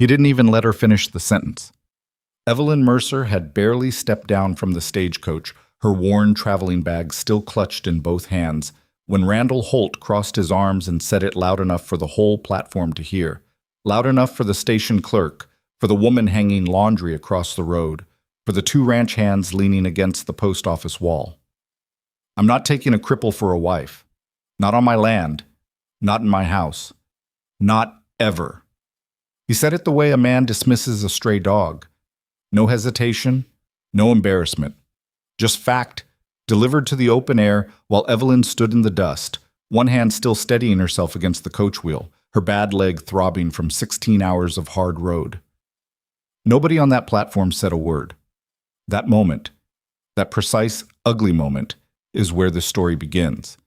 He didn't even let her finish the sentence. Evelyn Mercer had barely stepped down from the stagecoach, her worn traveling bag still clutched in both hands, when Randall Holt crossed his arms and said it loud enough for the whole platform to hear, loud enough for the station clerk, for the woman hanging laundry across the road, for the two ranch hands leaning against the post office wall. I'm not taking a cripple for a wife. Not on my land. Not in my house. Not ever. He said it the way a man dismisses a stray dog. No hesitation, no embarrassment. Just fact, delivered to the open air while Evelyn stood in the dust, one hand still steadying herself against the coach wheel, her bad leg throbbing from 16 hours of hard road. Nobody on that platform said a word. That moment, that precise, ugly moment, is where this story begins.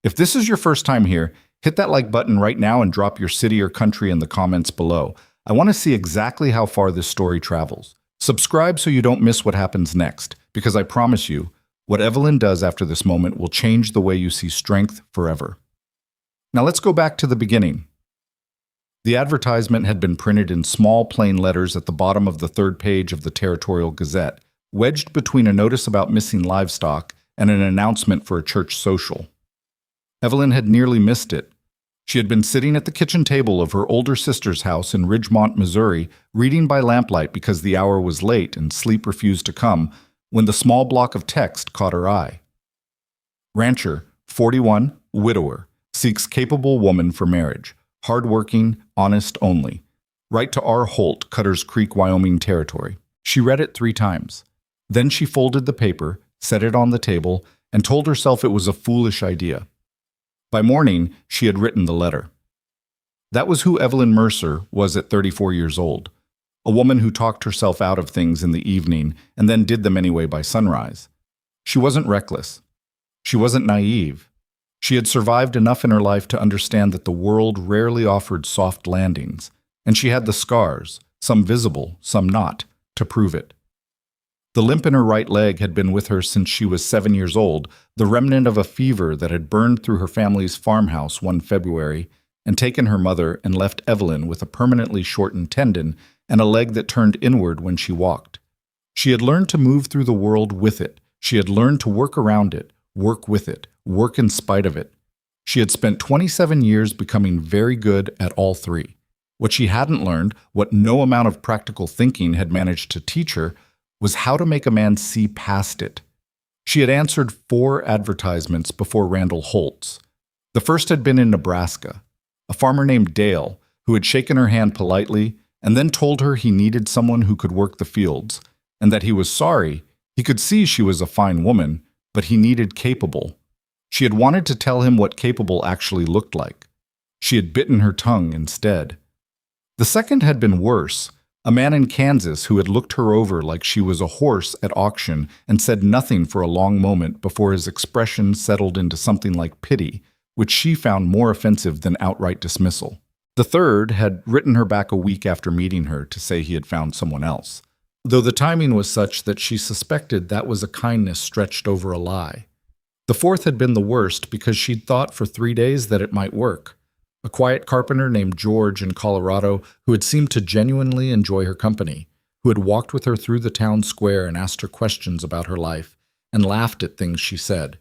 If this is your first time here, hit that like button right now and drop your city or country in the comments below. I want to see exactly how far this story travels. Subscribe so you don't miss what happens next, because I promise you, what Evelyn does after this moment will change the way you see strength forever. Now let's go back to the beginning. The advertisement had been printed in small plain letters at the bottom of the third page of the Territorial Gazette, wedged between a notice about missing livestock and an announcement for a church social. Evelyn had nearly missed it. She had been sitting at the kitchen table of her older sister's house in Ridgemont, Missouri, reading by lamplight because the hour was late and sleep refused to come, when the small block of text caught her eye. Rancher, 41, widower, seeks capable woman for marriage. Hardworking, honest only. Write to R. Holt, Cutters Creek, Wyoming Territory. She read it 3 times. Then she folded the paper, set it on the table, and told herself it was a foolish idea. By morning, she had written the letter. That was who Evelyn Mercer was at 34 years old. A woman who talked herself out of things in the evening and then did them anyway by sunrise. She wasn't reckless. She wasn't naive. She had survived enough in her life to understand that the world rarely offered soft landings, and she had the scars, some visible, some not, to prove it. The limp in her right leg had been with her since she was 7 years old, the remnant of a fever that had burned through her family's farmhouse one February and taken her mother and left Evelyn with a permanently shortened tendon and a leg that turned inward when she walked. She had learned to move through the world with it. She had learned to work around it, work with it, work in spite of it. She had spent 27 years becoming very good at all 3. What she hadn't learned, what no amount of practical thinking had managed to teach her, was how to make a man see past it. She had answered 4 advertisements before Randall Holt's. The first had been in Nebraska. A farmer named Dale, who had shaken her hand politely and then told her he needed someone who could work the fields, and that he was sorry. He could see she was a fine woman, but he needed capable. She had wanted to tell him what capable actually looked like. She had bitten her tongue instead. The second had been worse. A man in Kansas who had looked her over like she was a horse at auction and said nothing for a long moment before his expression settled into something like pity, which she found more offensive than outright dismissal. The third had written her back a week after meeting her to say he had found someone else, though the timing was such that she suspected that was a kindness stretched over a lie. The fourth had been the worst because she'd thought for 3 days that it might work. A quiet carpenter named George in Colorado who had seemed to genuinely enjoy her company, who had walked with her through the town square and asked her questions about her life and laughed at things she said.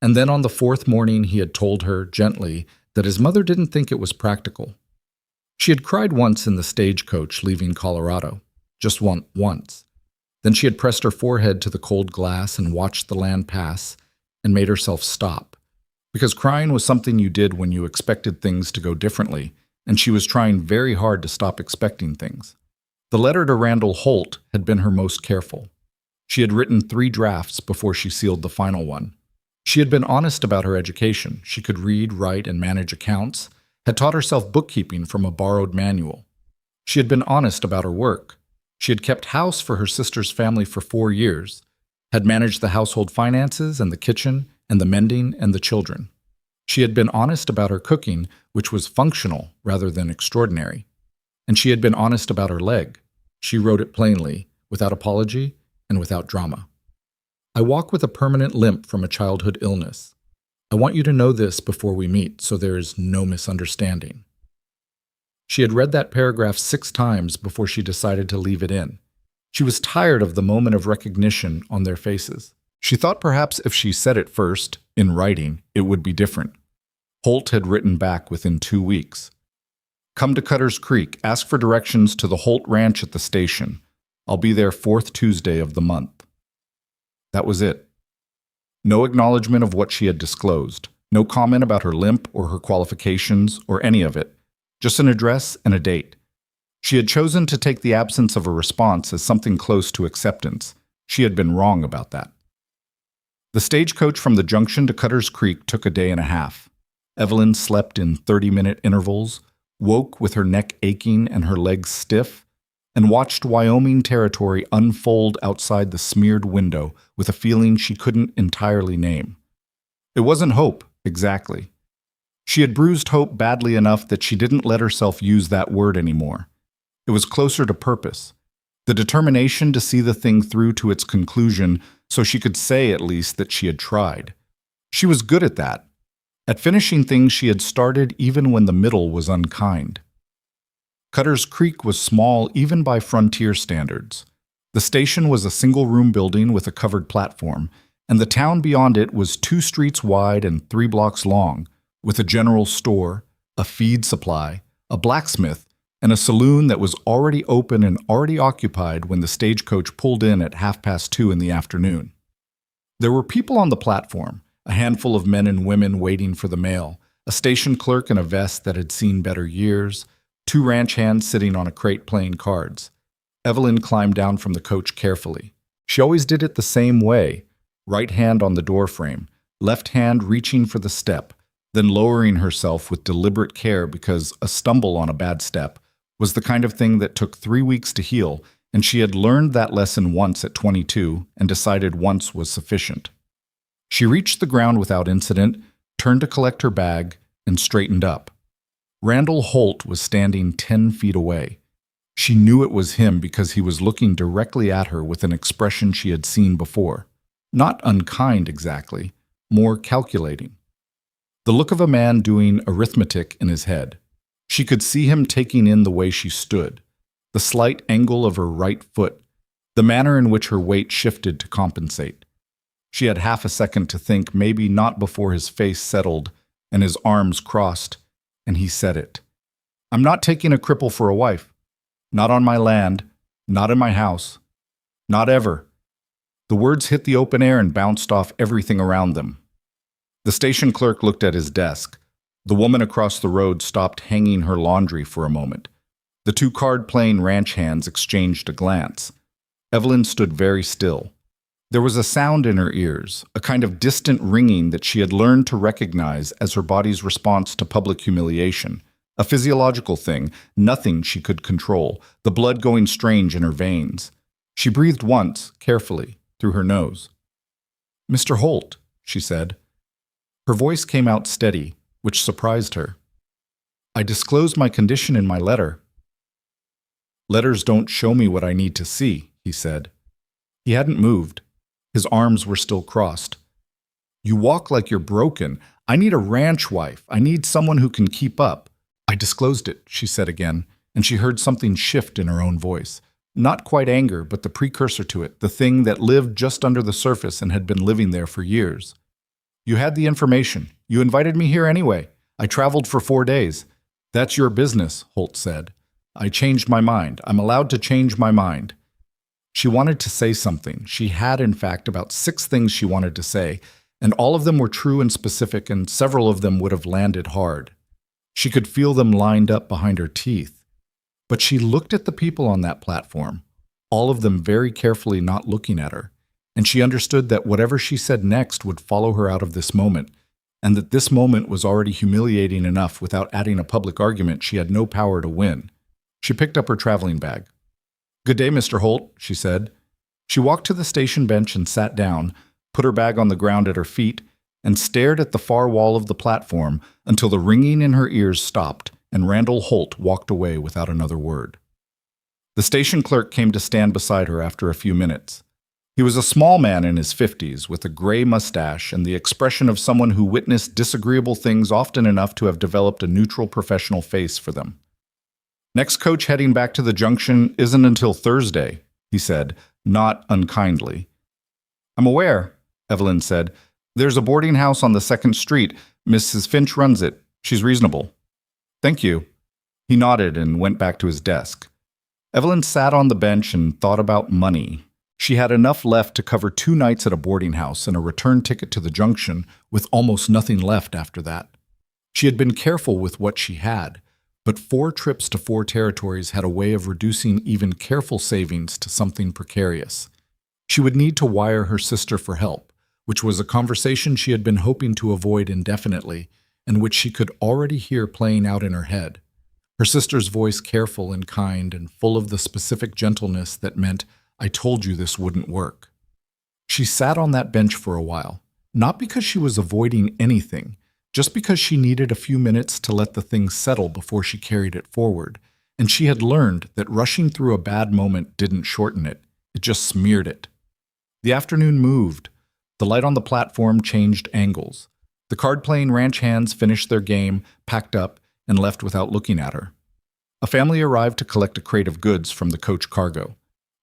And then on the 4th morning he had told her, gently, that his mother didn't think it was practical. She had cried once in the stagecoach leaving Colorado, just once. Then she had pressed her forehead to the cold glass and watched the land pass and made herself stop. Because crying was something you did when you expected things to go differently, and she was trying very hard to stop expecting things. The letter to Randall Holt had been her most careful. She had written 3 drafts before she sealed the final one. She had been honest about her education. She could read, write, and manage accounts, had taught herself bookkeeping from a borrowed manual. She had been honest about her work. She had kept house for her sister's family for 4 years, had managed the household finances and the kitchen, and the mending and the children. She had been honest about her cooking, which was functional rather than extraordinary. And she had been honest about her leg. She wrote it plainly, without apology and without drama. I walk with a permanent limp from a childhood illness. I want you to know this before we meet so there is no misunderstanding. She had read that paragraph 6 times before she decided to leave it in. She was tired of the moment of recognition on their faces. She thought perhaps if she said it first, in writing, it would be different. Holt had written back within 2 weeks. Come to Cutter's Creek. Ask for directions to the Holt Ranch at the station. I'll be there 4th Tuesday of the month. That was it. No acknowledgement of what she had disclosed. No comment about her limp or her qualifications or any of it. Just an address and a date. She had chosen to take the absence of a response as something close to acceptance. She had been wrong about that. The stagecoach from the junction to Cutter's Creek took a day and a half. Evelyn slept in 30-minute intervals, woke with her neck aching and her legs stiff, and watched Wyoming territory unfold outside the smeared window with a feeling she couldn't entirely name. It wasn't hope, exactly. She had bruised hope badly enough that she didn't let herself use that word anymore. It was closer to purpose, the determination to see the thing through to its conclusion so she could say at least that she had tried. She was good at that, at finishing things she had started even when the middle was unkind. Cutter's Creek was small even by frontier standards. The station was a single-room building with a covered platform, and the town beyond it was 2 streets wide and 3 blocks long, with a general store, a feed supply, a blacksmith, and a saloon that was already open and already occupied when the stagecoach pulled in at 2:30 in the afternoon. There were people on the platform, a handful of men and women waiting for the mail, a station clerk in a vest that had seen better years, 2 ranch hands sitting on a crate playing cards. Evelyn climbed down from the coach carefully. She always did it the same way, right hand on the doorframe, left hand reaching for the step, then lowering herself with deliberate care because a stumble on a bad step was the kind of thing that took 3 weeks to heal, and she had learned that lesson once at 22 and decided once was sufficient. She reached the ground without incident, turned to collect her bag, and straightened up. Randall Holt was standing 10 feet away. She knew it was him because he was looking directly at her with an expression she had seen before. Not unkind exactly, more calculating. The look of a man doing arithmetic in his head. She could see him taking in the way she stood, the slight angle of her right foot, the manner in which her weight shifted to compensate. She had half a second to think, maybe not before his face settled and his arms crossed, and he said it. I'm not taking a cripple for a wife. Not on my land, not in my house. Not ever. The words hit the open air and bounced off everything around them. The station clerk looked at his desk. The woman across the road stopped hanging her laundry for a moment. The 2 card-playing ranch hands exchanged a glance. Evelyn stood very still. There was a sound in her ears, a kind of distant ringing that she had learned to recognize as her body's response to public humiliation. A physiological thing, nothing she could control, the blood going strange in her veins. She breathed once, carefully, through her nose. Mr. Holt, she said. Her voice came out steady, which surprised her. I disclosed my condition in my letter. Letters don't show me what I need to see, he said. He hadn't moved. His arms were still crossed. You walk like you're broken. I need a ranch wife. I need someone who can keep up. I disclosed it, she said again, and she heard something shift in her own voice. Not quite anger, but the precursor to it, the thing that lived just under the surface and had been living there for years. You had the information. You invited me here anyway. I traveled for 4 days. That's your business, Holt said. I changed my mind. I'm allowed to change my mind. She wanted to say something. She had, in fact, about 6 things she wanted to say, and all of them were true and specific, and several of them would have landed hard. She could feel them lined up behind her teeth. But she looked at the people on that platform, all of them very carefully not looking at her, and she understood that whatever she said next would follow her out of this moment, and that this moment was already humiliating enough without adding a public argument she had no power to win. She picked up her traveling bag. Good day, Mr. Holt, she said. She walked to the station bench and sat down, put her bag on the ground at her feet, and stared at the far wall of the platform until the ringing in her ears stopped and Randall Holt walked away without another word. The station clerk came to stand beside her after a few minutes. He was a small man in his 50s with a gray mustache and the expression of someone who witnessed disagreeable things often enough to have developed a neutral professional face for them. Next coach heading back to the junction isn't until Thursday, he said, not unkindly. I'm aware, Evelyn said. There's a boarding house on the 2nd Street. Mrs. Finch runs it. She's reasonable. Thank you. He nodded and went back to his desk. Evelyn sat on the bench and thought about money. She had enough left to cover 2 nights at a boarding house and a return ticket to the junction, with almost nothing left after that. She had been careful with what she had, but 4 trips to 4 territories had a way of reducing even careful savings to something precarious. She would need to wire her sister for help, which was a conversation she had been hoping to avoid indefinitely, and which she could already hear playing out in her head. Her sister's voice careful and kind and full of the specific gentleness that meant, I told you this wouldn't work. She sat on that bench for a while, not because she was avoiding anything, just because she needed a few minutes to let the thing settle before she carried it forward, and she had learned that rushing through a bad moment didn't shorten it, it just smeared it. The afternoon moved. The light on the platform changed angles. The card-playing ranch hands finished their game, packed up, and left without looking at her. A family arrived to collect a crate of goods from the coach cargo.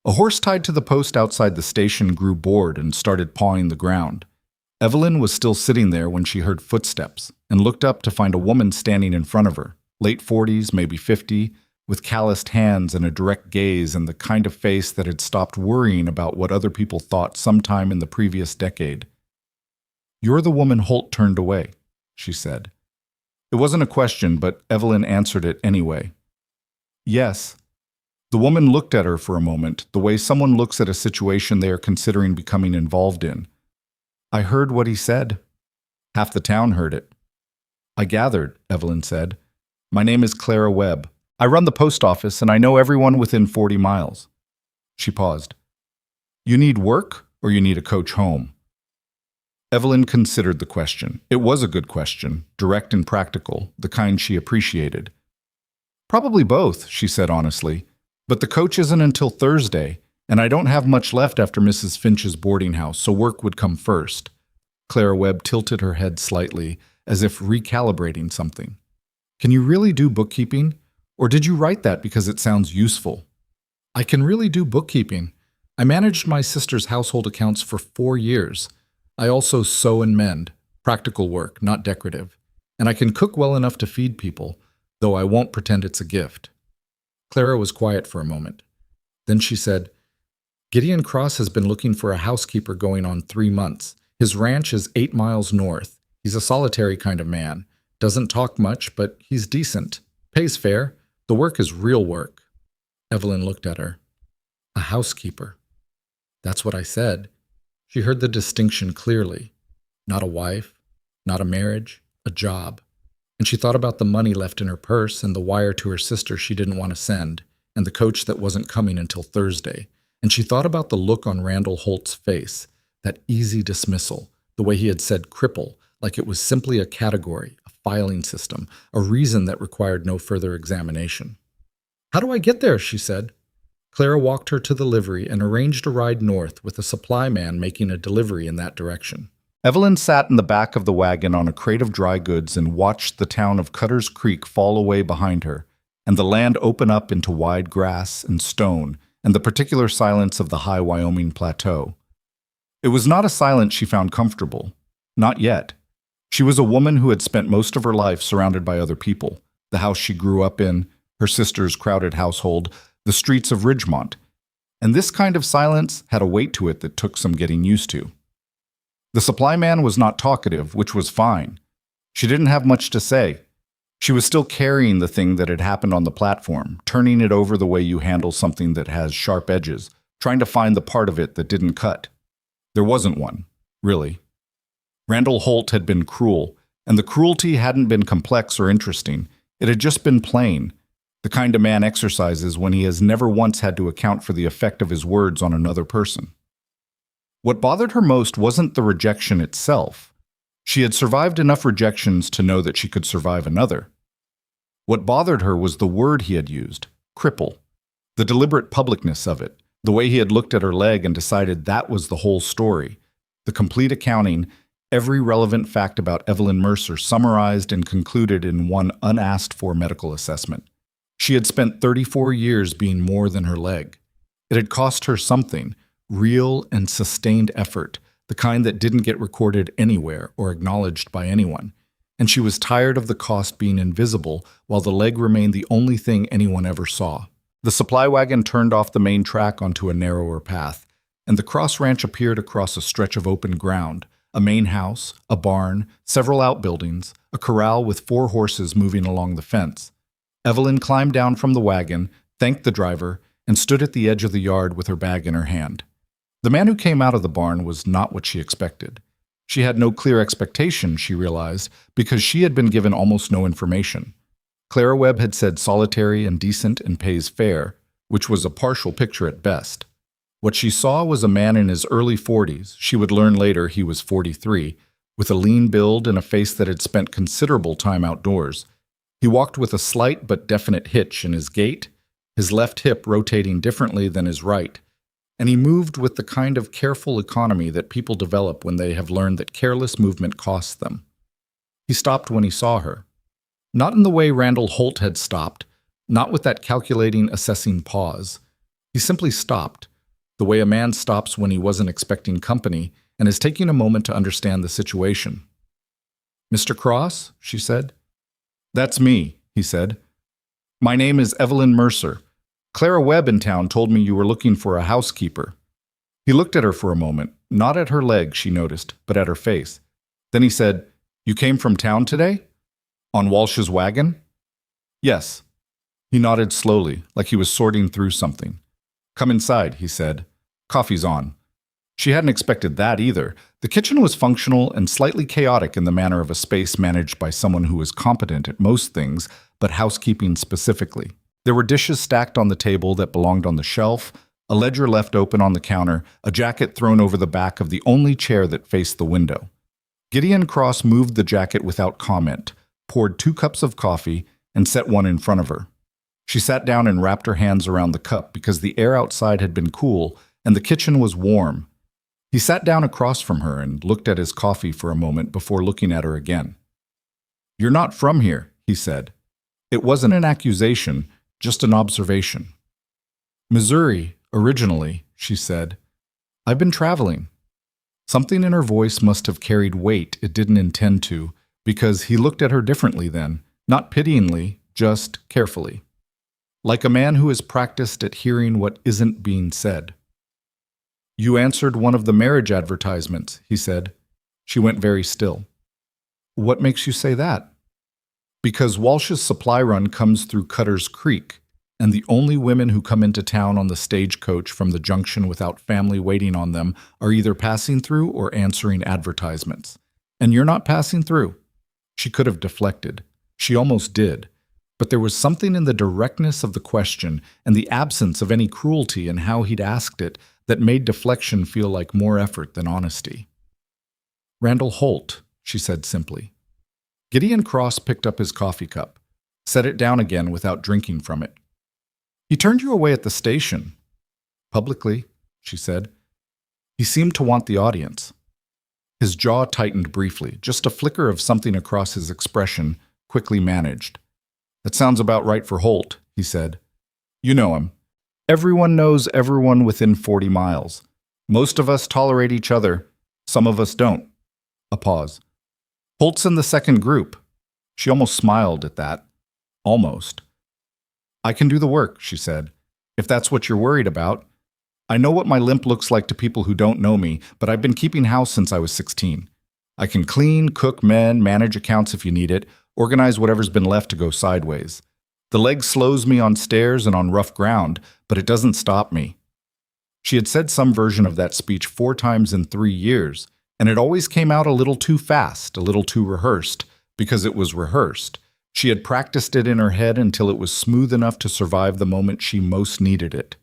A horse tied to the post outside the station grew bored and started pawing the ground. Evelyn was still sitting there when she heard footsteps and looked up to find a woman standing in front of her, late 40s, maybe 50, with calloused hands and a direct gaze and the kind of face that had stopped worrying about what other people thought sometime in the previous decade. You're the woman Holt turned away, she said. It wasn't a question, but Evelyn answered it anyway. Yes. The woman looked at her for a moment, the way someone looks at a situation they are considering becoming involved in. I heard what he said. Half the town heard it. I gathered, Evelyn said. My name is Clara Webb. I run the post office and I know everyone within 40 miles. She paused. You need work or you need a coach home? Evelyn considered the question. It was a good question, direct and practical, the kind she appreciated. Probably both, she said honestly. But the coach isn't until Thursday, and I don't have much left after Mrs. Finch's boarding house, so work would come first. Clara Webb tilted her head slightly, as if recalibrating something. Can you really do bookkeeping? Or did you write that because it sounds useful? I can really do bookkeeping. I managed my sister's household accounts for 4 years. I also sew and mend, practical work, not decorative. And I can cook well enough to feed people, though I won't pretend it's a gift. Clara was quiet for a moment. Then she said, Gideon Cross has been looking for a housekeeper going on 3 months. His ranch is 8 miles north. He's a solitary kind of man. Doesn't talk much, but he's decent. Pays fair. The work is real work. Evelyn looked at her. A housekeeper. That's what I said. She heard the distinction clearly. Not a wife, not a marriage, a job. And she thought about the money left in her purse and the wire to her sister she didn't want to send, and the coach that wasn't coming until Thursday. And she thought about the look on Randall Holt's face, that easy dismissal, the way he had said cripple, like it was simply a category, a filing system, a reason that required no further examination. How do I get there? She said. Clara walked her to the livery and arranged a ride north with a supply man making a delivery in that direction. Evelyn sat in the back of the wagon on a crate of dry goods and watched the town of Cutter's Creek fall away behind her, and the land open up into wide grass and stone and the particular silence of the high Wyoming plateau. It was not a silence she found comfortable. Not yet. She was a woman who had spent most of her life surrounded by other people, the house she grew up in, her sister's crowded household, the streets of Ridgemont. And this kind of silence had a weight to it that took some getting used to. The supply man was not talkative, which was fine. She didn't have much to say. She was still carrying the thing that had happened on the platform, turning it over the way you handle something that has sharp edges, trying to find the part of it that didn't cut. There wasn't one, really. Randall Holt had been cruel, and the cruelty hadn't been complex or interesting. It had just been plain, the kind a man exercises when he has never once had to account for the effect of his words on another person. What bothered her most wasn't the rejection itself. She had survived enough rejections to know that she could survive another. What bothered her was the word he had used, cripple, the deliberate publicness of it, the way he had looked at her leg and decided that was the whole story, the complete accounting, every relevant fact about Evelyn Mercer summarized and concluded in one unasked-for medical assessment. She had spent 34 years being more than her leg. It had cost her something, real and sustained effort, the kind that didn't get recorded anywhere or acknowledged by anyone. And she was tired of the cost being invisible while the leg remained the only thing anyone ever saw. The supply wagon turned off the main track onto a narrower path, and the cross ranch appeared across a stretch of open ground, a main house, a barn, several outbuildings, a corral with 4 horses moving along the fence. Evelyn climbed down from the wagon, thanked the driver, and stood at the edge of the yard with her bag in her hand. The man who came out of the barn was not what she expected. She had no clear expectation, she realized, because she had been given almost no information. Clara Webb had said solitary and decent and pays fair, which was a partial picture at best. What she saw was a man in his early 40s, she would learn later he was 43, with a lean build and a face that had spent considerable time outdoors. He walked with a slight but definite hitch in his gait, his left hip rotating differently than his right, and he moved with the kind of careful economy that people develop when they have learned that careless movement costs them. He stopped when he saw her. Not in the way Randall Holt had stopped, not with that calculating, assessing pause. He simply stopped, the way a man stops when he wasn't expecting company and is taking a moment to understand the situation. "Mr. Cross?" she said. "That's me," he said. "My name is Evelyn Mercer. Clara Webb in town told me you were looking for a housekeeper." He looked at her for a moment, not at her leg, she noticed, but at her face. Then he said, "You came from town today? On Walsh's wagon?" "Yes." He nodded slowly, like he was sorting through something. "Come inside," he said. "Coffee's on." She hadn't expected that either. The kitchen was functional and slightly chaotic in the manner of a space managed by someone who was competent at most things, but housekeeping specifically. There were dishes stacked on the table that belonged on the shelf, a ledger left open on the counter, a jacket thrown over the back of the only chair that faced the window. Gideon Cross moved the jacket without comment, poured 2 cups of coffee, and set one in front of her. She sat down and wrapped her hands around the cup because the air outside had been cool and the kitchen was warm. He sat down across from her and looked at his coffee for a moment before looking at her again. "You're not from here," he said. It wasn't an accusation, just an observation. "Missouri, originally," she said. "I've been traveling." Something in her voice must have carried weight it didn't intend to, because he looked at her differently then, not pityingly, just carefully. Like a man who has practiced at hearing what isn't being said. "You answered one of the marriage advertisements," he said. She went very still. "What makes you say that?" "Because Walsh's supply run comes through Cutter's Creek, and the only women who come into town on the stagecoach from the junction without family waiting on them are either passing through or answering advertisements. And you're not passing through." She could have deflected. She almost did. But there was something in the directness of the question and the absence of any cruelty in how he'd asked it that made deflection feel like more effort than honesty. "Randall Holt," she said simply. Gideon Cross picked up his coffee cup, set it down again without drinking from it. "He turned you away at the station." "Publicly," she said. He seemed to want the audience. His jaw tightened briefly, just a flicker of something across his expression, quickly managed. "That sounds about right for Holt," he said. "You know him. Everyone knows everyone within 40 miles. Most of us tolerate each other. Some of us don't." A pause. "Holt's in the second group." She almost smiled at that. Almost. "I can do the work," she said, "if that's what you're worried about. I know what my limp looks like to people who don't know me, but I've been keeping house since I was 16. I can clean, cook men, manage accounts if you need it, organize whatever's been left to go sideways. The leg slows me on stairs and on rough ground, but it doesn't stop me." She had said some version of that speech 4 times in 3 years, and it always came out a little too fast, a little too rehearsed, because it was rehearsed. She had practiced it in her head until it was smooth enough to survive the moment she most needed it.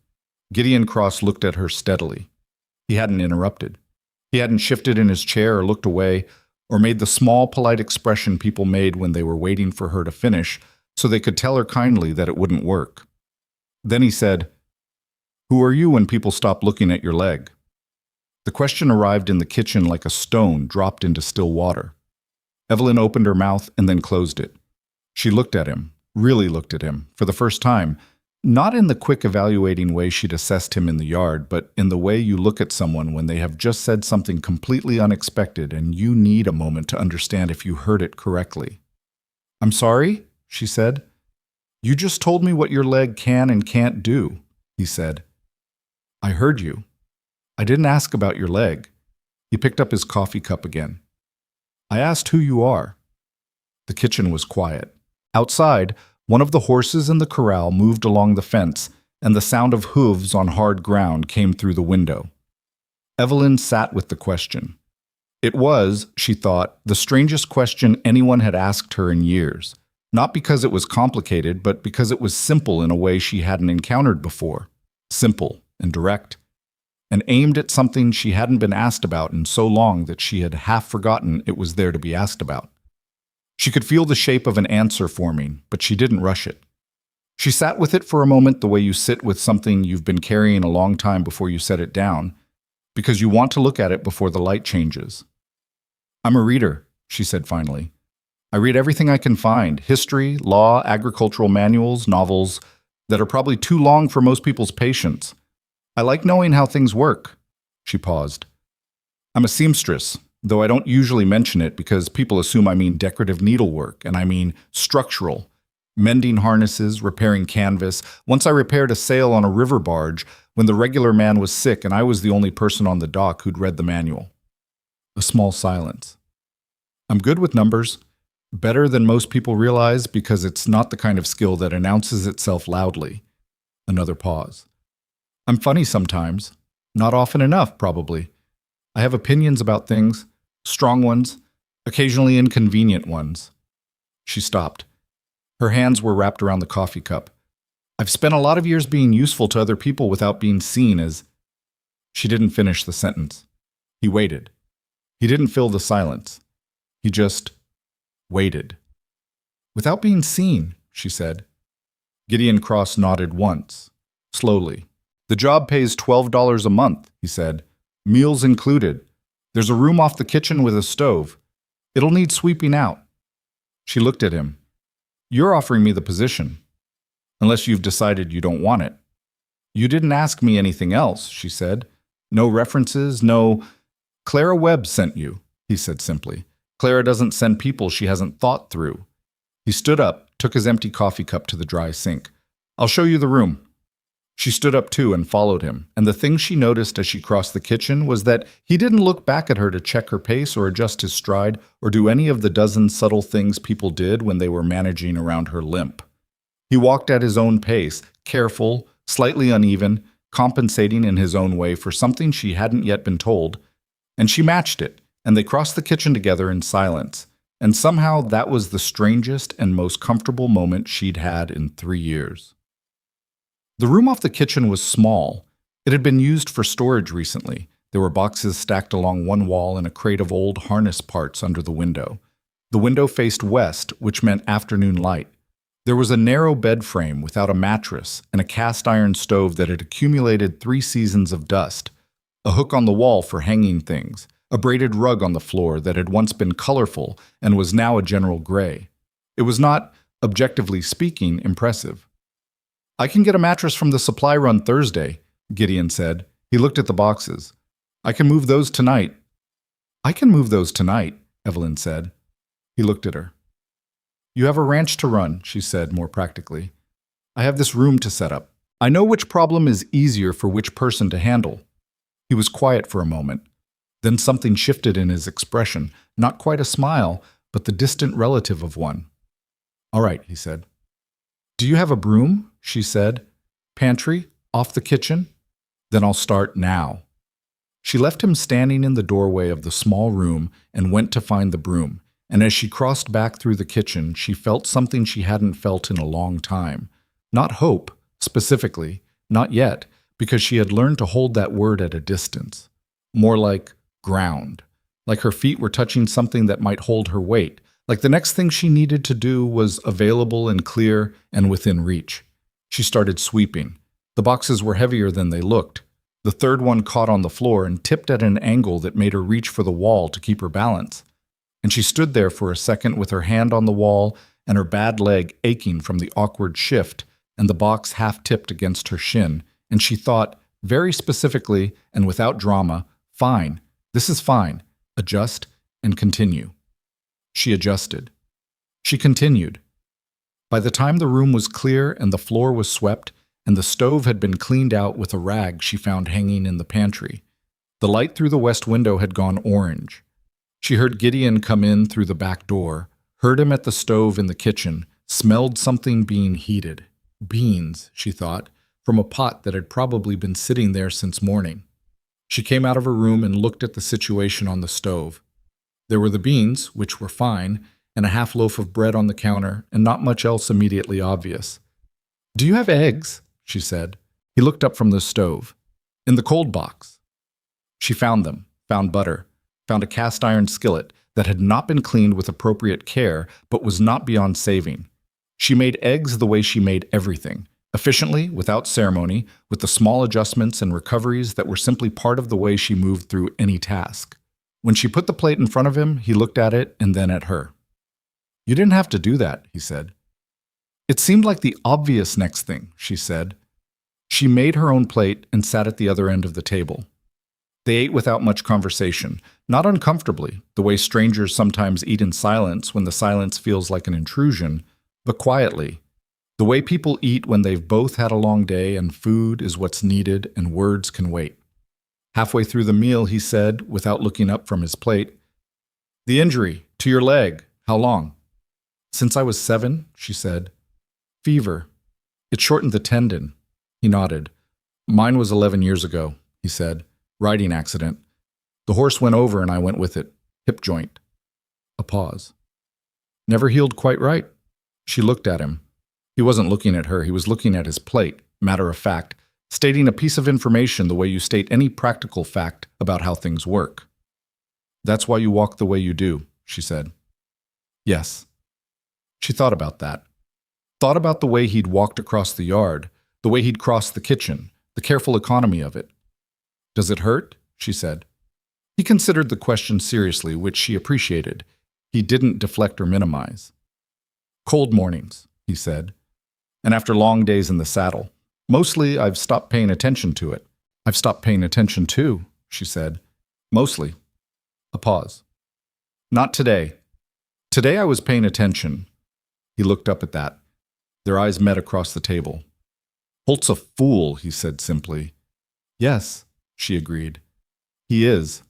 Gideon Cross looked at her steadily. He hadn't interrupted. He hadn't shifted in his chair or looked away, or made the small, polite expression people made when they were waiting for her to finish, so they could tell her kindly that it wouldn't work. Then he said, "Who are you when people stop looking at your leg?" The question arrived in the kitchen like a stone dropped into still water. Evelyn opened her mouth and then closed it. She looked at him, really looked at him, for the first time, not in the quick evaluating way she'd assessed him in the yard, but in the way you look at someone when they have just said something completely unexpected and you need a moment to understand if you heard it correctly. "I'm sorry," she said. "You just told me what your leg can and can't do," he said. "I heard you. I didn't ask about your leg." He picked up his coffee cup again. "I asked who you are." The kitchen was quiet. Outside, one of the horses in the corral moved along the fence, and the sound of hooves on hard ground came through the window. Evelyn sat with the question. It was, she thought, the strangest question anyone had asked her in years, not because it was complicated, but because it was simple in a way she hadn't encountered before. Simple and direct, and aimed at something she hadn't been asked about in so long that she had half forgotten it was there to be asked about. She could feel the shape of an answer forming, but she didn't rush it. She sat with it for a moment the way you sit with something you've been carrying a long time before you set it down, because you want to look at it before the light changes. "I'm a reader," she said finally. "I read everything I can find, history, law, agricultural manuals, novels, that are probably too long for most people's patience. I like knowing how things work." She paused. "I'm a seamstress, though I don't usually mention it because people assume I mean decorative needlework, and I mean structural, mending harnesses, repairing canvas. Once I repaired a sail on a river barge when the regular man was sick and I was the only person on the dock who'd read the manual." A small silence. "I'm good with numbers. Better than most people realize because it's not the kind of skill that announces itself loudly." Another pause. "I'm funny sometimes. Not often enough, probably. I have opinions about things. Strong ones, occasionally inconvenient ones." She stopped. Her hands were wrapped around the coffee cup. "I've spent a lot of years being useful to other people without being seen as—" She didn't finish the sentence. He waited. He didn't fill the silence. He just waited. "Without being seen," she said. Gideon Cross nodded once, slowly. "The job pays $12 a month," he said. "Meals included. There's a room off the kitchen with a stove. It'll need sweeping out." She looked at him. "You're offering me the position, unless you've decided you don't want it." "You didn't ask me anything else," she said. "No references, no—" "Clara Webb sent you," he said simply. "Clara doesn't send people she hasn't thought through." He stood up, took his empty coffee cup to the dry sink. "I'll show you the room." She stood up too and followed him, and the thing she noticed as she crossed the kitchen was that he didn't look back at her to check her pace or adjust his stride or do any of the dozen subtle things people did when they were managing around her limp. He walked at his own pace, careful, slightly uneven, compensating in his own way for something she hadn't yet been told, and she matched it, and they crossed the kitchen together in silence, and somehow that was the strangest and most comfortable moment she'd had in 3 years. The room off the kitchen was small. It had been used for storage recently. There were boxes stacked along one wall and a crate of old harness parts under the window. The window faced west, which meant afternoon light. There was a narrow bed frame without a mattress and a cast iron stove that had accumulated 3 seasons of dust, a hook on the wall for hanging things, a braided rug on the floor that had once been colorful and was now a general gray. It was not, objectively speaking, impressive. "I can get a mattress from the supply run Thursday," Gideon said. He looked at the boxes. "I can move those tonight." "I can move those tonight," Evelyn said. He looked at her. "You have a ranch to run," she said more practically. "I have this room to set up. I know which problem is easier for which person to handle." He was quiet for a moment. Then something shifted in his expression, not quite a smile, but the distant relative of one. "All right," he said. "Do you have a broom?" she said. "Pantry? Off the kitchen? Then I'll start now." She left him standing in the doorway of the small room and went to find the broom, and as she crossed back through the kitchen, she felt something she hadn't felt in a long time. Not hope, specifically, not yet, because she had learned to hold that word at a distance. More like ground, like her feet were touching something that might hold her weight, like the next thing she needed to do was available and clear and within reach. She started sweeping. The boxes were heavier than they looked. The third one caught on the floor and tipped at an angle that made her reach for the wall to keep her balance. And she stood there for a second with her hand on the wall and her bad leg aching from the awkward shift, and the box half-tipped against her shin, and she thought, very specifically and without drama, fine, this is fine, adjust and continue. She adjusted. She continued. By the time the room was clear and the floor was swept, and the stove had been cleaned out with a rag she found hanging in the pantry, the light through the west window had gone orange. She heard Gideon come in through the back door, heard him at the stove in the kitchen, smelled something being heated. Beans, she thought, from a pot that had probably been sitting there since morning. She came out of her room and looked at the situation on the stove. There were the beans, which were fine, and a half loaf of bread on the counter, and not much else immediately obvious. "Do you have eggs?" she said. He looked up from the stove. "In the cold box." She found them, found butter, found a cast-iron skillet that had not been cleaned with appropriate care, but was not beyond saving. She made eggs the way she made everything, efficiently, without ceremony, with the small adjustments and recoveries that were simply part of the way she moved through any task. When she put the plate in front of him, he looked at it and then at her. "You didn't have to do that," he said. "It seemed like the obvious next thing," she said. She made her own plate and sat at the other end of the table. They ate without much conversation, not uncomfortably, the way strangers sometimes eat in silence when the silence feels like an intrusion, but quietly, the way people eat when they've both had a long day and food is what's needed and words can wait. Halfway through the meal, he said, without looking up from his plate, "The injury, to your leg, how long?" "Since I was 7, she said. "Fever. It shortened the tendon." He nodded. "Mine was 11 years ago," he said. "Riding accident. The horse went over and I went with it. Hip joint." A pause. "Never healed quite right." She looked at him. He wasn't looking at her, he was looking at his plate, matter of fact, stating a piece of information the way you state any practical fact about how things work. "That's why you walk the way you do," she said. "Yes." She thought about that. Thought about the way he'd walked across the yard, the way he'd crossed the kitchen, the careful economy of it. "Does it hurt?" she said. He considered the question seriously, which she appreciated. He didn't deflect or minimize. "Cold mornings," he said. "And after long days in the saddle. Mostly, I've stopped paying attention to it." "I've stopped paying attention too," she said. "Mostly." A pause. "Not today. Today I was paying attention." He looked up at that. Their eyes met across the table. "Holt's a fool," he said simply. "Yes," she agreed. "He is."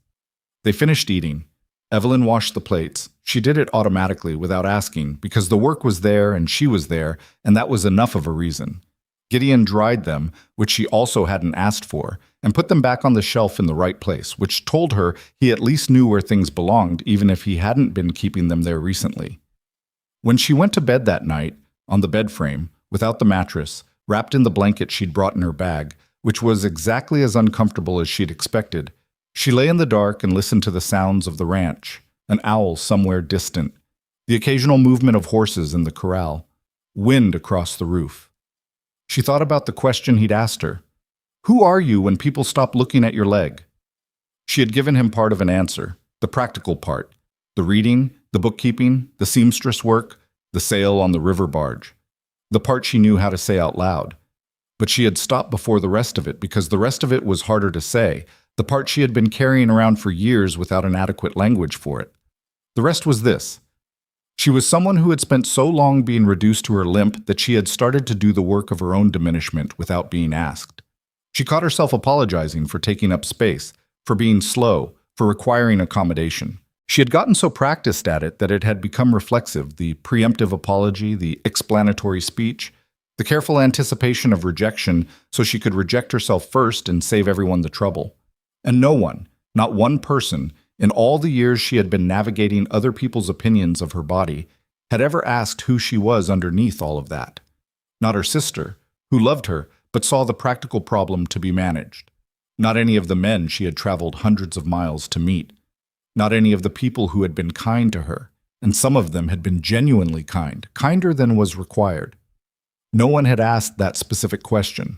They finished eating. Evelyn washed the plates. She did it automatically, without asking, because the work was there and she was there, and that was enough of a reason. Gideon dried them, which she also hadn't asked for, and put them back on the shelf in the right place, which told her he at least knew where things belonged, even if he hadn't been keeping them there recently. When she went to bed that night, on the bed frame, without the mattress, wrapped in the blanket she'd brought in her bag, which was exactly as uncomfortable as she'd expected, she lay in the dark and listened to the sounds of the ranch, an owl somewhere distant, the occasional movement of horses in the corral, wind across the roof. She thought about the question he'd asked her. "Who are you when people stop looking at your leg?" She had given him part of an answer, the practical part, the reading, the bookkeeping, the seamstress work, the sail on the river barge, the part she knew how to say out loud. But she had stopped before the rest of it because the rest of it was harder to say, the part she had been carrying around for years without an adequate language for it. The rest was this. She was someone who had spent so long being reduced to her limp that she had started to do the work of her own diminishment without being asked. She caught herself apologizing for taking up space, for being slow, for requiring accommodation. She had gotten so practiced at it that it had become reflexive, the preemptive apology, the explanatory speech, the careful anticipation of rejection so she could reject herself first and save everyone the trouble. And no one, not one person, in all the years she had been navigating other people's opinions of her body, had ever asked who she was underneath all of that. Not her sister, who loved her but saw the practical problem to be managed. Not any of the men she had traveled hundreds of miles to meet. Not any of the people who had been kind to her, and some of them had been genuinely kind, kinder than was required. No one had asked that specific question,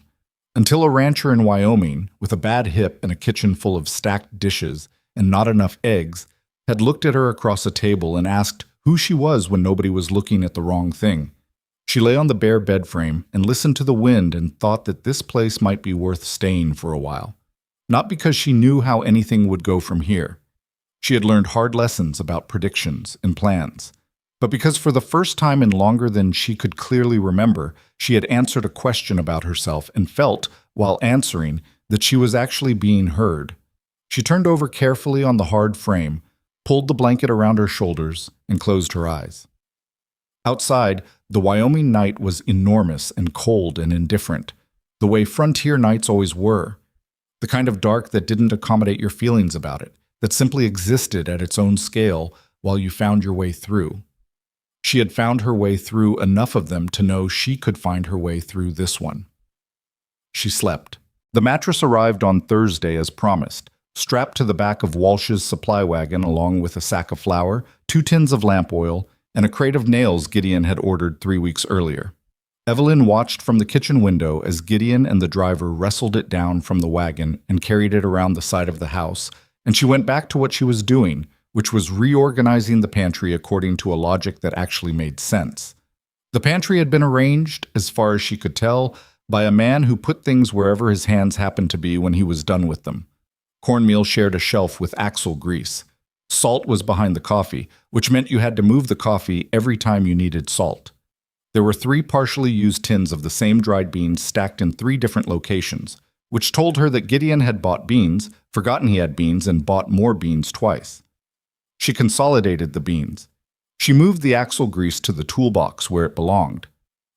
until a rancher in Wyoming, with a bad hip and a kitchen full of stacked dishes and not enough eggs, had looked at her across a table and asked who she was when nobody was looking at the wrong thing. She lay on the bare bed frame and listened to the wind and thought that this place might be worth staying for a while. Not because she knew how anything would go from here. She had learned hard lessons about predictions and plans. But because for the first time in longer than she could clearly remember, she had answered a question about herself and felt, while answering, that she was actually being heard. She turned over carefully on the hard frame, pulled the blanket around her shoulders, and closed her eyes. Outside, the Wyoming night was enormous and cold and indifferent, the way frontier nights always were. The kind of dark that didn't accommodate your feelings about it, that simply existed at its own scale while you found your way through. She had found her way through enough of them to know she could find her way through this one. She slept. The mattress arrived on Thursday as promised, strapped to the back of Walsh's supply wagon along with a sack of flour, 2 tins of lamp oil, and a crate of nails Gideon had ordered 3 weeks earlier. Evelyn watched from the kitchen window as Gideon and the driver wrestled it down from the wagon and carried it around the side of the house, and she went back to what she was doing, which was reorganizing the pantry according to a logic that actually made sense. The pantry had been arranged, as far as she could tell, by a man who put things wherever his hands happened to be when he was done with them. Cornmeal shared a shelf with axle grease. Salt was behind the coffee, which meant you had to move the coffee every time you needed salt. There were 3 partially used tins of the same dried beans stacked in 3 different locations, which told her that Gideon had bought beans, forgotten he had beans, and bought more beans twice. She consolidated the beans. She moved the axle grease to the toolbox where it belonged.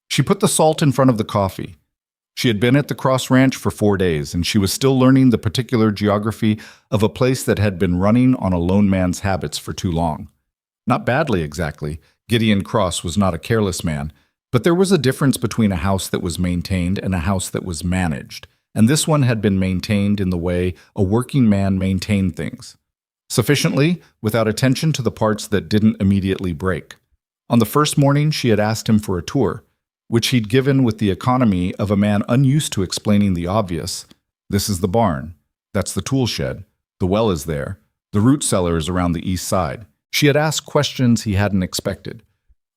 She put the salt in front of the coffee. She had been at the Cross Ranch for 4 days, and she was still learning the particular geography of a place that had been running on a lone man's habits for too long. Not badly, exactly. Gideon Cross was not a careless man, but there was a difference between a house that was maintained and a house that was managed, and this one had been maintained in the way a working man maintained things. Sufficiently, without attention to the parts that didn't immediately break. On the first morning, she had asked him for a tour, which he'd given with the economy of a man unused to explaining the obvious. This is the barn. That's the tool shed. The well is there. The root cellar is around the east side. She had asked questions he hadn't expected.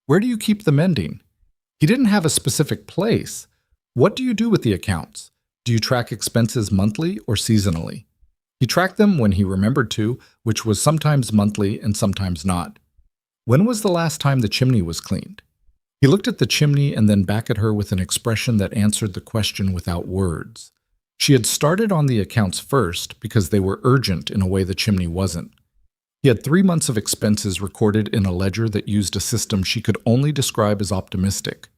Where do you keep the mending? He didn't have a specific place. What do you do with the accounts? Do you track expenses monthly or seasonally? He tracked them when he remembered to, which was sometimes monthly and sometimes not. When was the last time the chimney was cleaned? He looked at the chimney and then back at her with an expression that answered the question without words. She had started on the accounts first because they were urgent in a way the chimney wasn't. He had 3 months of expenses recorded in a ledger that used a system she could only describe as optimistic.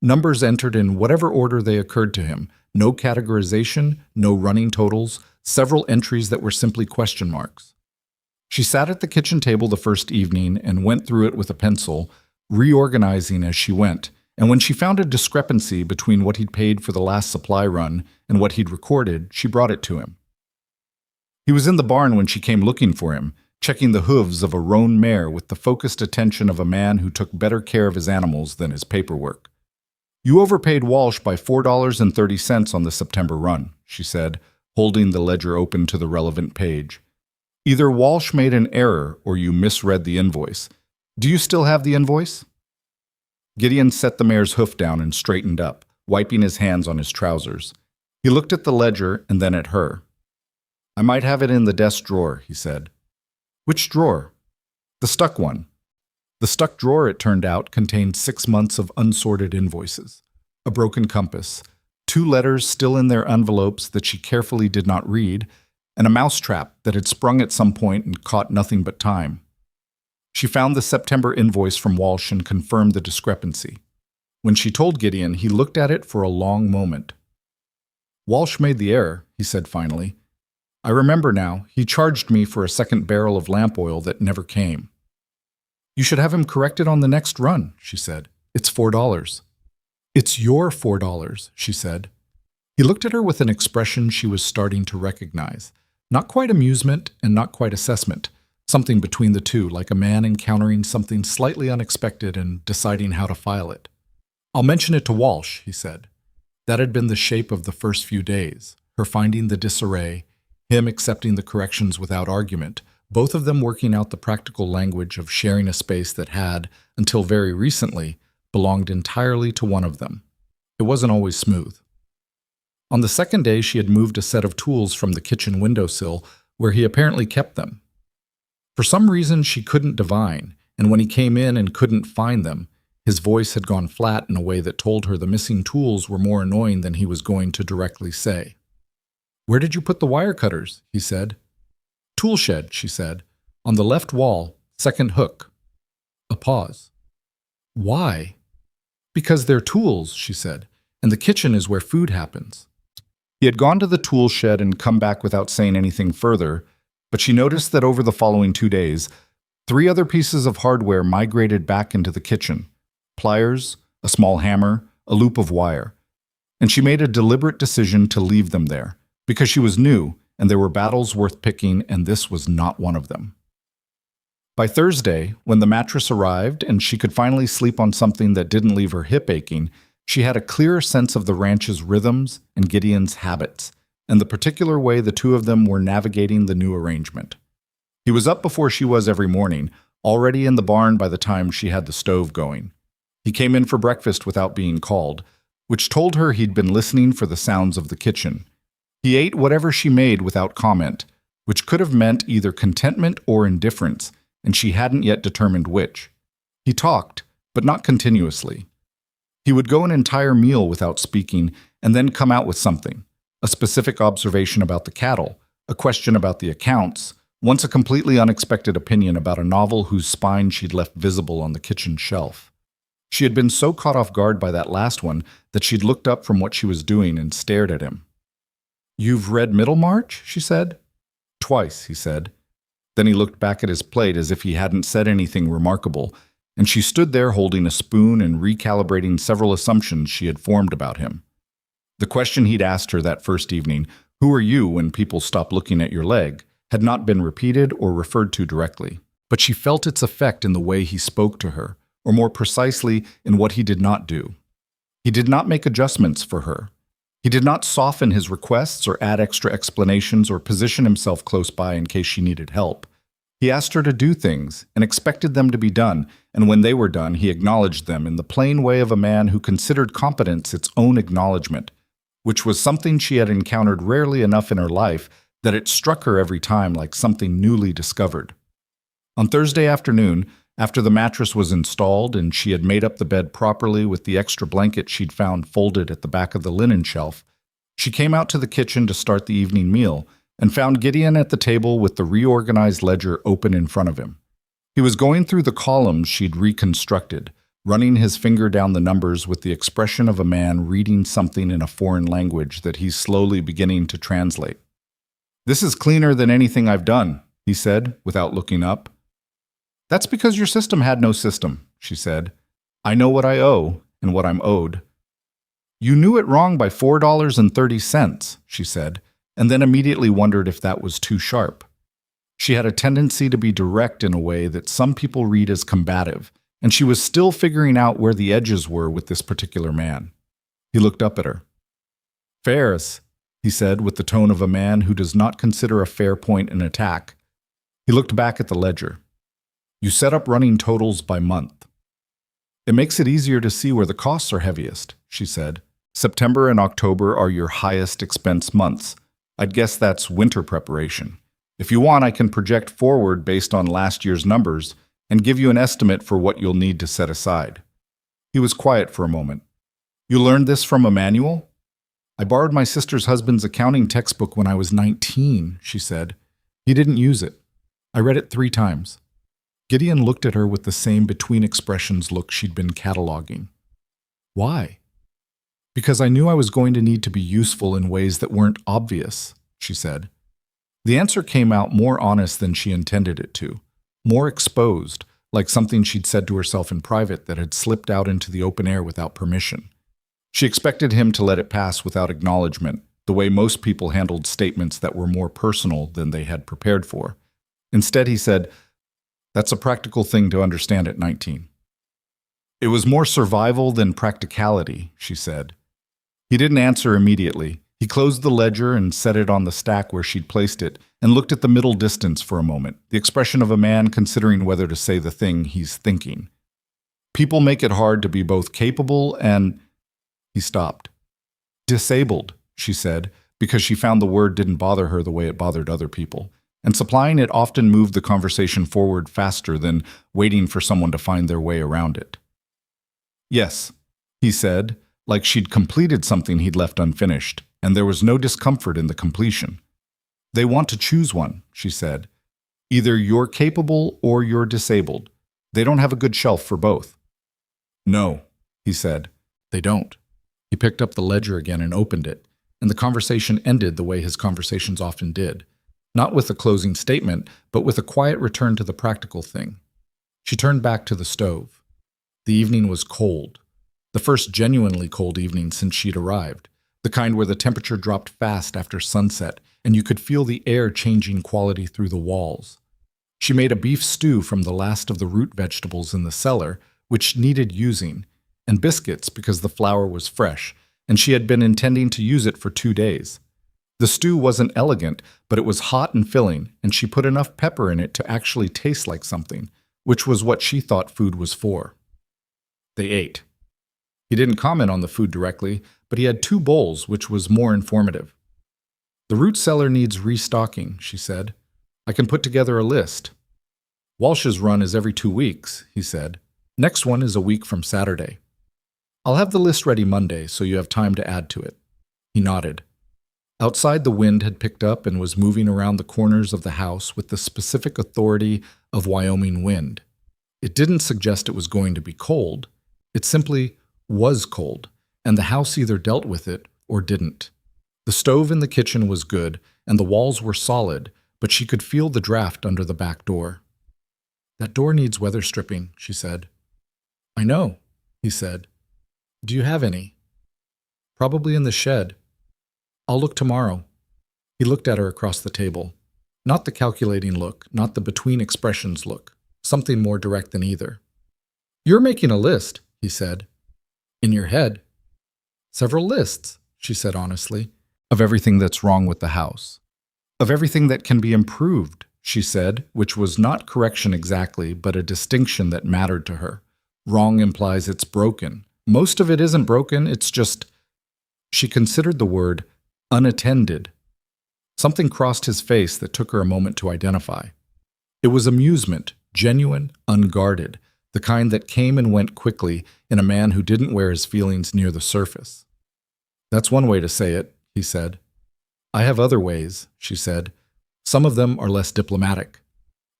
Numbers entered in whatever order they occurred to him, no categorization, no running totals, several entries that were simply question marks. She sat at the kitchen table the first evening and went through it with a pencil, reorganizing as she went, and when she found a discrepancy between what he'd paid for the last supply run and what he'd recorded, she brought it to him. He was in the barn when she came looking for him, checking the hooves of a roan mare with the focused attention of a man who took better care of his animals than his paperwork. You overpaid Walsh by $4.30 on the September run, she said, holding the ledger open to the relevant page. Either Walsh made an error or you misread the invoice. Do you still have the invoice? Gideon set the mare's hoof down and straightened up, wiping his hands on his trousers. He looked at the ledger and then at her. I might have it in the desk drawer, he said. Which drawer? The stuck one. The stuck drawer, it turned out, contained 6 months of unsorted invoices, a broken compass, 2 letters still in their envelopes that she carefully did not read, and a mousetrap that had sprung at some point and caught nothing but time. She found the September invoice from Walsh and confirmed the discrepancy. When she told Gideon, he looked at it for a long moment. Walsh made the error, he said finally. I remember now, he charged me for a second barrel of lamp oil that never came. You should have him corrected on the next run, she said. It's $4. It's your $4, she said. He looked at her with an expression she was starting to recognize. Not quite amusement and not quite assessment. Something between the two, like a man encountering something slightly unexpected and deciding how to file it. I'll mention it to Walsh, he said. That had been the shape of the first few days, her finding the disarray, him accepting the corrections without argument, both of them working out the practical language of sharing a space that had, until very recently, belonged entirely to one of them. It wasn't always smooth. On the second day, she had moved a set of tools from the kitchen windowsill, where he apparently kept them. For some reason she couldn't divine, and when he came in and couldn't find them, his voice had gone flat in a way that told her the missing tools were more annoying than he was going to directly say. "Where did you put the wire cutters?" he said. "Tool shed," she said. "On the left wall, second hook." A pause. "Why?" "Because they're tools," she said, "and the kitchen is where food happens." He had gone to the tool shed and come back without saying anything further, but she noticed that over the following 2 days, 3 other pieces of hardware migrated back into the kitchen: pliers, a small hammer, a loop of wire. And she made a deliberate decision to leave them there, because she was new and there were battles worth picking, and this was not one of them. By Thursday, when the mattress arrived and she could finally sleep on something that didn't leave her hip aching, she had a clearer sense of the ranch's rhythms and Gideon's habits, and the particular way the two of them were navigating the new arrangement. He was up before she was every morning, already in the barn by the time she had the stove going. He came in for breakfast without being called, which told her he'd been listening for the sounds of the kitchen. He ate whatever she made without comment, which could have meant either contentment or indifference, and she hadn't yet determined which. He talked, but not continuously. He would go an entire meal without speaking and then come out with something: a specific observation about the cattle, a question about the accounts, once a completely unexpected opinion about a novel whose spine she'd left visible on the kitchen shelf. She had been so caught off guard by that last one that she'd looked up from what she was doing and stared at him. "You've read Middlemarch?" she said. "Twice," he said. Then he looked back at his plate as if he hadn't said anything remarkable, and she stood there holding a spoon and recalibrating several assumptions she had formed about him. The question he'd asked her that first evening, "Who are you when people stop looking at your leg?" had not been repeated or referred to directly, but she felt its effect in the way he spoke to her, or more precisely, in what he did not do. He did not make adjustments for her. He did not soften his requests or add extra explanations or position himself close by in case she needed help. He asked her to do things and expected them to be done, and when they were done, he acknowledged them in the plain way of a man who considered competence its own acknowledgement, which was something she had encountered rarely enough in her life that it struck her every time like something newly discovered. On Thursday afternoon, after the mattress was installed and she had made up the bed properly with the extra blanket she'd found folded at the back of the linen shelf, she came out to the kitchen to start the evening meal and found Gideon at the table with the reorganized ledger open in front of him. He was going through the columns she'd reconstructed, running his finger down the numbers with the expression of a man reading something in a foreign language that he's slowly beginning to translate. "This is cleaner than anything I've done," he said, without looking up. "That's because your system had no system," she said. "I know what I owe and what I'm owed." "You knew it wrong by $4.30, she said, and then immediately wondered if that was too sharp. She had a tendency to be direct in a way that some people read as combative, and she was still figuring out where the edges were with this particular man. He looked up at her. "Fares," he said with the tone of a man who does not consider a fair point an attack. He looked back at the ledger. "You set up running totals by month." "It makes it easier to see where the costs are heaviest," she said. "September and October are your highest expense months. I'd guess that's winter preparation. If you want, I can project forward based on last year's numbers and give you an estimate for what you'll need to set aside." He was quiet for a moment. "You learned this from a manual?" "I borrowed my sister's husband's accounting textbook when I was 19, she said. "He didn't use it. I read it 3 times. Gideon looked at her with the same between-expressions look she'd been cataloging. "Why?" "Because I knew I was going to need to be useful in ways that weren't obvious," she said. The answer came out more honest than she intended it to, more exposed, like something she'd said to herself in private that had slipped out into the open air without permission. She expected him to let it pass without acknowledgement, the way most people handled statements that were more personal than they had prepared for. Instead, he said, "That's a practical thing to understand at 19. "It was more survival than practicality," she said. He didn't answer immediately. He closed the ledger and set it on the stack where she'd placed it, and looked at the middle distance for a moment, the expression of a man considering whether to say the thing he's thinking. People make it hard to be both capable and... He stopped. Disabled, she said, because she found the word didn't bother her the way it bothered other people, and supplying it often moved the conversation forward faster than waiting for someone to find their way around it. Yes, he said, like she'd completed something he'd left unfinished, and there was no discomfort in the completion. They want to choose one, she said. Either you're capable or you're disabled. They don't have a good shelf for both. No, he said. They don't. He picked up the ledger again and opened it, and the conversation ended the way his conversations often did. Not with a closing statement, but with a quiet return to the practical thing. She turned back to the stove. The evening was cold. The first genuinely cold evening since she'd arrived. The kind where the temperature dropped fast after sunset, and you could feel the air changing quality through the walls. She made a beef stew from the last of the root vegetables in the cellar, which needed using, and biscuits because the flour was fresh, and she had been intending to use it for 2 days. The stew wasn't elegant, but it was hot and filling, and she put enough pepper in it to actually taste like something, which was what she thought food was for. They ate. He didn't comment on the food directly, but he had 2 bowls, which was more informative. The root cellar needs restocking, she said. I can put together a list. Walsh's run is every 2 weeks, he said. Next one is a week from Saturday. I'll have the list ready Monday, so you have time to add to it. He nodded. Outside, the wind had picked up and was moving around the corners of the house with the specific authority of Wyoming wind. It didn't suggest it was going to be cold. It simply was cold, and the house either dealt with it or didn't. The stove in the kitchen was good, and the walls were solid, but she could feel the draft under the back door. That door needs weather stripping, she said. I know, he said. Do you have any? Probably in the shed. I'll look tomorrow. He looked at her across the table. Not the calculating look, not the between expressions look. Something more direct than either. You're making a list, he said. In your head. Several lists, she said honestly, of everything that's wrong with the house. Of everything that can be improved, she said, which was not correction exactly, but a distinction that mattered to her. Wrong implies it's broken. Most of it isn't broken, it's just... She considered the word unattended. Something crossed his face that took her a moment to identify. It was amusement, genuine, unguarded, the kind that came and went quickly in a man who didn't wear his feelings near the surface. That's one way to say it, he said. I have other ways, she said. Some of them are less diplomatic.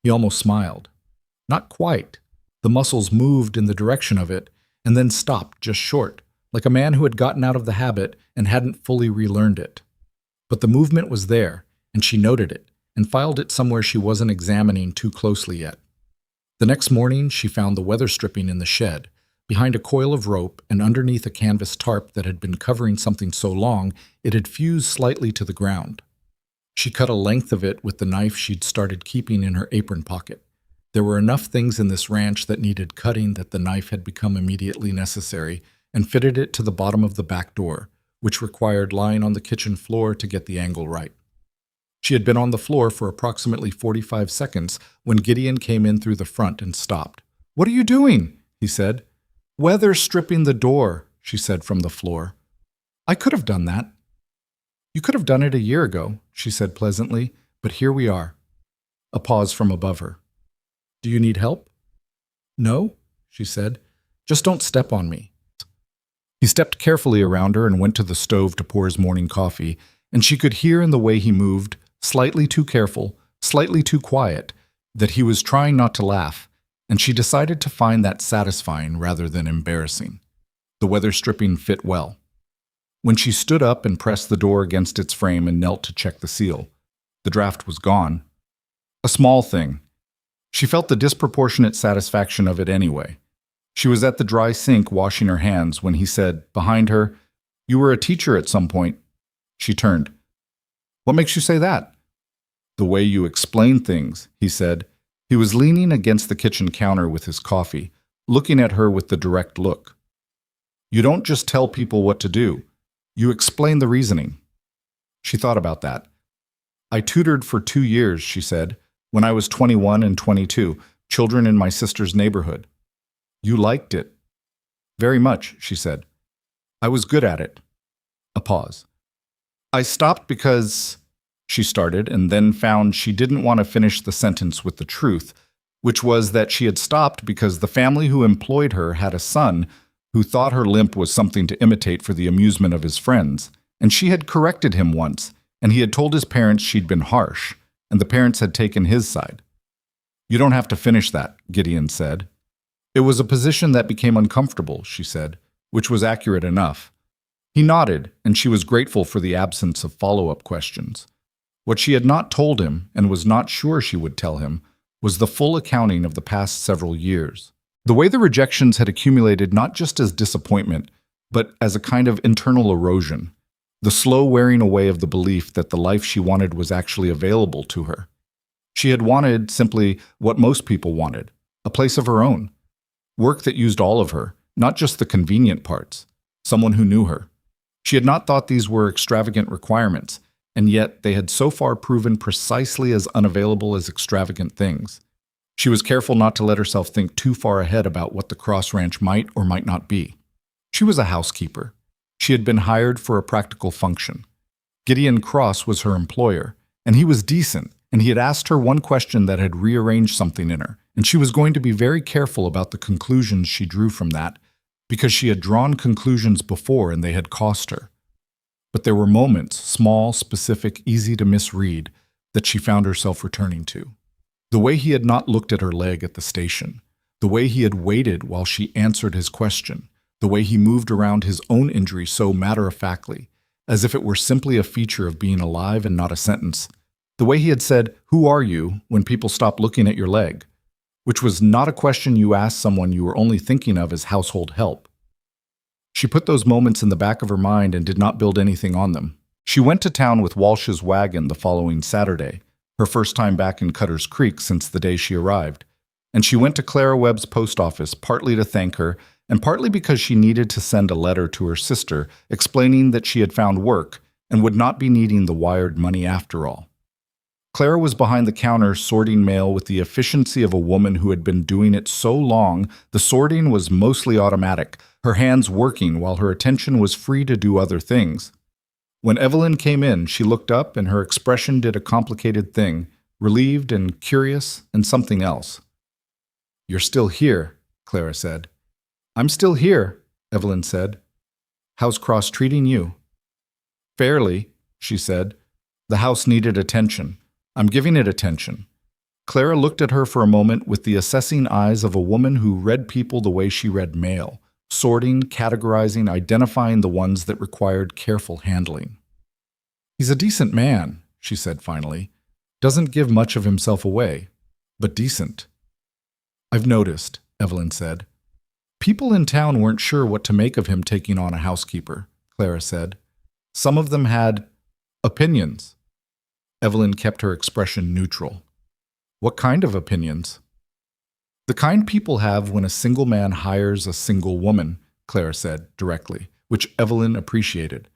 He almost smiled. Not quite. The muscles moved in the direction of it, and then stopped just short, like a man who had gotten out of the habit and hadn't fully relearned it. But the movement was there, and she noted it, and filed it somewhere she wasn't examining too closely yet. The next morning, she found the weather stripping in the shed, behind a coil of rope and underneath a canvas tarp that had been covering something so long it had fused slightly to the ground. She cut a length of it with the knife she'd started keeping in her apron pocket. There were enough things in this ranch that needed cutting that the knife had become immediately necessary, and fitted it to the bottom of the back door, which required lying on the kitchen floor to get the angle right. She had been on the floor for approximately 45 seconds when Gideon came in through the front and stopped. "What are you doing?" he said. "Weather stripping the door," she said from the floor. "I could have done that." "You could have done it a year ago," she said pleasantly, "but here we are." A pause from above her. "Do you need help?" "No," she said. "Just don't step on me." He stepped carefully around her and went to the stove to pour his morning coffee, and she could hear in the way he moved, slightly too careful, slightly too quiet, that he was trying not to laugh, and she decided to find that satisfying rather than embarrassing. The weather stripping fit well. When she stood up and pressed the door against its frame and knelt to check the seal, the draft was gone. A small thing. She felt the disproportionate satisfaction of it anyway. She was at the dry sink washing her hands when he said, behind her, "You were a teacher at some point." She turned. "What makes you say that?" "The way you explain things," he said. He was leaning against the kitchen counter with his coffee, looking at her with the direct look. "You don't just tell people what to do. You explain the reasoning." She thought about that. I tutored for 2 years, she said, when I was 21 and 22, children in my sister's neighborhood. You liked it? Very much, she said. I was good at it. A pause. I stopped because, she started, and then found she didn't want to finish the sentence with the truth, which was that she had stopped because the family who employed her had a son who thought her limp was something to imitate for the amusement of his friends, and she had corrected him once, and he had told his parents she'd been harsh, and the parents had taken his side. You don't have to finish that, Gideon said. It was a position that became uncomfortable, she said, which was accurate enough. He nodded, and she was grateful for the absence of follow-up questions. What she had not told him, and was not sure she would tell him, was the full accounting of the past several years. The way the rejections had accumulated not just as disappointment, but as a kind of internal erosion, the slow wearing away of the belief that the life she wanted was actually available to her. She had wanted simply what most people wanted, a place of her own. Work that used all of her, not just the convenient parts. Someone who knew her. She had not thought these were extravagant requirements, and yet they had so far proven precisely as unavailable as extravagant things. She was careful not to let herself think too far ahead about what the Cross Ranch might or might not be. She was a housekeeper. She had been hired for a practical function. Gideon Cross was her employer, and he was decent, and he had asked her one question that had rearranged something in her, and she was going to be very careful about the conclusions she drew from that, because she had drawn conclusions before and they had cost her. But there were moments, small, specific, easy to misread, that she found herself returning to. The way he had not looked at her leg at the station, the way he had waited while she answered his question, the way he moved around his own injury so matter-of-factly, as if it were simply a feature of being alive and not a sentence, the way he had said, "Who are you?" when people stopped looking at your leg, which was not a question you asked someone you were only thinking of as household help. She put those moments in the back of her mind and did not build anything on them. She went to town with Walsh's wagon the following Saturday, her first time back in Cutter's Creek since the day she arrived, and she went to Clara Webb's post office partly to thank her and partly because she needed to send a letter to her sister explaining that she had found work and would not be needing the wired money after all. Clara was behind the counter sorting mail with the efficiency of a woman who had been doing it so long the sorting was mostly automatic, her hands working while her attention was free to do other things. When Evelyn came in, she looked up and her expression did a complicated thing, relieved and curious and something else. "You're still here," Clara said. "I'm still here," Evelyn said. "How's Cross treating you?" "Fairly," she said. "The house needed attention. I'm giving it attention." Clara looked at her for a moment with the assessing eyes of a woman who read people the way she read mail, sorting, categorizing, identifying the ones that required careful handling. "He's a decent man," she said finally. "Doesn't give much of himself away, but decent." "I've noticed," Evelyn said. "People in town weren't sure what to make of him taking on a housekeeper," Clara said. "Some of them had opinions." Evelyn kept her expression neutral. "What kind of opinions?" "The kind people have when a single man hires a single woman," Clara said directly, which Evelyn appreciated.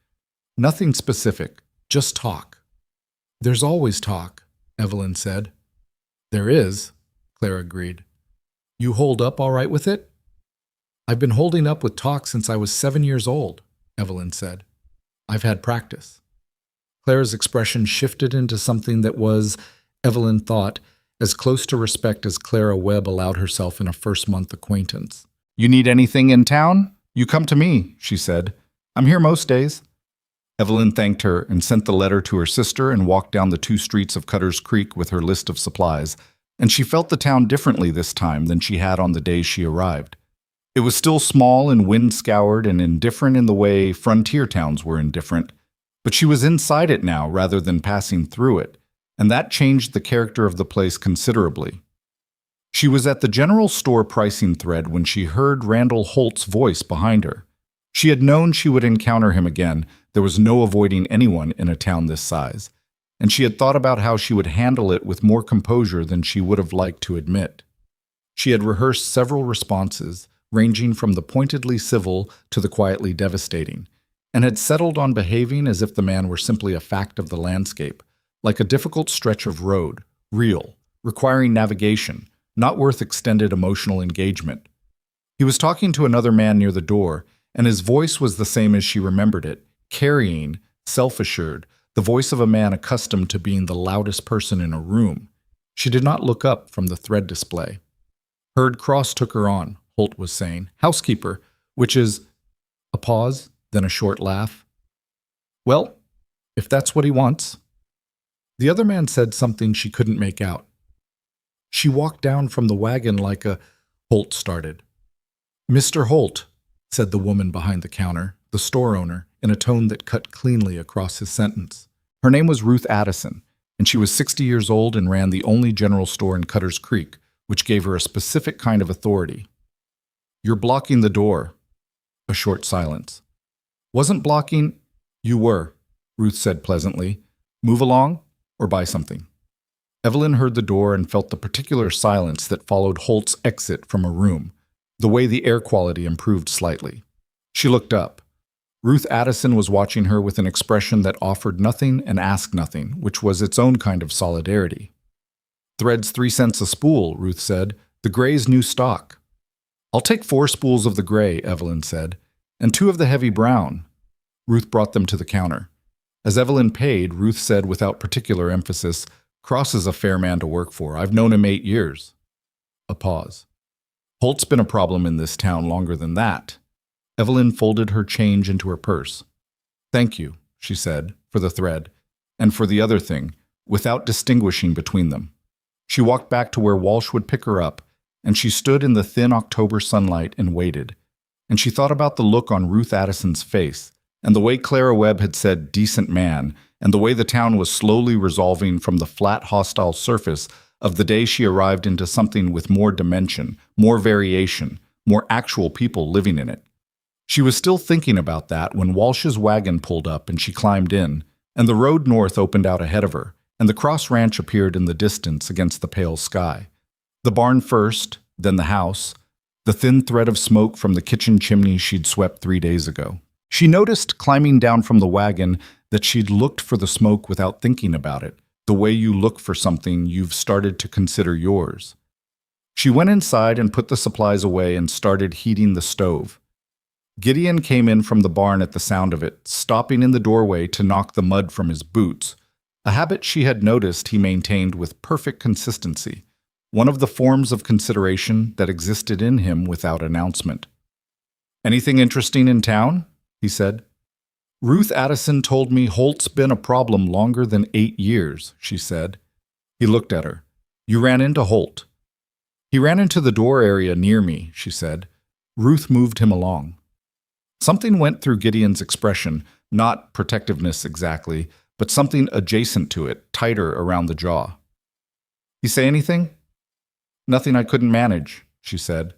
"Nothing specific, just talk." "There's always talk," Evelyn said. "There is," Clara agreed. "You hold up all right with it?" "I've been holding up with talk since I was 7 years old," Evelyn said. "I've had practice." Clara's expression shifted into something that was, Evelyn thought, as close to respect as Clara Webb allowed herself in a first-month acquaintance. "You need anything in town? You come to me," she said. "I'm here most days." Evelyn thanked her and sent the letter to her sister and walked down the 2 streets of Cutter's Creek with her list of supplies, and she felt the town differently this time than she had on the day she arrived. It was still small and wind-scoured and indifferent in the way frontier towns were indifferent, but she was inside it now rather than passing through it, and that changed the character of the place considerably. She was at the general store pricing thread when she heard Randall Holt's voice behind her. She had known she would encounter him again. There was no avoiding anyone in a town this size, and she had thought about how she would handle it with more composure than she would have liked to admit. She had rehearsed several responses, ranging from the pointedly civil to the quietly devastating, and had settled on behaving as if the man were simply a fact of the landscape, like a difficult stretch of road, real, requiring navigation, not worth extended emotional engagement. He was talking to another man near the door, and his voice was the same as she remembered it, carrying, self-assured, the voice of a man accustomed to being the loudest person in a room. She did not look up from the thread display. Herd Cross took her on, Holt was saying. Housekeeper, which is... A pause, then a short laugh. Well, if that's what he wants. The other man said something she couldn't make out. She walked down from the wagon like a... Holt started. Mr. Holt, said the woman behind the counter, the store owner, in a tone that cut cleanly across his sentence. Her name was Ruth Addison, and she was 60 years old and ran the only general store in Cutter's Creek, which gave her a specific kind of authority. You're blocking the door. A short silence. Wasn't blocking. You were, Ruth said pleasantly. Move along or buy something. Evelyn heard the door and felt the particular silence that followed Holt's exit from a room, the way the air quality improved slightly. She looked up. Ruth Addison was watching her with an expression that offered nothing and asked nothing, which was its own kind of solidarity. Thread's 3 cents a spool, Ruth said. The gray's new stock. I'll take 4 spools of the gray, Evelyn said, and 2 of the heavy brown. Ruth brought them to the counter. As Evelyn paid, Ruth said without particular emphasis, Cross is a fair man to work for. I've known him 8 years. A pause. Holt's been a problem in this town longer than that. Evelyn folded her change into her purse. Thank you, she said, for the thread, and for the other thing, without distinguishing between them. She walked back to where Walsh would pick her up, and she stood in the thin October sunlight and waited. And she thought about the look on Ruth Addison's face, and the way Clara Webb had said decent man, and the way the town was slowly resolving from the flat hostile surface of the day she arrived into something with more dimension, more variation, more actual people living in it. She was still thinking about that when Walsh's wagon pulled up and she climbed in, and the road north opened out ahead of her, and the Cross Ranch appeared in the distance against the pale sky. The barn first, then the house, the thin thread of smoke from the kitchen chimney she'd swept 3 days ago. She noticed, climbing down from the wagon, that she'd looked for the smoke without thinking about it, the way you look for something you've started to consider yours. She went inside and put the supplies away and started heating the stove. Gideon came in from the barn at the sound of it, stopping in the doorway to knock the mud from his boots, a habit she had noticed he maintained with perfect consistency. One of the forms of consideration that existed in him without announcement. Anything interesting in town? He said. Ruth Addison told me Holt's been a problem longer than 8 years, she said. He looked at her. You ran into Holt. He ran into the door area near me, she said. Ruth moved him along. Something went through Gideon's expression, not protectiveness exactly, but something adjacent to it, tighter around the jaw. You say anything? Nothing I couldn't manage, she said.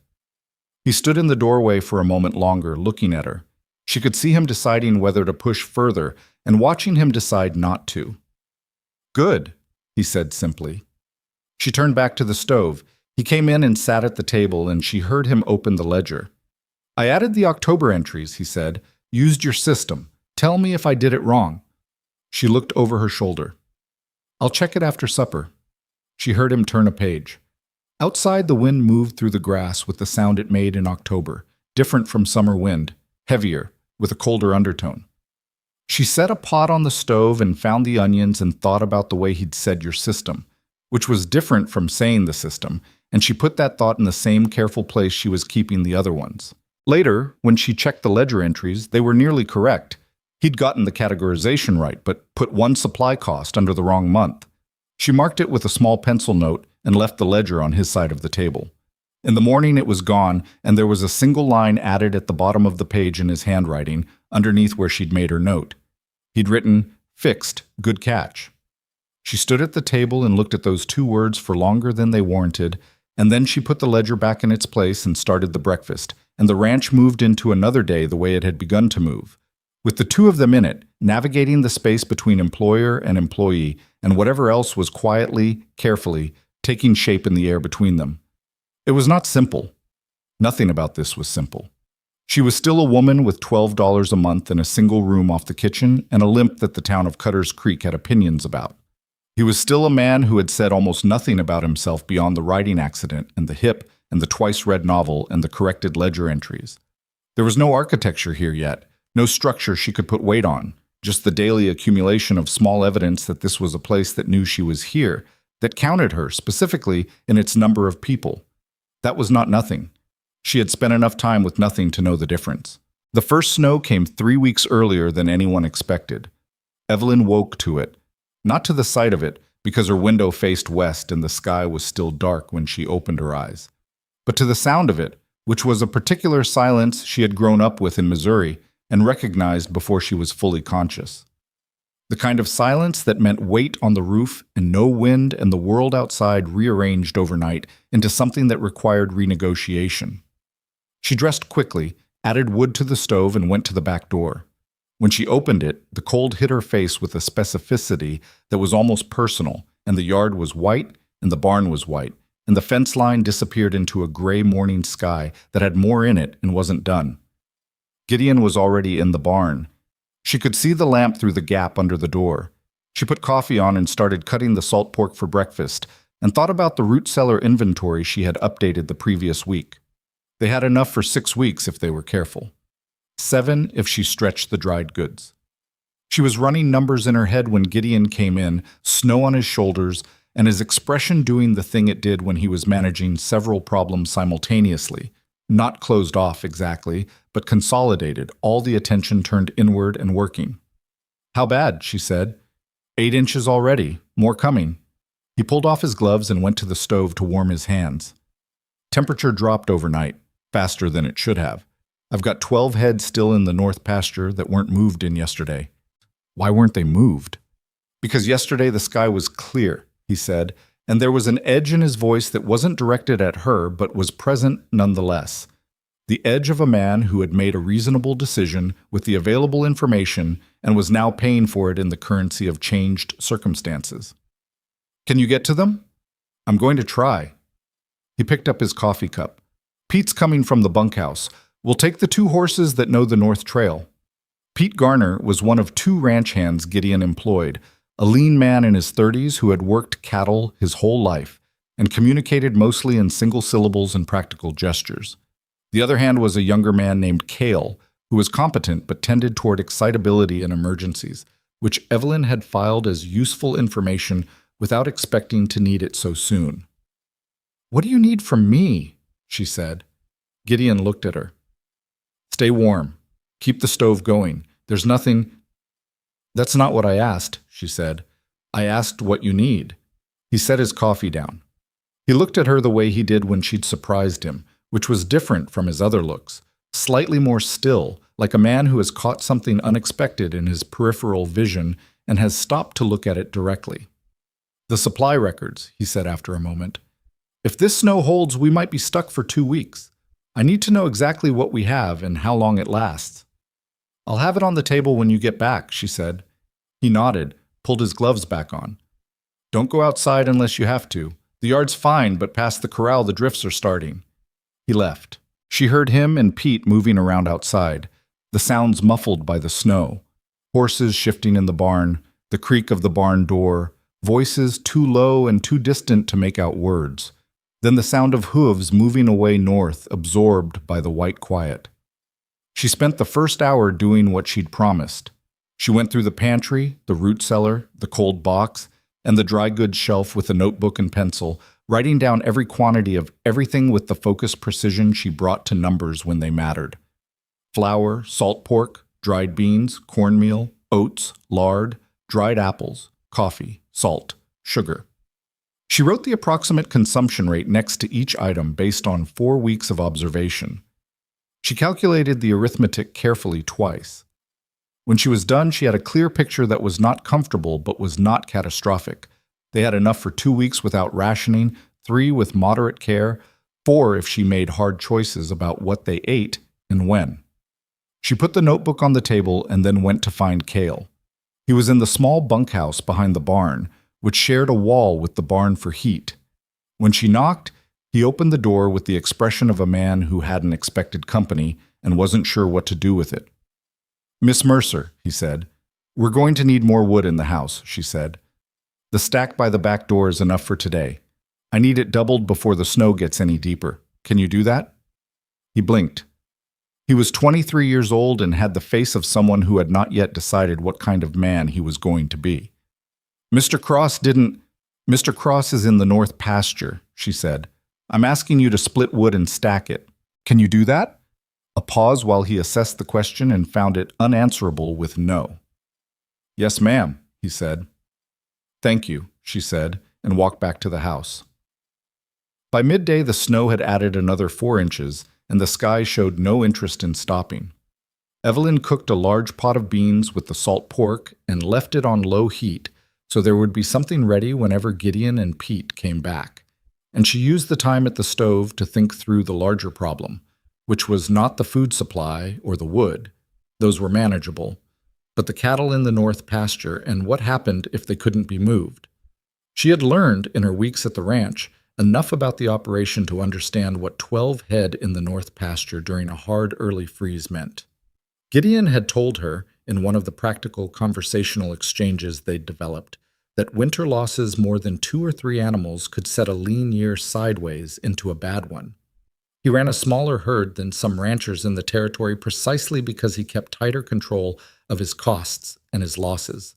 He stood in the doorway for a moment longer, looking at her. She could see him deciding whether to push further and watching him decide not to. Good, he said simply. She turned back to the stove. He came in and sat at the table, and she heard him open the ledger. I added the October entries, he said. Used your system. Tell me if I did it wrong. She looked over her shoulder. I'll check it after supper. She heard him turn a page. Outside, the wind moved through the grass with the sound it made in October, different from summer wind, heavier, with a colder undertone. She set a pot on the stove and found the onions and thought about the way he'd said your system, which was different from saying the system, and she put that thought in the same careful place she was keeping the other ones. Later, when she checked the ledger entries, they were nearly correct. He'd gotten the categorization right, but put one supply cost under the wrong month. She marked it with a small pencil note and left the ledger on his side of the table. In the morning it was gone, and there was a single line added at the bottom of the page in his handwriting, underneath where she'd made her note. He'd written, "Fixed, good catch." She stood at the table and looked at those 2 words for longer than they warranted, and then she put the ledger back in its place and started the breakfast, and the ranch moved into another day the way it had begun to move. With the 2 of them in it, navigating the space between employer and employee, and whatever else was quietly, carefully, taking shape in the air between them. It was not simple. Nothing about this was simple. She was still a woman with $12 a month and a single room off the kitchen and a limp that the town of Cutter's Creek had opinions about. He was still a man who had said almost nothing about himself beyond the riding accident and the hip and the twice-read novel and the corrected ledger entries. There was no architecture here yet, no structure she could put weight on, just the daily accumulation of small evidence that this was a place that knew she was here, that counted her specifically in its number of people. That was not nothing. She had spent enough time with nothing to know the difference. The first snow came 3 weeks earlier than anyone expected. Evelyn woke to it, not to the sight of it, because her window faced west and the sky was still dark when she opened her eyes, but to the sound of it, which was a particular silence she had grown up with in Missouri and recognized before she was fully conscious. The kind of silence that meant weight on the roof and no wind and the world outside rearranged overnight into something that required renegotiation. She dressed quickly, added wood to the stove, and went to the back door. When she opened it, the cold hit her face with a specificity that was almost personal, and the yard was white, and the barn was white, and the fence line disappeared into a gray morning sky that had more in it and wasn't done. Gideon was already in the barn. She could see the lamp through the gap under the door. She put coffee on and started cutting the salt pork for breakfast, and thought about the root cellar inventory she had updated the previous week. They had enough for 6 weeks if they were careful. 7 if she stretched the dried goods. She was running numbers in her head when Gideon came in, snow on his shoulders, and his expression doing the thing it did when he was managing several problems simultaneously, not closed off exactly, but consolidated, all the attention turned inward and working. "How bad?" she said. 8 inches already, more coming." He pulled off his gloves and went to the stove to warm his hands. Temperature dropped overnight, faster than it should have. "I've got 12 heads still in the north pasture that weren't moved in yesterday." Why weren't they moved? "Because yesterday the sky was clear," he said, and there was an edge in his voice that wasn't directed at her but was present nonetheless. The edge of a man who had made a reasonable decision with the available information and was now paying for it in the currency of changed circumstances. "Can you get to them?" "I'm going to try." He picked up his coffee cup. "Pete's coming from the bunkhouse. We'll take the 2 horses that know the North Trail." Pete Garner was one of 2 ranch hands Gideon employed, a lean man in his 30s who had worked cattle his whole life and communicated mostly in single syllables and practical gestures. The other hand was a younger man named Cale, who was competent but tended toward excitability in emergencies, which Evelyn had filed as useful information without expecting to need it so soon. "What do you need from me?" she said. Gideon looked at her. "Stay warm. Keep the stove going. There's nothing—" "That's not what I asked," she said. "I asked what you need." He set his coffee down. He looked at her the way he did when she'd surprised him, which was different from his other looks, slightly more still, like a man who has caught something unexpected in his peripheral vision and has stopped to look at it directly. "The supply records," he said after a moment. "If this snow holds, we might be stuck for 2 weeks. I need to know exactly what we have and how long it lasts." "I'll have it on the table when you get back," she said. He nodded, pulled his gloves back on. "Don't go outside unless you have to. The yard's fine, but past the corral the drifts are starting." He left. She heard him and Pete moving around outside, the sounds muffled by the snow, horses shifting in the barn, the creak of the barn door, voices too low and too distant to make out words, then the sound of hooves moving away north, absorbed by the white quiet. She spent the first hour doing what she'd promised. She went through the pantry, the root cellar, the cold box, and the dry goods shelf with a notebook and pencil, writing down every quantity of everything with the focused precision she brought to numbers when they mattered. Flour, salt pork, dried beans, cornmeal, oats, lard, dried apples, coffee, salt, sugar. She wrote the approximate consumption rate next to each item based on 4 weeks of observation. She calculated the arithmetic carefully twice. When she was done, she had a clear picture that was not comfortable but was not catastrophic. They had enough for 2 weeks without rationing, 3 with moderate care, 4 if she made hard choices about what they ate and when. She put the notebook on the table and then went to find Cale. He was in the small bunkhouse behind the barn, which shared a wall with the barn for heat. When she knocked, he opened the door with the expression of a man who hadn't expected company and wasn't sure what to do with it. "Miss Mercer," he said. "We're going to need more wood in the house," she said. The stack by the back door is enough for today. I need it doubled before the snow gets any deeper. Can you do that?" He blinked. He was 23 years old and had the face of someone who had not yet decided what kind of man he was going to be. Mr. Cross is in the north pasture," she said. "I'm asking you to split wood and stack it. Can you do that?" A pause while he assessed the question and found it unanswerable with no. "Yes, ma'am," he said. "Thank you," she said, and walked back to the house. By midday, the snow had added another 4 inches, and the sky showed no interest in stopping. Evelyn cooked a large pot of beans with the salt pork and left it on low heat so there would be something ready whenever Gideon and Pete came back. And she used the time at the stove to think through the larger problem, which was not the food supply or the wood. Those were manageable, but the cattle in the north pasture and what happened if they couldn't be moved. She had learned, in her weeks at the ranch, enough about the operation to understand what 12 head in the north pasture during a hard early freeze meant. Gideon had told her, in one of the practical conversational exchanges they'd developed, that winter losses more than 2 or 3 animals could set a lean year sideways into a bad one. He ran a smaller herd than some ranchers in the territory precisely because he kept tighter control of his costs and his losses.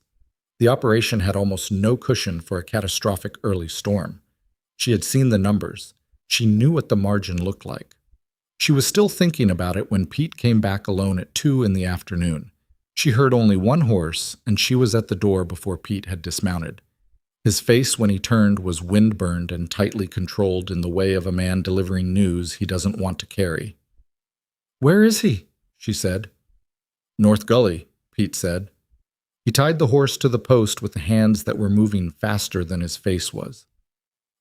The operation had almost no cushion for a catastrophic early storm. She had seen the numbers. She knew what the margin looked like. She was still thinking about it when Pete came back alone at 2 in the afternoon. She heard only one horse, and she was at the door before Pete had dismounted. His face when he turned was wind-burned and tightly controlled in the way of a man delivering news he doesn't want to carry. "Where is he?" she said. "North Gully," Pete said. He tied the horse to the post with the hands that were moving faster than his face was.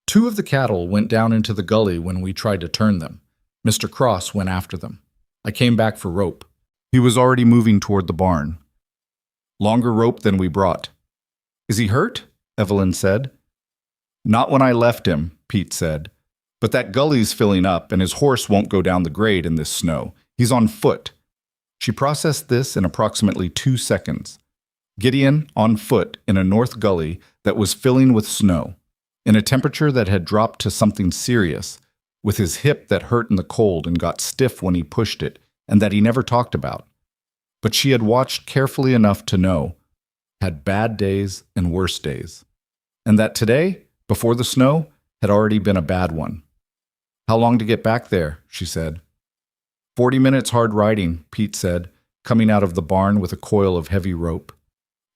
"2 of the cattle went down into the gully when we tried to turn them. Mr. Cross went after them. I came back for rope. He was already moving toward the barn. Longer rope than we brought." "Is he hurt?" Evelyn said. "Not when I left him," Pete said. "But that gully's filling up, and his horse won't go down the grade in this snow. He's on foot." She processed this in approximately 2 seconds. Gideon on foot in a north gully that was filling with snow, in a temperature that had dropped to something serious, with his hip that hurt in the cold and got stiff when he pushed it, and that he never talked about. But she had watched carefully enough to know, had bad days and worse days, and that today, before the snow, had already been a bad one. "How long to get back there?" she said. 40 minutes hard riding, Pete said, coming out of the barn with a coil of heavy rope.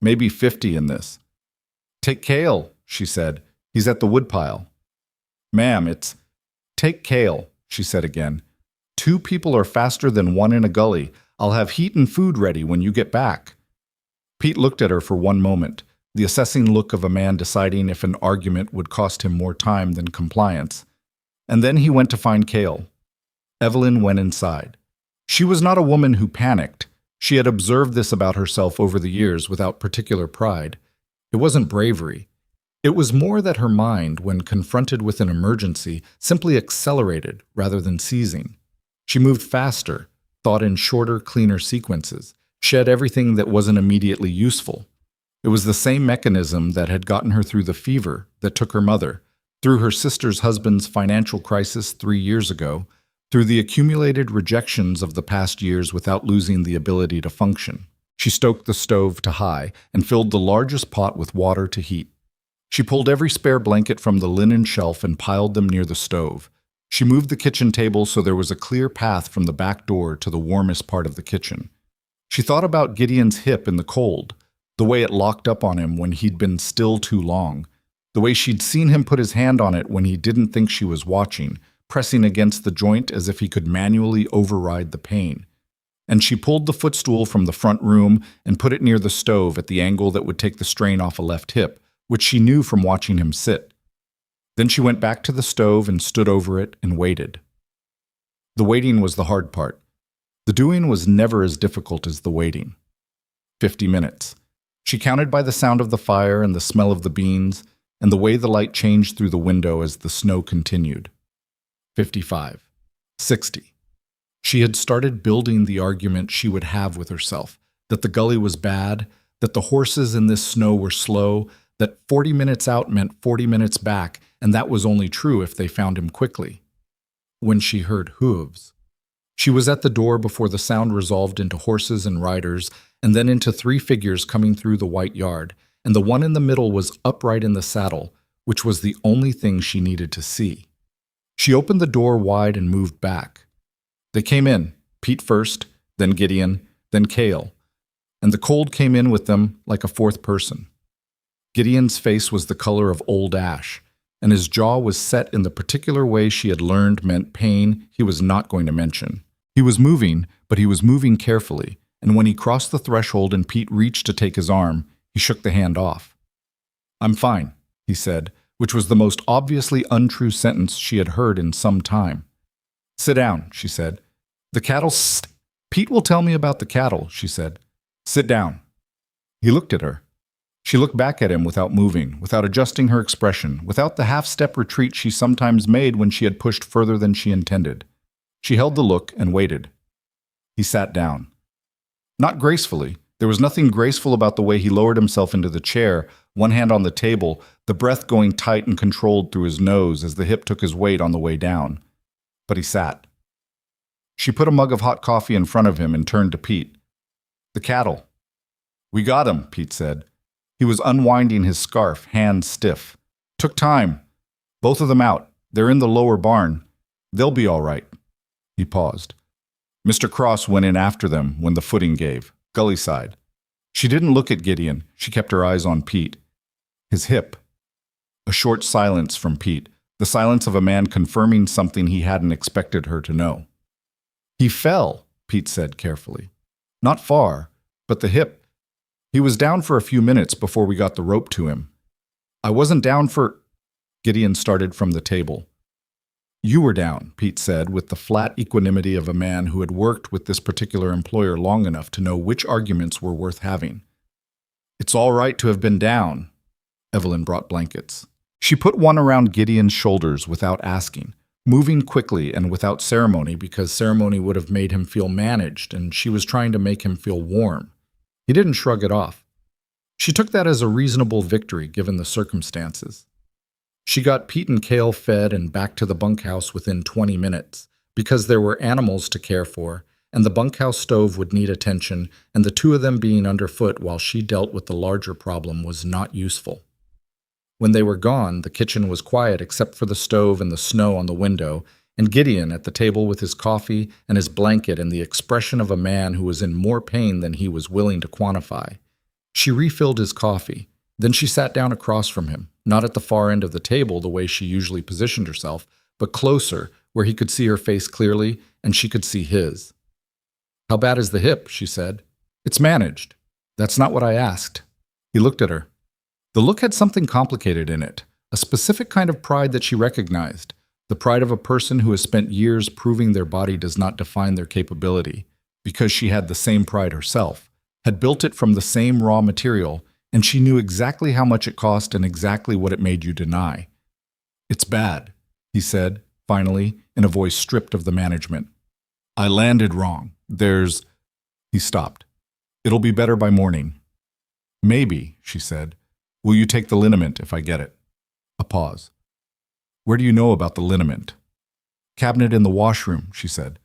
"Maybe 50 in this." "Take Cale," she said. "He's at the woodpile." "Ma'am, it's—" "Take Cale," she said again. 2 people are faster than 1 in a gully. I'll have heat and food ready when you get back." Pete looked at her for one moment, the assessing look of a man deciding if an argument would cost him more time than compliance. And then he went to find Cale. Evelyn went inside. She was not a woman who panicked. She had observed this about herself over the years without particular pride. It wasn't bravery. It was more that her mind, when confronted with an emergency, simply accelerated rather than seizing. She moved faster, thought in shorter, cleaner sequences, shed everything that wasn't immediately useful. It was the same mechanism that had gotten her through the fever that took her mother, through her sister's husband's financial crisis 3 years ago, through the accumulated rejections of the past years without losing the ability to function. She stoked the stove to high and filled the largest pot with water to heat. She pulled every spare blanket from the linen shelf and piled them near the stove. She moved the kitchen table so there was a clear path from the back door to the warmest part of the kitchen. She thought about Gideon's hip in the cold, the way it locked up on him when he'd been still too long, the way she'd seen him put his hand on it when he didn't think she was watching, pressing against the joint as if he could manually override the pain. And she pulled the footstool from the front room and put it near the stove at the angle that would take the strain off a left hip, which she knew from watching him sit. Then she went back to the stove and stood over it and waited. The waiting was the hard part. The doing was never as difficult as the waiting. 50 minutes. She counted by the sound of the fire and the smell of the beans and the way the light changed through the window as the snow continued. 55. 60. She had started building the argument she would have with herself, that the gully was bad, that the horses in this snow were slow, that 40 minutes out meant 40 minutes back, and that was only true if they found him quickly. When she heard hooves. She was at the door before the sound resolved into horses and riders, and then into 3 figures coming through the white yard, and the one in the middle was upright in the saddle, which was the only thing she needed to see. She opened the door wide and moved back. They came in, Pete first, then Gideon, then Cale, and the cold came in with them like a 4th person. Gideon's face was the color of old ash, and his jaw was set in the particular way she had learned meant pain he was not going to mention. He was moving, but he was moving carefully, and when he crossed the threshold and Pete reached to take his arm, he shook the hand off. "I'm fine," he said, which was the most obviously untrue sentence she had heard in some time. "Sit down," she said. "The cattle Pete will tell me about the cattle," she said. "Sit down." He looked at her. She looked back at him without moving, without adjusting her expression, without the half-step retreat she sometimes made when she had pushed further than she intended. She held the look and waited. He sat down. Not gracefully. There was nothing graceful about the way he lowered himself into the chair, one hand on the table, the breath going tight and controlled through his nose as the hip took his weight on the way down. But he sat. She put a mug of hot coffee in front of him and turned to Pete. "The cattle." "We got 'em," Pete said. He was unwinding his scarf, hands stiff. "Took time. Both of them out. They're in the lower barn. They'll be all right." He paused. Mr. Cross went in after them when the footing gave, gully side. She didn't look at Gideon. She kept her eyes on Pete. His hip. A short silence from Pete, the silence of a man confirming something he hadn't expected her to know. "He fell," Pete said carefully. "Not far, but the hip. He was down for a few minutes before we got the rope to him. I wasn't down for—" Gideon started from the table. "You were down," Pete said, with the flat equanimity of a man who had worked with this particular employer long enough to know which arguments were worth having. "It's all right to have been down." Evelyn brought blankets. She put one around Gideon's shoulders without asking, moving quickly and without ceremony because ceremony would have made him feel managed, and she was trying to make him feel warm. He didn't shrug it off. She took that as a reasonable victory given the circumstances. She got Pete and Cale fed and back to the bunkhouse within 20 minutes, because there were animals to care for, and the bunkhouse stove would need attention, and the 2 of them being underfoot while she dealt with the larger problem was not useful. When they were gone, the kitchen was quiet except for the stove and the snow on the window, and Gideon at the table with his coffee and his blanket and the expression of a man who was in more pain than he was willing to quantify. She refilled his coffee. Then she sat down across from him, not at the far end of the table the way she usually positioned herself, but closer, where he could see her face clearly and she could see his. "How bad is the hip?" she said. "It's managed." "That's not what I asked." He looked at her. The look had something complicated in it, a specific kind of pride that she recognized, the pride of a person who has spent years proving their body does not define their capability, because she had the same pride herself, had built it from the same raw material, and she knew exactly how much it cost and exactly what it made you deny. "It's bad," he said, finally, in a voice stripped of the management. "I landed wrong. There's—" He stopped. "It'll be better by morning." "Maybe," she said. "Will you take the liniment if I get it?" A pause. "Where do you know about the liniment?" "Cabinet in the washroom," she said.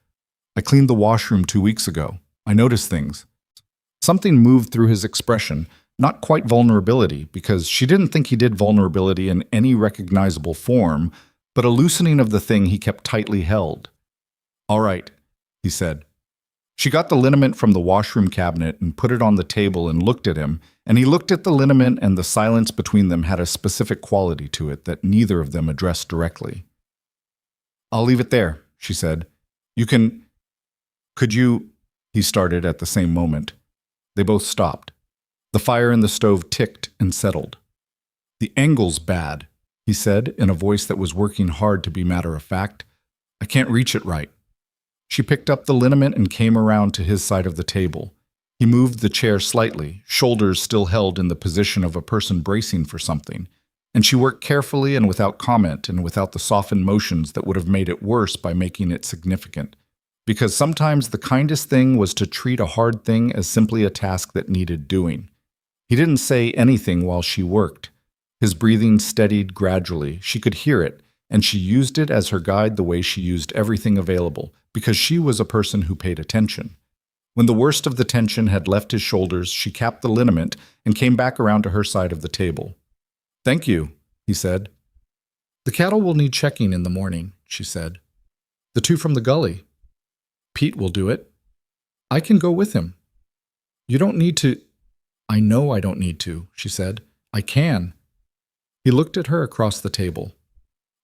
"I cleaned the washroom 2 weeks ago. I noticed things." Something moved through his expression, not quite vulnerability, because she didn't think he did vulnerability in any recognizable form, but a loosening of the thing he kept tightly held. "All right," he said. She got the liniment from the washroom cabinet and put it on the table and looked at him, and he looked at the liniment, and the silence between them had a specific quality to it that neither of them addressed directly. "I'll leave it there," she said. "You can—" "Could you—" he started at the same moment. They both stopped. The fire in the stove ticked and settled. "The angle's bad," he said in a voice that was working hard to be matter-of-fact. "I can't reach it right." She picked up the liniment and came around to his side of the table. He moved the chair slightly, shoulders still held in the position of a person bracing for something, and she worked carefully and without comment and without the softened motions that would have made it worse by making it significant. Because sometimes the kindest thing was to treat a hard thing as simply a task that needed doing. He didn't say anything while she worked, His breathing steadied gradually. She could hear it, and she used it as her guide the way she used everything available, because she was a person who paid attention. When the worst of the tension had left his shoulders, she capped the liniment and came back around to her side of the table. "Thank you," he said. "The cattle will need checking in the morning," she said. "The two from the gully." "Pete will do it." "I can go with him." "You don't need to." "I know I don't need to," she said. "I can." He looked at her across the table.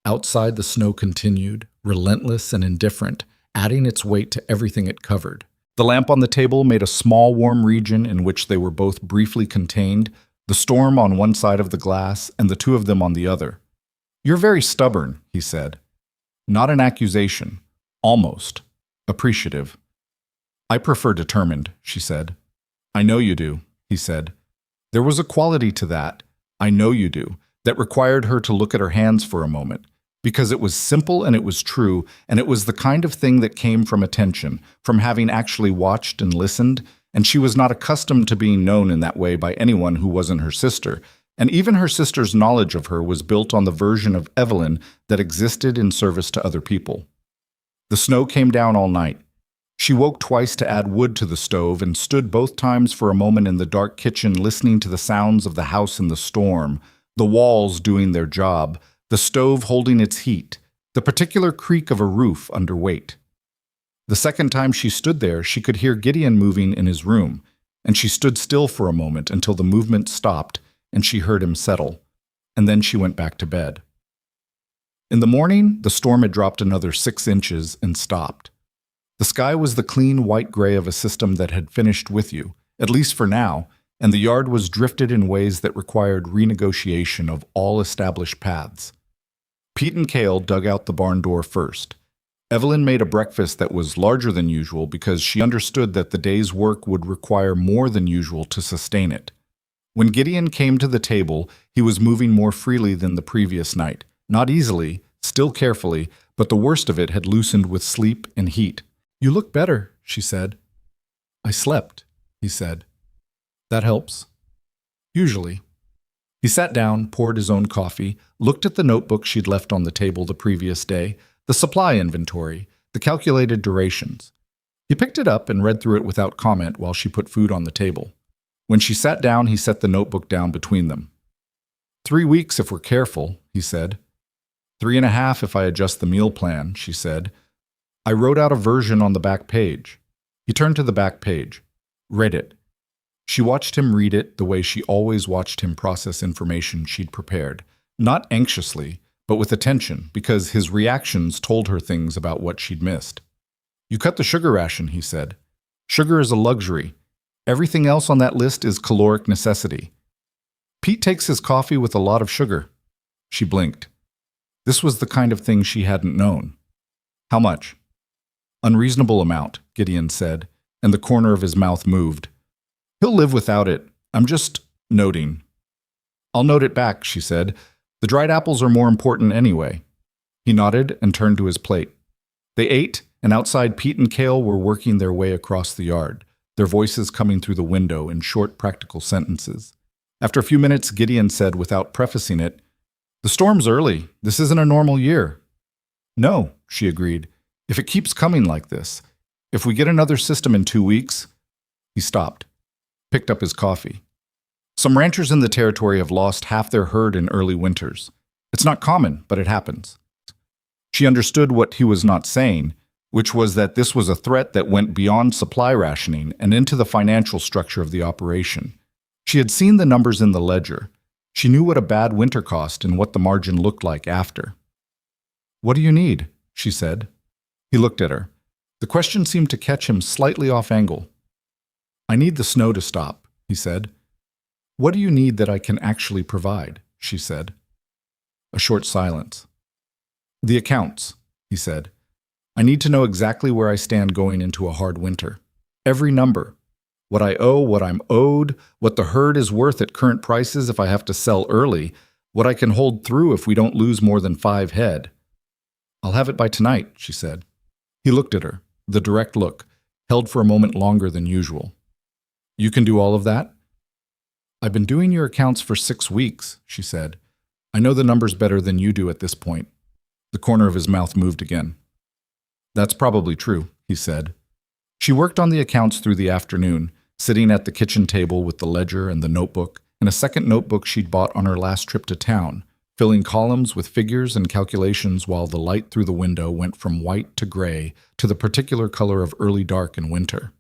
Outside, the snow continued, relentless and indifferent, adding its weight to everything it covered. The lamp on the table made a small, warm region in which they were both briefly contained, the storm on one side of the glass and the two of them on the other. "You're very stubborn," he said. Not an accusation. Almost. Appreciative. "I prefer determined," she said. "I know you do," he said. There was a quality to that, "I know you do," that required her to look at her hands for a moment, because it was simple and it was true, and it was the kind of thing that came from attention, from having actually watched and listened, and she was not accustomed to being known in that way by anyone who wasn't her sister, and even her sister's knowledge of her was built on the version of Evelyn that existed in service to other people. The snow came down all night. She woke twice to add wood to the stove and stood both times for a moment in the dark kitchen listening to the sounds of the house in the storm, the walls doing their job, the stove holding its heat, the particular creak of a roof under weight. The second time she stood there, she could hear Gideon moving in his room, and she stood still for a moment until the movement stopped and she heard him settle, and then she went back to bed. In the morning, the storm had dropped another 6 inches and stopped. The sky was the clean white gray of a system that had finished with you, at least for now, and the yard was drifted in ways that required renegotiation of all established paths. Pete and Cale dug out the barn door first. Evelyn made a breakfast that was larger than usual because she understood that the day's work would require more than usual to sustain it. When Gideon came to the table, he was moving more freely than the previous night. Not easily, still carefully, but the worst of it had loosened with sleep and heat. "You look better," she said. "I slept," he said. "That helps." "Usually." He sat down, poured his own coffee, looked at the notebook she'd left on the table the previous day, the supply inventory, the calculated durations. He picked it up and read through it without comment while she put food on the table. When she sat down, he set the notebook down between them. 3 weeks if we're careful, he said. 3.5 if I adjust the meal plan, she said. I wrote out a version on the back page. He turned to the back page. Read it. She watched him read it the way she always watched him process information she'd prepared. Not anxiously, but with attention, because his reactions told her things about what she'd missed. You cut the sugar ration, he said. Sugar is a luxury. Everything else on that list is caloric necessity. Pete takes his coffee with a lot of sugar. She blinked. This was the kind of thing she hadn't known. How much? Unreasonable amount, Gideon said, and the corner of his mouth moved. He'll live without it. I'm just noting. I'll note it back, she said. The dried apples are more important anyway. He nodded and turned to his plate. They ate, and outside Pete and Cale were working their way across the yard, their voices coming through the window in short, practical sentences. After a few minutes, Gideon said, without prefacing it, The storm's early. This isn't a normal year. No, she agreed. If it keeps coming like this, if we get another system in 2 weeks... He stopped, picked up his coffee. Some ranchers in the territory have lost half their herd in early winters. It's not common, but it happens. She understood what he was not saying, which was that this was a threat that went beyond supply rationing and into the financial structure of the operation. She had seen the numbers in the ledger. She knew what a bad winter cost and what the margin looked like after. What do you need? She said. He looked at her. The question seemed to catch him slightly off angle. I need the snow to stop, he said. What do you need that I can actually provide? She said. A short silence. The accounts, he said. I need to know exactly where I stand going into a hard winter. Every number. What I owe, what I'm owed, what the herd is worth at current prices if I have to sell early, what I can hold through if we don't lose more than 5 head. I'll have it by tonight, she said. He looked at her, the direct look, held for a moment longer than usual. You can do all of that? I've been doing your accounts for 6 weeks, she said. I know the numbers better than you do at this point. The corner of his mouth moved again. That's probably true, he said. She worked on the accounts through the afternoon, sitting at the kitchen table with the ledger and the notebook, and a second notebook she'd bought on her last trip to town, filling columns with figures and calculations while the light through the window went from white to gray to the particular color of early dark in winter.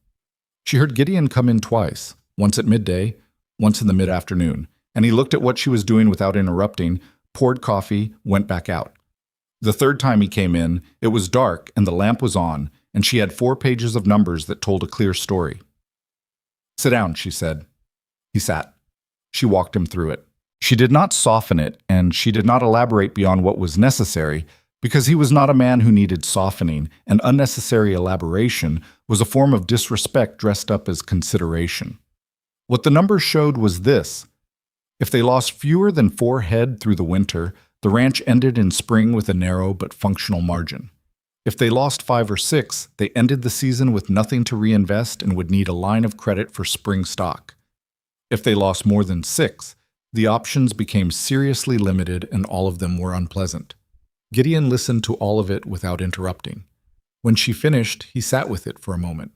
She heard Gideon come in twice, once at midday, once in the mid-afternoon, and he looked at what she was doing without interrupting, poured coffee, went back out. The third time he came in, it was dark and the lamp was on, and she had 4 pages of numbers that told a clear story. Sit down, she said. He sat. She walked him through it. She did not soften it, and she did not elaborate beyond what was necessary, because he was not a man who needed softening, and unnecessary elaboration was a form of disrespect dressed up as consideration. What the numbers showed was this. If they lost fewer than 4 head through the winter, the ranch ended in spring with a narrow but functional margin. If they lost 5 or 6, they ended the season with nothing to reinvest and would need a line of credit for spring stock. If they lost more than 6, the options became seriously limited and all of them were unpleasant. Gideon listened to all of it without interrupting. When she finished, he sat with it for a moment.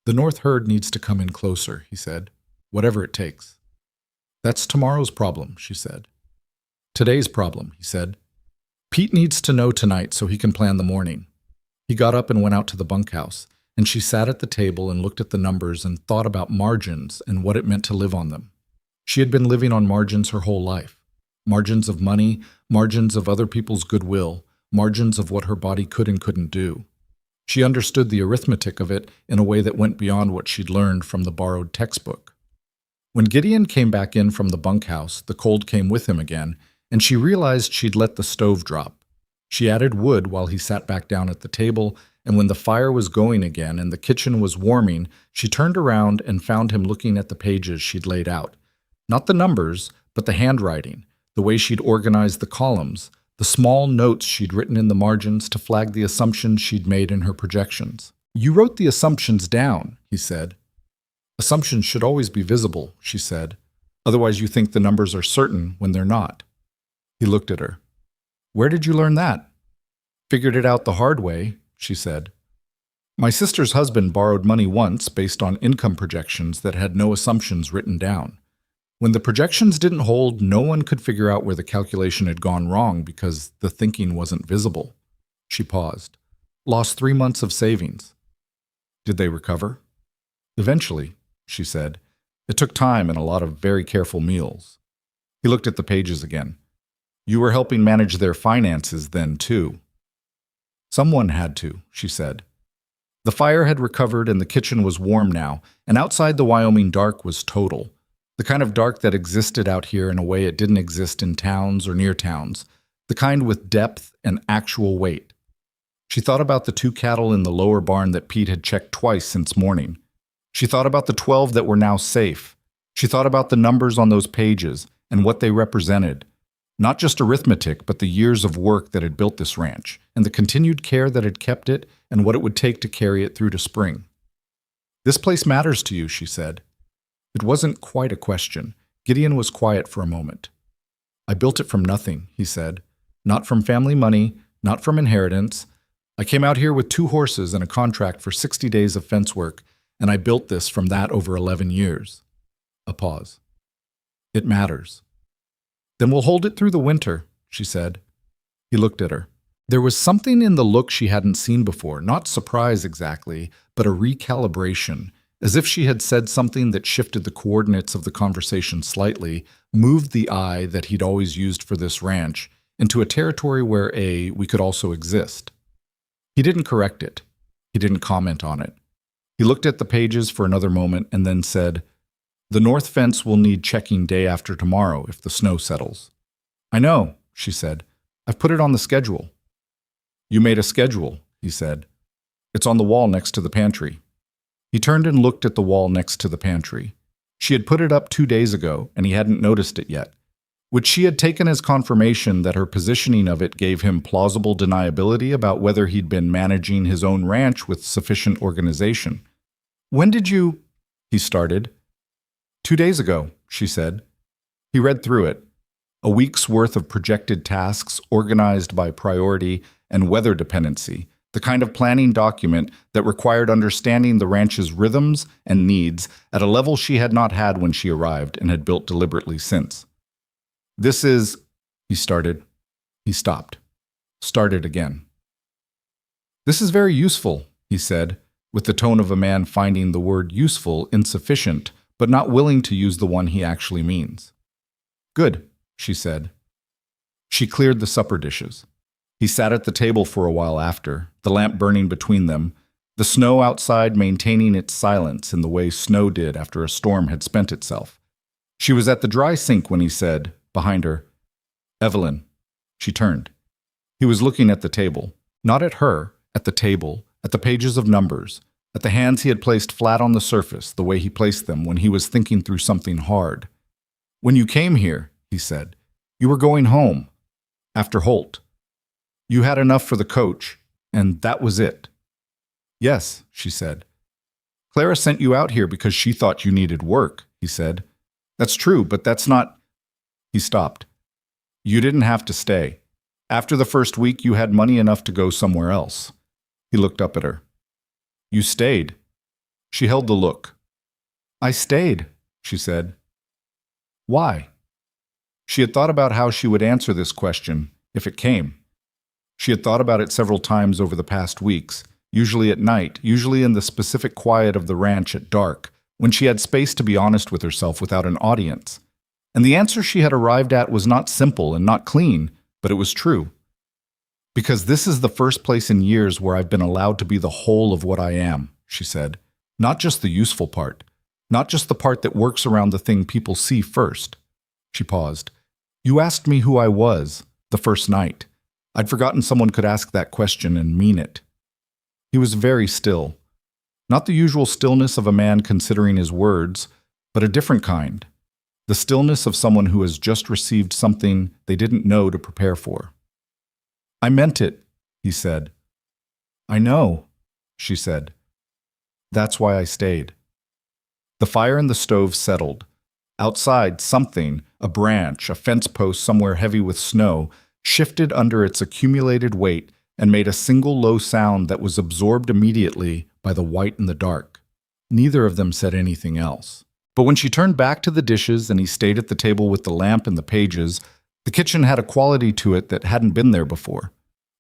The north herd needs to come in closer, he said, whatever it takes. That's tomorrow's problem, she said. Today's problem, he said. Pete needs to know tonight so he can plan the morning. He got up and went out to the bunkhouse, and she sat at the table and looked at the numbers and thought about margins and what it meant to live on them. She had been living on margins her whole life. Margins of money, margins of other people's goodwill, margins of what her body could and couldn't do. She understood the arithmetic of it in a way that went beyond what she'd learned from the borrowed textbook. When Gideon came back in from the bunkhouse, the cold came with him again, and she realized she'd let the stove drop. She added wood while he sat back down at the table, and when the fire was going again and the kitchen was warming, she turned around and found him looking at the pages she'd laid out. Not the numbers, but the handwriting, the way she'd organized the columns, the small notes she'd written in the margins to flag the assumptions she'd made in her projections. You wrote the assumptions down, he said. Assumptions should always be visible, she said. Otherwise you think the numbers are certain when they're not. He looked at her. Where did you learn that? Figured it out the hard way, she said. My sister's husband borrowed money once based on income projections that had no assumptions written down. When the projections didn't hold, no one could figure out where the calculation had gone wrong because the thinking wasn't visible. She paused. Lost 3 months of savings. Did they recover? Eventually, she said. It took time and a lot of very careful meals. He looked at the pages again. You were helping manage their finances then, too. Someone had to, she said. The fire had recovered and the kitchen was warm now, and outside the Wyoming dark was total. The kind of dark that existed out here in a way it didn't exist in towns or near towns. The kind with depth and actual weight. She thought about the 2 cattle in the lower barn that Pete had checked twice since morning. She thought about the 12 that were now safe. She thought about the numbers on those pages and what they represented. Not just arithmetic, but the years of work that had built this ranch, and the continued care that had kept it, and what it would take to carry it through to spring. This place matters to you, she said. It wasn't quite a question. Gideon was quiet for a moment. I built it from nothing, he said. Not from family money, not from inheritance. I came out here with 2 horses and a contract for 60 days of fence work, and I built this from that over 11 years. A pause. It matters. Then we'll hold it through the winter, she said. He looked at her. There was something in the look she hadn't seen before, not surprise exactly, but a recalibration, as if she had said something that shifted the coordinates of the conversation slightly, moved the I that he'd always used for this ranch into a territory where we could also exist. He didn't correct it. He didn't comment on it. He looked at the pages for another moment and then said, The north fence will need checking day after tomorrow if the snow settles. I know, she said. I've put it on the schedule. You made a schedule, he said. It's on the wall next to the pantry. He turned and looked at the wall next to the pantry. She had put it up 2 days ago, and he hadn't noticed it yet, which she had taken as confirmation that her positioning of it gave him plausible deniability about whether he'd been managing his own ranch with sufficient organization. When did you... he started. 2 days ago, she said. He read through it. a week's worth of projected tasks organized by priority and weather dependency, the kind of planning document that required understanding the ranch's rhythms and needs at a level she had not had when she arrived and had built deliberately since. "This is," he started. He stopped. Started again. "This is very useful," he said, with the tone of a man finding the word useful insufficient, but not willing to use the one he actually means. "Good," she said. She cleared the supper dishes. He sat at the table for a while after, the lamp burning between them, the snow outside maintaining its silence in the way snow did after a storm had spent itself. She was at the dry sink when he said, behind her, "Evelyn." She turned. He was looking at the table, not at her, at the table, at the pages of numbers, at the hands he had placed flat on the surface the way he placed them when he was thinking through something hard. "When you came here," he said, "you were going home. After Holt. You had enough for the coach, and that was it." "Yes," she said. "Clara sent you out here because she thought you needed work," he said. "That's true, but that's not—" He stopped. "You didn't have to stay. After the first week, you had money enough to go somewhere else." He looked up at her. "You stayed." She held the look. "I stayed," she said. "Why?" She had thought about how she would answer this question, if it came. She had thought about it several times over the past weeks, usually at night, usually in the specific quiet of the ranch at dark, when she had space to be honest with herself without an audience. And the answer she had arrived at was not simple and not clean, but it was true. "Because this is the first place in years where I've been allowed to be the whole of what I am," she said. "Not just the useful part. Not just the part that works around the thing people see first." She paused. "You asked me who I was, the first night. I'd forgotten someone could ask that question and mean it." He was very still. Not the usual stillness of a man considering his words, but a different kind. The stillness of someone who has just received something they didn't know to prepare for. "I meant it," he said. "I know," she said. "That's why I stayed." The fire in the stove settled. Outside, something, a branch, a fence post somewhere heavy with snow, shifted under its accumulated weight and made a single low sound that was absorbed immediately by the white in the dark. Neither of them said anything else. But when she turned back to the dishes and he stayed at the table with the lamp and the pages, the kitchen had a quality to it that hadn't been there before.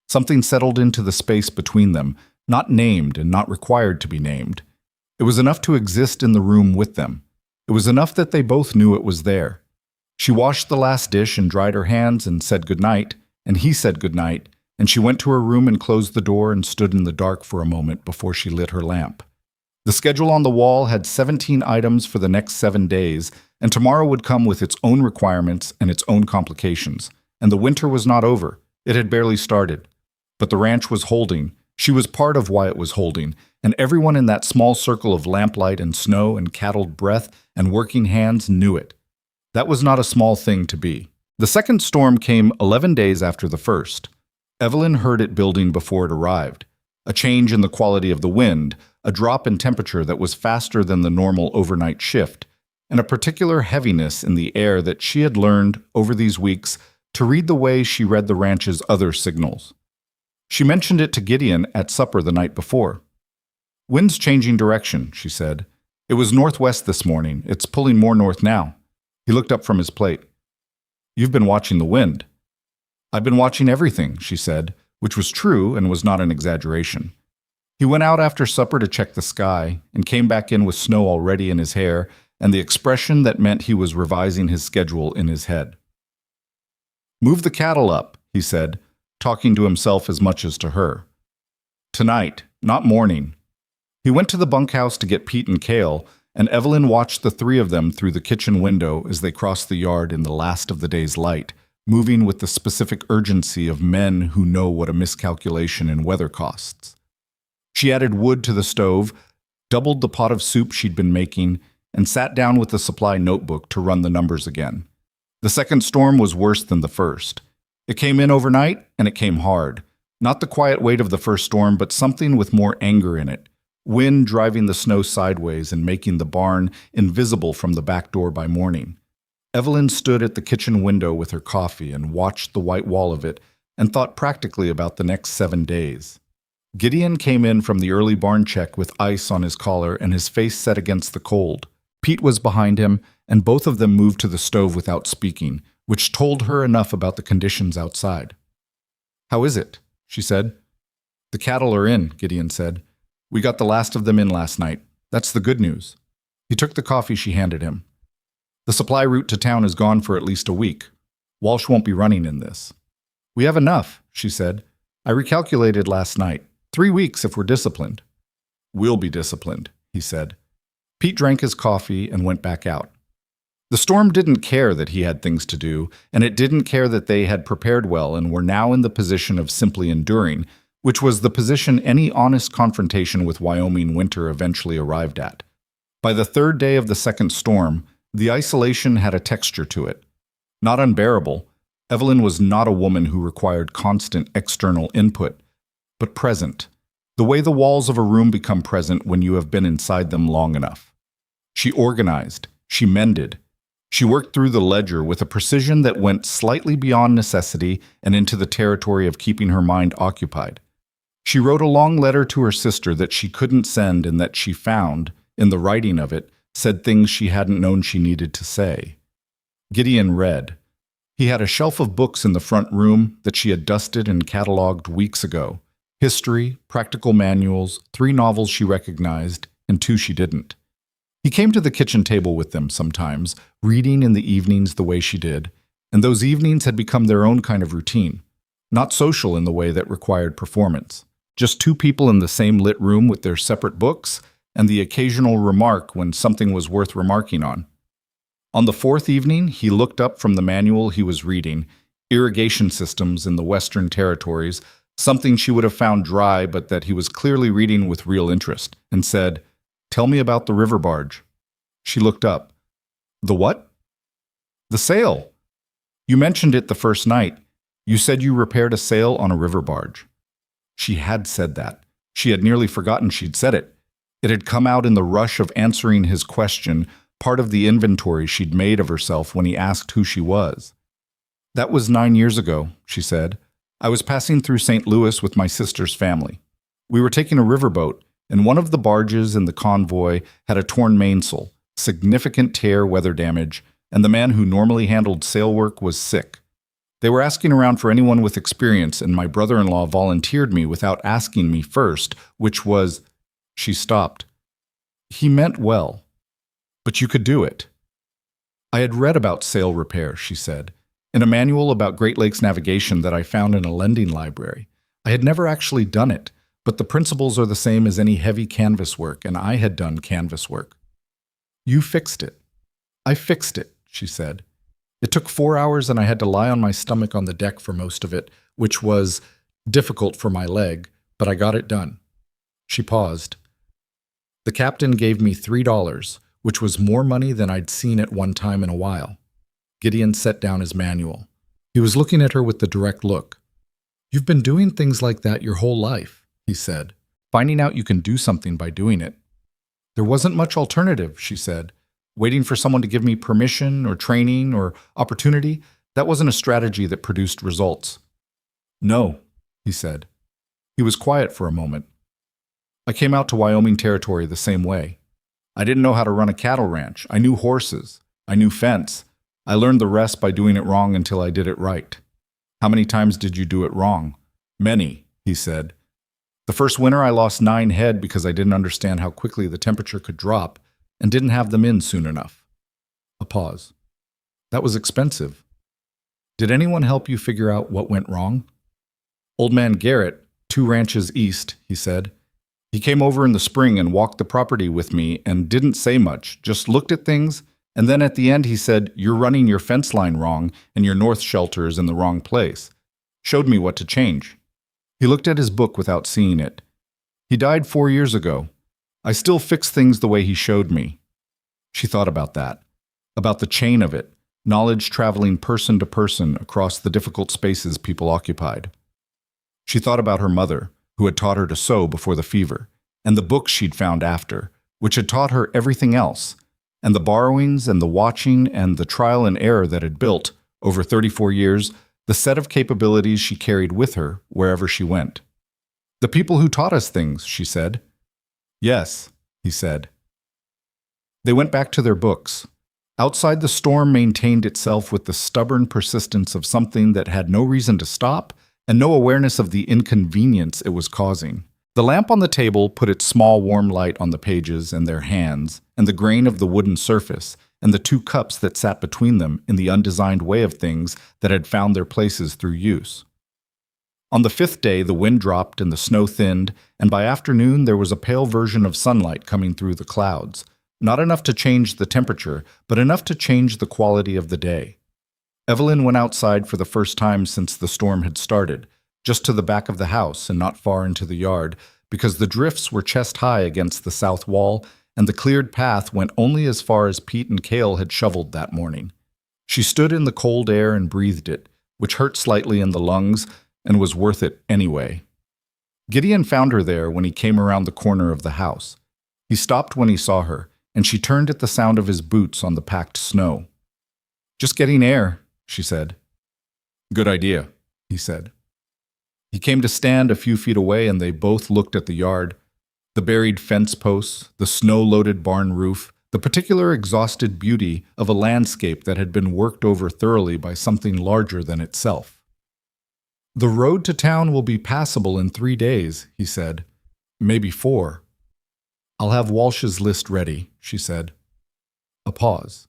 Something settled into the space between them, not named and not required to be named. It was enough to exist in the room with them. It was enough that they both knew it was there. She washed the last dish and dried her hands and said goodnight, and he said goodnight, and she went to her room and closed the door and stood in the dark for a moment before she lit her lamp. The schedule on the wall had 17 items for the next 7 days, and tomorrow would come with its own requirements and its own complications. And the winter was not over. It had barely started. But the ranch was holding. She was part of why it was holding, and everyone in that small circle of lamplight and snow and cattled breath and working hands knew it. That was not a small thing to be. The second storm came 11 days after the first. Evelyn heard it building before it arrived. A change in the quality of the wind, a drop in temperature that was faster than the normal overnight shift, and a particular heaviness in the air that she had learned, over these weeks, to read the way she read the ranch's other signals. She mentioned it to Gideon at supper the night before. "Wind's changing direction," she said. "It was northwest this morning. It's pulling more north now." He looked up from his plate. "You've been watching the wind." "I've been watching everything," she said, which was true and was not an exaggeration. He went out after supper to check the sky and came back in with snow already in his hair and the expression that meant he was revising his schedule in his head. "Move the cattle up," he said, talking to himself as much as to her. "Tonight, not morning." He went to the bunkhouse to get Pete and Cale, and Evelyn watched the three of them through the kitchen window as they crossed the yard in the last of the day's light, moving with the specific urgency of men who know what a miscalculation in weather costs. She added wood to the stove, doubled the pot of soup she'd been making, and sat down with the supply notebook to run the numbers again. The second storm was worse than the first. It came in overnight, and it came hard. Not the quiet weight of the first storm, but something with more anger in it. Wind driving the snow sideways and making the barn invisible from the back door by morning. Evelyn stood at the kitchen window with her coffee and watched the white wall of it and thought practically about the next 7 days. Gideon came in from the early barn check with ice on his collar and his face set against the cold. Pete was behind him, and both of them moved to the stove without speaking, which told her enough about the conditions outside. "How is it?" she said. "The cattle are in," Gideon said. "We got the last of them in last night. That's the good news." He took the coffee she handed him. "The supply route to town is gone for at least a week. Walsh won't be running in this." "We have enough," she said. "I recalculated last night. 3 weeks if we're disciplined." "We'll be disciplined," he said. Pete drank his coffee and went back out. The storm didn't care that he had things to do, and it didn't care that they had prepared well and were now in the position of simply enduring, which was the position any honest confrontation with Wyoming winter eventually arrived at. By the 3rd day of the second storm, the isolation had a texture to it. Not unbearable. Evelyn was not a woman who required constant external input, but present, the way the walls of a room become present when you have been inside them long enough. She organized, she mended, she worked through the ledger with a precision that went slightly beyond necessity and into the territory of keeping her mind occupied. She wrote a long letter to her sister that she couldn't send and that she found, in the writing of it, said things she hadn't known she needed to say. Gideon read. He had a shelf of books in the front room that she had dusted and cataloged weeks ago. History, practical manuals, 3 novels she recognized, and 2 she didn't. He came to the kitchen table with them sometimes, reading in the evenings the way she did, and those evenings had become their own kind of routine, not social in the way that required performance. Just 2 people in the same lit room with their separate books, and the occasional remark when something was worth remarking on. On the 4th evening, he looked up from the manual he was reading, Irrigation Systems in the Western Territories, something she would have found dry but that he was clearly reading with real interest, and said, "Tell me about the river barge." She looked up. "The what?" "The sail. You mentioned it the first night. You said you repaired a sail on a river barge." She had said that. She had nearly forgotten she'd said it. It had come out in the rush of answering his question, part of the inventory she'd made of herself when he asked who she was. "That was 9 years ago," she said. "I was passing through St. Louis with my sister's family. We were taking a riverboat, and one of the barges in the convoy had a torn mainsail, significant tear weather damage, and the man who normally handled sail work was sick. They were asking around for anyone with experience, and my brother-in-law volunteered me without asking me first, which was—" She stopped. "He meant well. But you could do it." "I had read about sail repair," she said, "in a manual about Great Lakes navigation that I found in a lending library. I had never actually done it, but the principles are the same as any heavy canvas work, and I had done canvas work." "You fixed it." "I fixed it," she said. "It took 4 hours and I had to lie on my stomach on the deck for most of it, which was difficult for my leg, but I got it done." She paused. "The captain gave me $3, which was more money than I'd seen at one time in a while." Gideon set down his manual. He was looking at her with the direct look. "You've been doing things like that your whole life," he said, "finding out you can do something by doing it." "There wasn't much alternative," she said. "Waiting for someone to give me permission or training or opportunity, that wasn't a strategy that produced results." "No," he said. He was quiet for a moment. "I came out to Wyoming Territory the same way. I didn't know how to run a cattle ranch. I knew horses. I knew fence. I learned the rest by doing it wrong until I did it right." "How many times did you do it wrong?" "Many," he said. "The first winter I lost 9 head because I didn't understand how quickly the temperature could drop and didn't have them in soon enough." A pause. "That was expensive. Did anyone help you figure out what went wrong?" "Old man Garrett, 2 ranches east," he said. "He came over in the spring and walked the property with me and didn't say much, just looked at things, and then at the end he said, 'You're running your fence line wrong and your north shelter is in the wrong place.' Showed me what to change." He looked at his book without seeing it. "He died 4 years ago. I still fix things the way he showed me." She thought about that, about the chain of it, knowledge traveling person to person across the difficult spaces people occupied. She thought about her mother, who had taught her to sew before the fever, and the books she'd found after, which had taught her everything else, and the borrowings and the watching and the trial and error that had built, over 34 years, the set of capabilities she carried with her wherever she went. "The people who taught us things," she said. "Yes," he said. They went back to their books. Outside, the storm maintained itself with the stubborn persistence of something that had no reason to stop and no awareness of the inconvenience it was causing. The lamp on the table put its small warm light on the pages and their hands, and the grain of the wooden surface, and the two cups that sat between them in the undesigned way of things that had found their places through use. On the 5th day, the wind dropped and the snow thinned, and by afternoon there was a pale version of sunlight coming through the clouds. Not enough to change the temperature, but enough to change the quality of the day. Evelyn went outside for the first time since the storm had started, just to the back of the house and not far into the yard, because the drifts were chest-high against the south wall, and the cleared path went only as far as Pete and Cale had shoveled that morning. She stood in the cold air and breathed it, which hurt slightly in the lungs and was worth it anyway. Gideon found her there when he came around the corner of the house. He stopped when he saw her, and she turned at the sound of his boots on the packed snow. "Just getting air," she said. "Good idea," he said. He came to stand a few feet away, and they both looked at the yard, the buried fence posts, the snow-loaded barn roof, the particular exhausted beauty of a landscape that had been worked over thoroughly by something larger than itself. "The road to town will be passable in 3 days," he said. "Maybe 4. "I'll have Walsh's list ready," she said. A pause.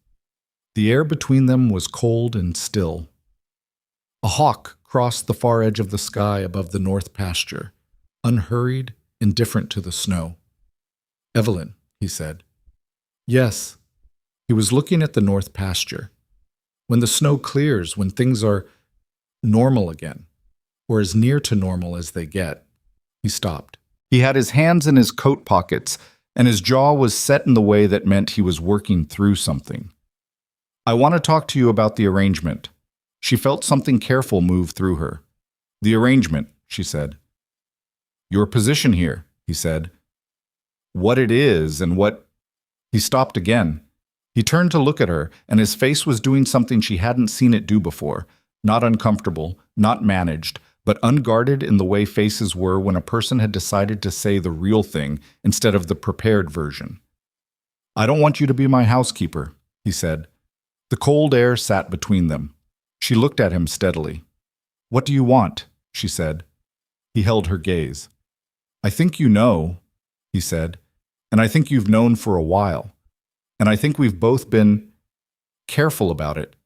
The air between them was cold and still. A hawk crossed the far edge of the sky above the north pasture, unhurried, indifferent to the snow. "Evelyn," he said. "Yes." He was looking at the north pasture. "When the snow clears, when things are normal again, or as near to normal as they get." He stopped. He had his hands in his coat pockets, and his jaw was set in the way that meant he was working through something. "I want to talk to you about the arrangement." She felt something careful move through her. "The arrangement," she said. "Your position here," he said. "What it is and what—" He stopped again. He turned to look at her, and his face was doing something she hadn't seen it do before. Not uncomfortable, not managed, but unguarded in the way faces were when a person had decided to say the real thing instead of the prepared version. "I don't want you to be my housekeeper," he said. The cold air sat between them. She looked at him steadily. "What do you want?" she said. He held her gaze. "I think you know," he said, "and I think you've known for a while. And I think we've both been careful about it."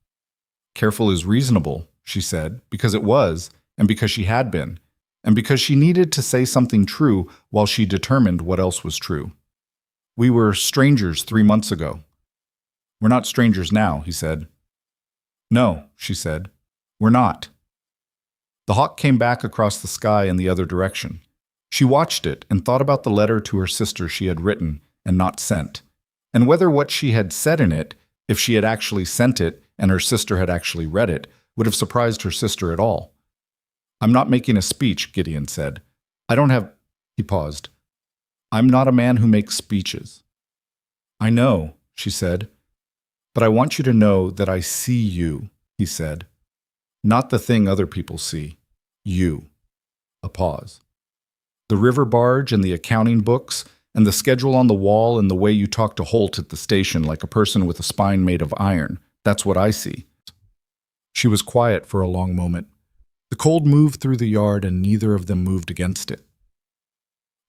"Careful is reasonable," she said, because it was, and because she had been, and because she needed to say something true while she determined what else was true. "We were strangers 3 months ago." "We're not strangers now," he said. "No," she said, "we're not." The hawk came back across the sky in the other direction. She watched it and thought about the letter to her sister she had written and not sent, and whether what she had said in it, if she had actually sent it and her sister had actually read it, would have surprised her sister at all. "I'm not making a speech," Gideon said. "I don't have—" He paused. "I'm not a man who makes speeches." "I know," she said. "But I want you to know that I see you," he said. "Not the thing other people see. You." A pause. "The river barge and the accounting books and the schedule on the wall and the way you talk to Holt at the station like a person with a spine made of iron, that's what I see." She was quiet for a long moment. The cold moved through the yard and neither of them moved against it.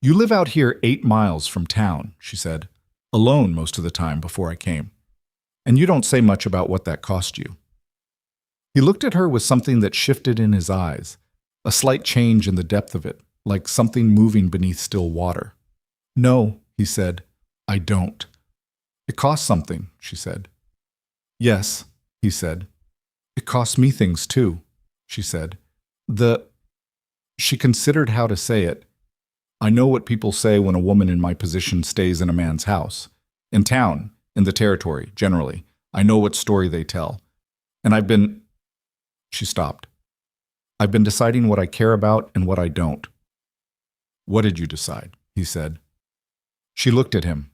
"You live out here 8 miles from town," she said, "alone most of the time before I came. And you don't say much about what that cost you." He looked at her with something that shifted in his eyes, a slight change in the depth of it, like something moving beneath still water. "No," he said, "I don't." "It costs something," she said. "Yes," he said. "It costs me things too," she said. She considered how to say it. "I know what people say when a woman in my position stays in a man's house. In town, in the territory, generally. I know what story they tell. And I've been—" She stopped. "I've been deciding what I care about and what I don't." "What did you decide?" he said. She looked at him.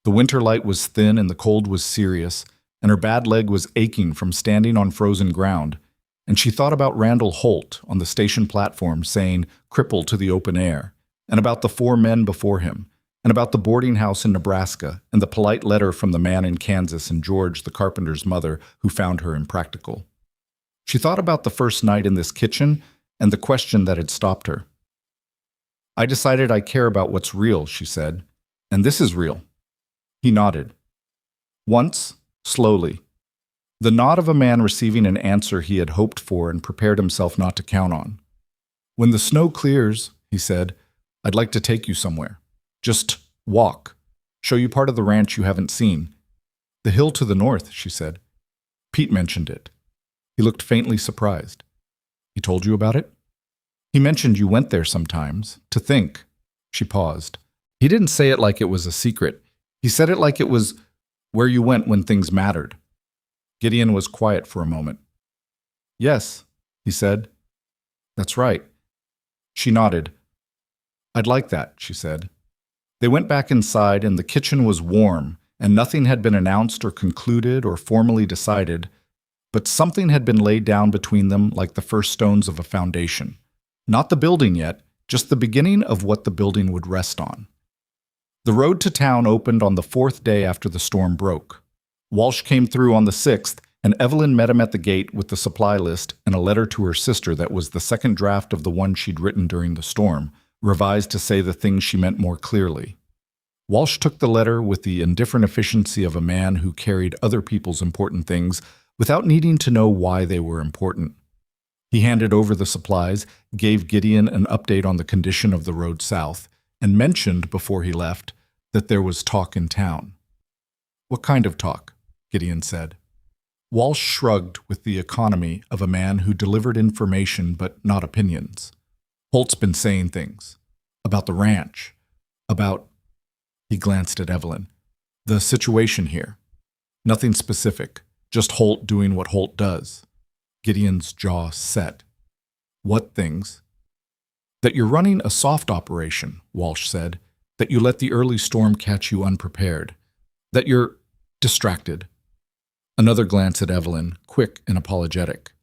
The winter light was thin and the cold was serious, and her bad leg was aching from standing on frozen ground, and she thought about Randall Holt on the station platform saying, "Cripple to the open air," and about the 4 men before him, and about the boarding house in Nebraska, and the polite letter from the man in Kansas and George, the carpenter's mother, who found her impractical. She thought about the first night in this kitchen and the question that had stopped her. "I decided I care about what's real," she said, "and this is real." He nodded. Once, slowly. The nod of a man receiving an answer he had hoped for and prepared himself not to count on. "When the snow clears," he said, "I'd like to take you somewhere. Just walk. Show you part of the ranch you haven't seen." "The hill to the north," she said. "Pete mentioned it." He looked faintly surprised. "He told you about it?" "He mentioned you went there sometimes, to think." She paused. "He didn't say it like it was a secret. He said it like it was where you went when things mattered." Gideon was quiet for a moment. "Yes," he said. "That's right." She nodded. "I'd like that," she said. They went back inside, and the kitchen was warm, and nothing had been announced or concluded or formally decided, but something had been laid down between them like the first stones of a foundation. Not the building yet, just the beginning of what the building would rest on. The road to town opened on the 4th day after the storm broke. Walsh came through on the 6th, and Evelyn met him at the gate with the supply list and a letter to her sister that was the second draft of the one she'd written during the storm, revised to say the things she meant more clearly. Walsh took the letter with the indifferent efficiency of a man who carried other people's important things without needing to know why they were important. He handed over the supplies, gave Gideon an update on the condition of the road south, and mentioned before he left that there was talk in town. "What kind of talk?" Gideon said. Walsh shrugged with the economy of a man who delivered information but not opinions. "Holt's been saying things. About the ranch. About—" He glanced at Evelyn. "The situation here. Nothing specific. Just Holt doing what Holt does." Gideon's jaw set. "What things?" "That you're running a soft operation," Walsh said. "That you let the early storm catch you unprepared. That you're distracted." Another glance at Evelyn, quick and apologetic.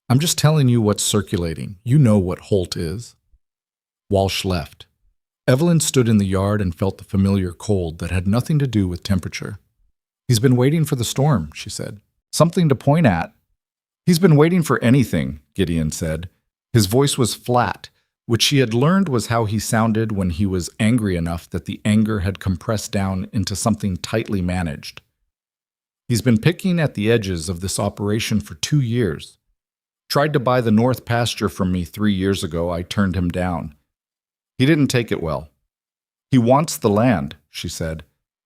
"I'm just telling you what's circulating. You know what Holt is." Walsh left. Evelyn stood in the yard and felt the familiar cold that had nothing to do with temperature. "He's been waiting for the storm," she said. "Something to point at." "He's been waiting for anything," Gideon said. His voice was flat, which she had learned was how he sounded when he was angry enough that the anger had compressed down into something tightly managed. "He's been picking at the edges of this operation for 2 years. Tried to buy the north pasture from me 3 years ago. I turned him down. He didn't take it well. He wants the land," she said.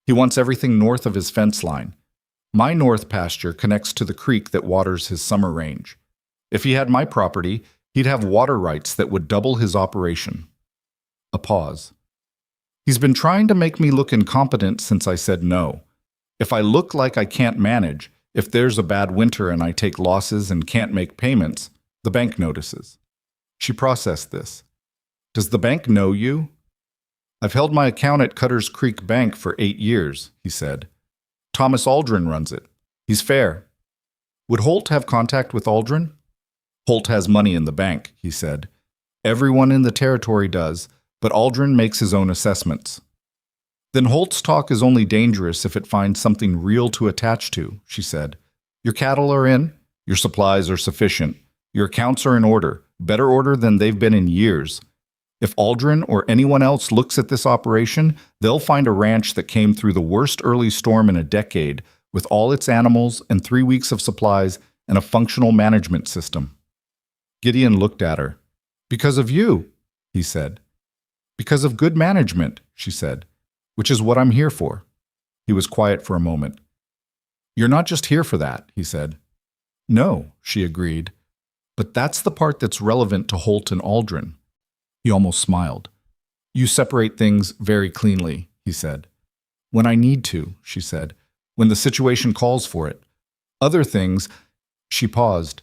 "He wants everything north of his fence line. My north pasture connects to the creek that waters his summer range. If he had my property, he'd have water rights that would double his operation." A pause. "He's been trying to make me look incompetent since I said no. If I look like I can't manage, if there's a bad winter and I take losses and can't make payments, the bank notices." She processed this. "Does the bank know you?" "I've held my account at Cutter's Creek Bank for 8 years, he said. "Thomas Aldrin runs it. He's fair." "Would Holt have contact with Aldrin?" "Holt has money in the bank," he said. "Everyone in the territory does, but Aldrin makes his own assessments." "Then Holt's talk is only dangerous if it finds something real to attach to," she said. "Your cattle are in, your supplies are sufficient, your accounts are in order, better order than they've been in years. If Aldrin or anyone else looks at this operation, they'll find a ranch that came through the worst early storm in a decade, with all its animals and 3 weeks of supplies and a functional management system." Gideon looked at her. "Because of you," he said. "Because of good management," she said, "which is what I'm here for." He was quiet for a moment. "You're not just here for that," he said. "No," she agreed. "But that's the part that's relevant to Holt and Aldrin." He almost smiled. "You separate things very cleanly," he said. "When I need to," she said. "When the situation calls for it. Other things—" She paused.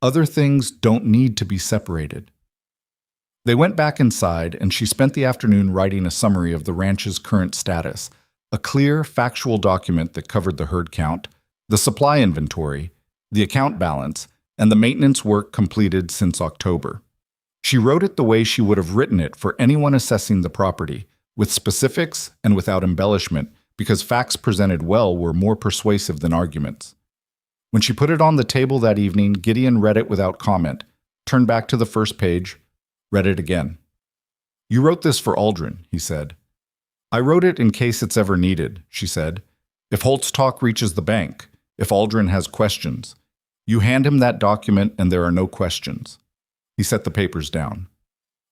"Other things don't need to be separated." They went back inside, and she spent the afternoon writing a summary of the ranch's current status, A clear, factual document that covered the herd count, the supply inventory, the account balance, and the maintenance work completed since October. She wrote it the way she would have written it for anyone assessing the property, with specifics and without embellishment, because facts presented well were more persuasive than arguments. When she put it on the table that evening, Gideon read it without comment, turned back to the first page, read it again. "You wrote this for Aldrin," he said. "I wrote it in case it's ever needed," she said. "If Holt's talk reaches the bank, if Aldrin has questions. You hand him that document and there are no questions." He set the papers down.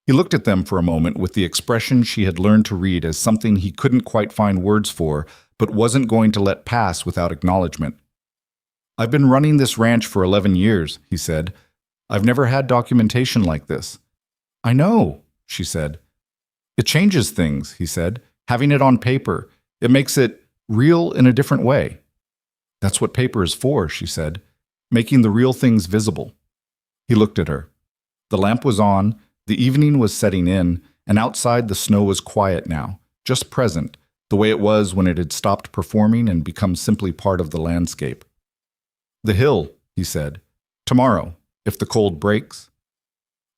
He looked at them for a moment with the expression she had learned to read as something he couldn't quite find words for, but wasn't going to let pass without acknowledgement. "I've been running this ranch for 11 years, he said. "I've never had documentation like this." "I know," she said. "It changes things," he said. "Having it on paper, it makes it real in a different way." "That's what paper is for," she said, "making the real things visible." He looked at her. The lamp was on, the evening was setting in, and outside the snow was quiet now, just present, the way it was when it had stopped performing and become simply part of the landscape. "The hill," he said. "Tomorrow, if the cold breaks."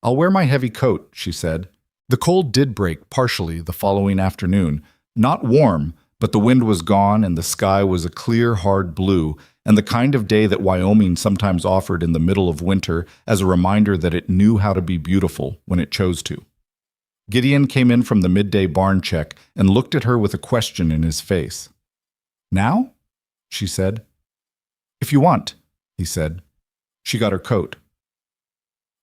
"I'll wear my heavy coat," she said. The cold did break partially the following afternoon, not warm, but the wind was gone and the sky was a clear, hard blue, and the kind of day that Wyoming sometimes offered in the middle of winter as a reminder that it knew how to be beautiful when it chose to. Gideon came in from the midday barn check and looked at her with a question in his face. "Now?" she said. "If you want," he said. She got her coat.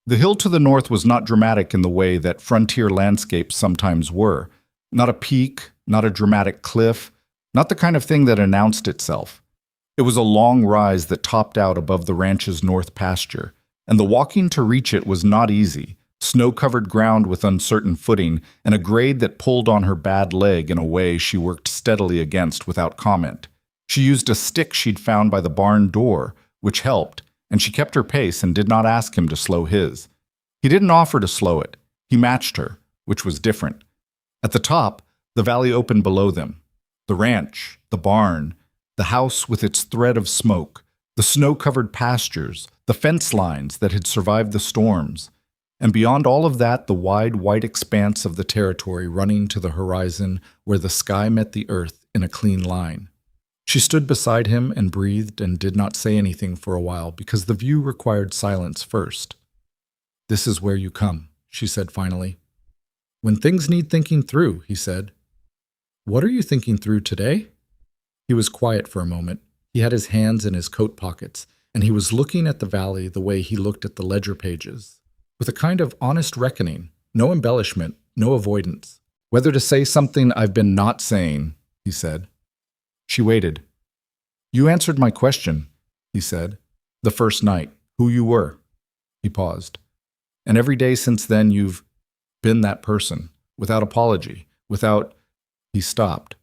The hill to the north was not dramatic in the way that frontier landscapes sometimes were. Not a peak, not a dramatic cliff, not the kind of thing that announced itself. It was a long rise that topped out above the ranch's north pasture, and the walking to reach it was not easy, snow-covered ground with uncertain footing, and a grade that pulled on her bad leg in a way she worked steadily against without comment. She used a stick she'd found by the barn door, which helped, and she kept her pace and did not ask him to slow his. He didn't offer to slow it. He matched her, which was different. At the top, the valley opened below them. The ranch, the barn, the house with its thread of smoke, the snow-covered pastures, the fence lines that had survived the storms, and beyond all of that, the wide, white expanse of the territory running to the horizon where the sky met the earth in a clean line. She stood beside him and breathed and did not say anything for a while because the view required silence first. "This is where you come," she said finally. "When things need thinking through," he said. "What are you thinking through today?" He was quiet for a moment. He had his hands in his coat pockets, and he was looking at the valley the way he looked at the ledger pages, with a kind of honest reckoning, no embellishment, no avoidance. "Whether to say something I've been not saying," he said. She waited. "You answered my question," he said. "The first night, who you were." He paused. "And every day since then you've been that person, without apology, without—" He stopped.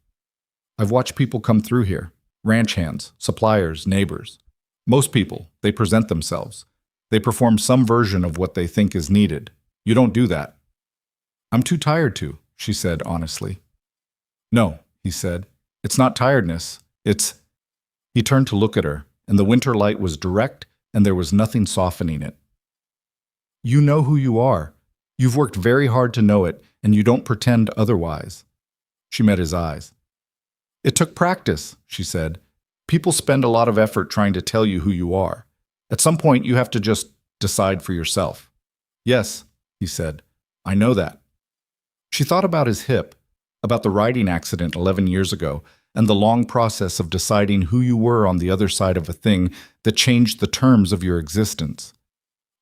"I've watched people come through here, ranch hands, suppliers, neighbors. Most people, they present themselves. They perform some version of what they think is needed. You don't do that." "I'm too tired to," she said honestly. "No," he said. "It's not tiredness. It's—" He turned to look at her, and the winter light was direct, and there was nothing softening it. "You know who you are. You've worked very hard to know it, and you don't pretend otherwise." She met his eyes. "It took practice," she said. "People spend a lot of effort trying to tell you who you are. At some point, you have to just decide for yourself." "Yes," he said. "I know that." She thought about his hip, about the riding accident 11 years ago, and the long process of deciding who you were on the other side of a thing that changed the terms of your existence.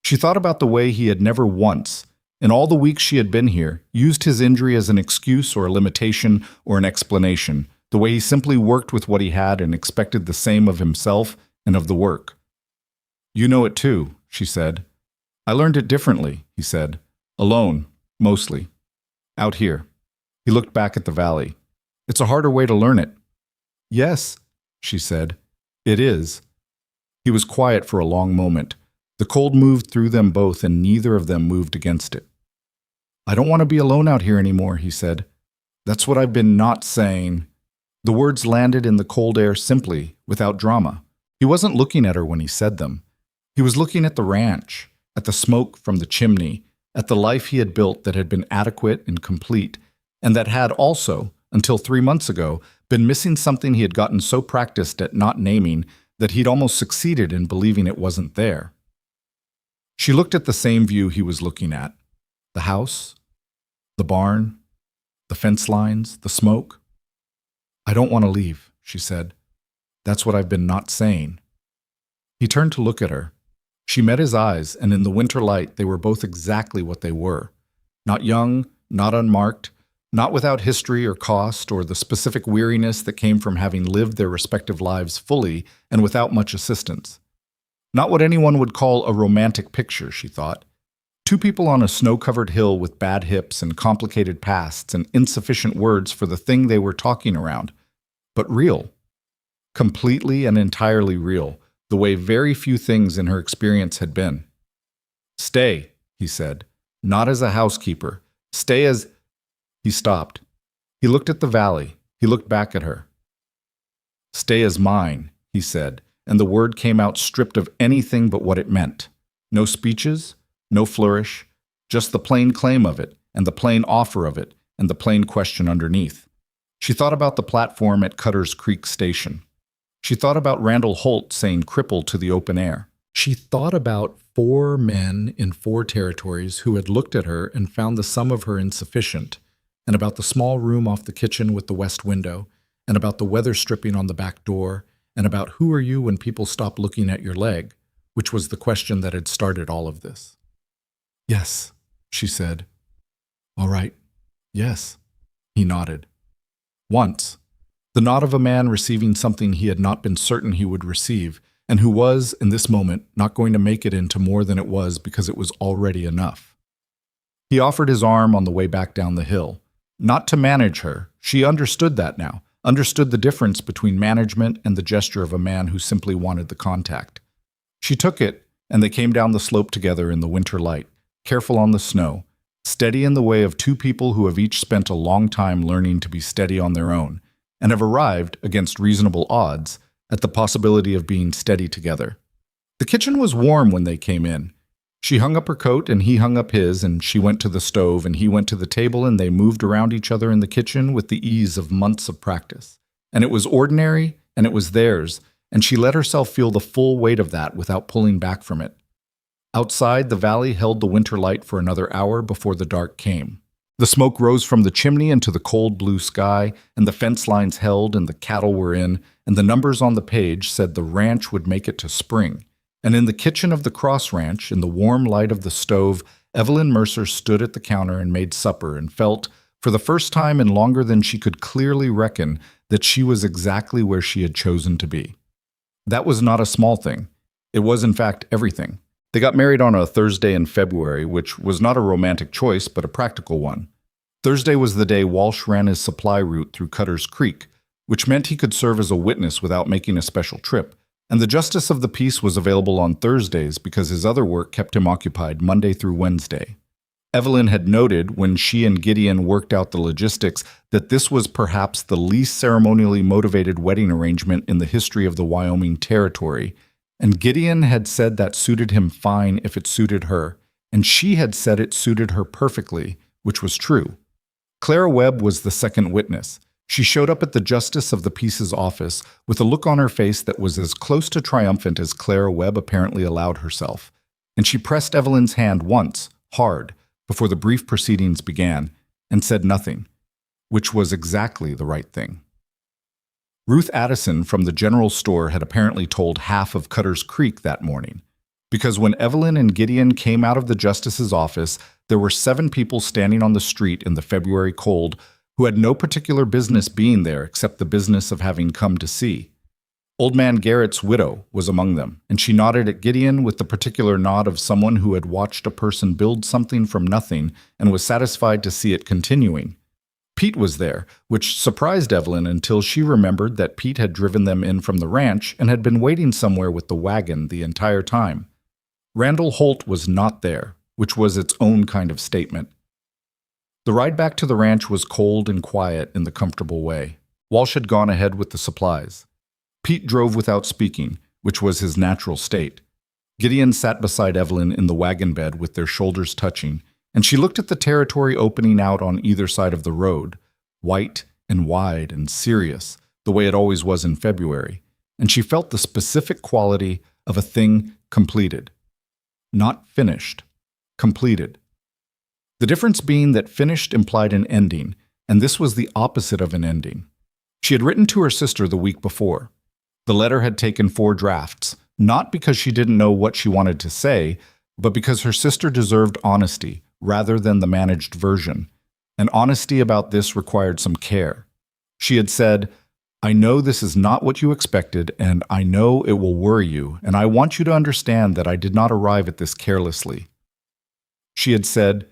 She thought about the way he had never once, in all the weeks she had been here, used his injury as an excuse or a limitation or an explanation, the way he simply worked with what he had and expected the same of himself and of the work. "You know it too," she said. "I learned it differently," he said. "Alone, mostly. Out here." He looked back at the valley. "It's a harder way to learn it." "Yes," she said. "It is." He was quiet for a long moment. The cold moved through them both, and neither of them moved against it. "I don't want to be alone out here anymore," he said. "That's what I've been not saying." The words landed in the cold air simply, without drama. He wasn't looking at her when he said them. He was looking at the ranch, at the smoke from the chimney, at the life he had built that had been adequate and complete, and that had also, until 3 months ago, been missing something he had gotten so practiced at not naming that he'd almost succeeded in believing it wasn't there. She looked at the same view he was looking at. The house, the barn, the fence lines, the smoke. "I don't want to leave," she said. "That's what I've been not saying." He turned to look at her. She met his eyes, and in the winter light they were both exactly what they were. Not young, not unmarked, not without history or cost or the specific weariness that came from having lived their respective lives fully and without much assistance. Not what anyone would call a romantic picture, she thought. Two people on a snow-covered hill with bad hips and complicated pasts and insufficient words for the thing they were talking around. But real. Completely and entirely real, the way very few things in her experience had been. "Stay," he said, "not as a housekeeper. Stay as—" He stopped. He looked at the valley. He looked back at her. "Stay as mine," he said, and the word came out stripped of anything but what it meant. No speeches, no flourish, just the plain claim of it, and the plain offer of it, and the plain question underneath. She thought about the platform at Cutter's Creek Station. She thought about Randall Holt saying cripple to the open air. She thought about 4 men in 4 territories who had looked at her and found the sum of her insufficient, and about the small room off the kitchen with the west window, and about the weather stripping on the back door, and about who are you when people stop looking at your leg, which was the question that had started all of this. "Yes," she said. "All right. Yes." He nodded. Once. The nod of a man receiving something he had not been certain he would receive, and who was, in this moment, not going to make it into more than it was because it was already enough. He offered his arm on the way back down the hill. Not to manage her. She understood that now, understood the difference between management and the gesture of a man who simply wanted the contact. She took it, and they came down the slope together in the winter light, careful on the snow, steady in the way of 2 people who have each spent a long time learning to be steady on their own, and have arrived, against reasonable odds, at the possibility of being steady together. The kitchen was warm when they came in. She hung up her coat and he hung up his, and she went to the stove and he went to the table, and they moved around each other in the kitchen with the ease of months of practice. And it was ordinary, and it was theirs, and she let herself feel the full weight of that without pulling back from it. Outside, the valley held the winter light for another hour before the dark came. The smoke rose from the chimney into the cold blue sky, and the fence lines held, and the cattle were in, and the numbers on the page said the ranch would make it to spring. And in the kitchen of the Cross Ranch, in the warm light of the stove, Evelyn Mercer stood at the counter and made supper and felt, for the first time in longer than she could clearly reckon, that she was exactly where she had chosen to be. That was not a small thing. It was, in fact, everything. They got married on a Thursday in February, which was not a romantic choice, but a practical one. Thursday was the day Walsh ran his supply route through Cutter's Creek, which meant he could serve as a witness without making a special trip, and the justice of the peace was available on Thursdays because his other work kept him occupied Monday through Wednesday. Evelyn had noted, when she and Gideon worked out the logistics, that this was perhaps the least ceremonially motivated wedding arrangement in the history of the Wyoming Territory, and Gideon had said that suited him fine if it suited her, and she had said it suited her perfectly, which was true. Clara Webb was the second witness. She showed up at the Justice of the Peace's office with a look on her face that was as close to triumphant as Clara Webb apparently allowed herself, and she pressed Evelyn's hand once, hard, before the brief proceedings began, and said nothing, which was exactly the right thing. Ruth Addison from the general store had apparently told half of Cutter's Creek that morning, because when Evelyn and Gideon came out of the justice's office, there were 7 people standing on the street in the February cold who had no particular business being there except the business of having come to see. Old Man Garrett's widow was among them, and she nodded at Gideon with the particular nod of someone who had watched a person build something from nothing and was satisfied to see it continuing. Pete was there, which surprised Evelyn until she remembered that Pete had driven them in from the ranch and had been waiting somewhere with the wagon the entire time. Randall Holt was not there, which was its own kind of statement. The ride back to the ranch was cold and quiet in the comfortable way. Walsh had gone ahead with the supplies. Pete drove without speaking, which was his natural state. Gideon sat beside Evelyn in the wagon bed with their shoulders touching, and she looked at the territory opening out on either side of the road, white and wide and serious, the way it always was in February, and she felt the specific quality of a thing completed. Not finished, completed. The difference being that finished implied an ending, and this was the opposite of an ending. She had written to her sister the week before. The letter had taken 4 drafts, not because she didn't know what she wanted to say, but because her sister deserved honesty rather than the managed version, and honesty about this required some care. She had said, "I know this is not what you expected, and I know it will worry you, and I want you to understand that I did not arrive at this carelessly." She had said,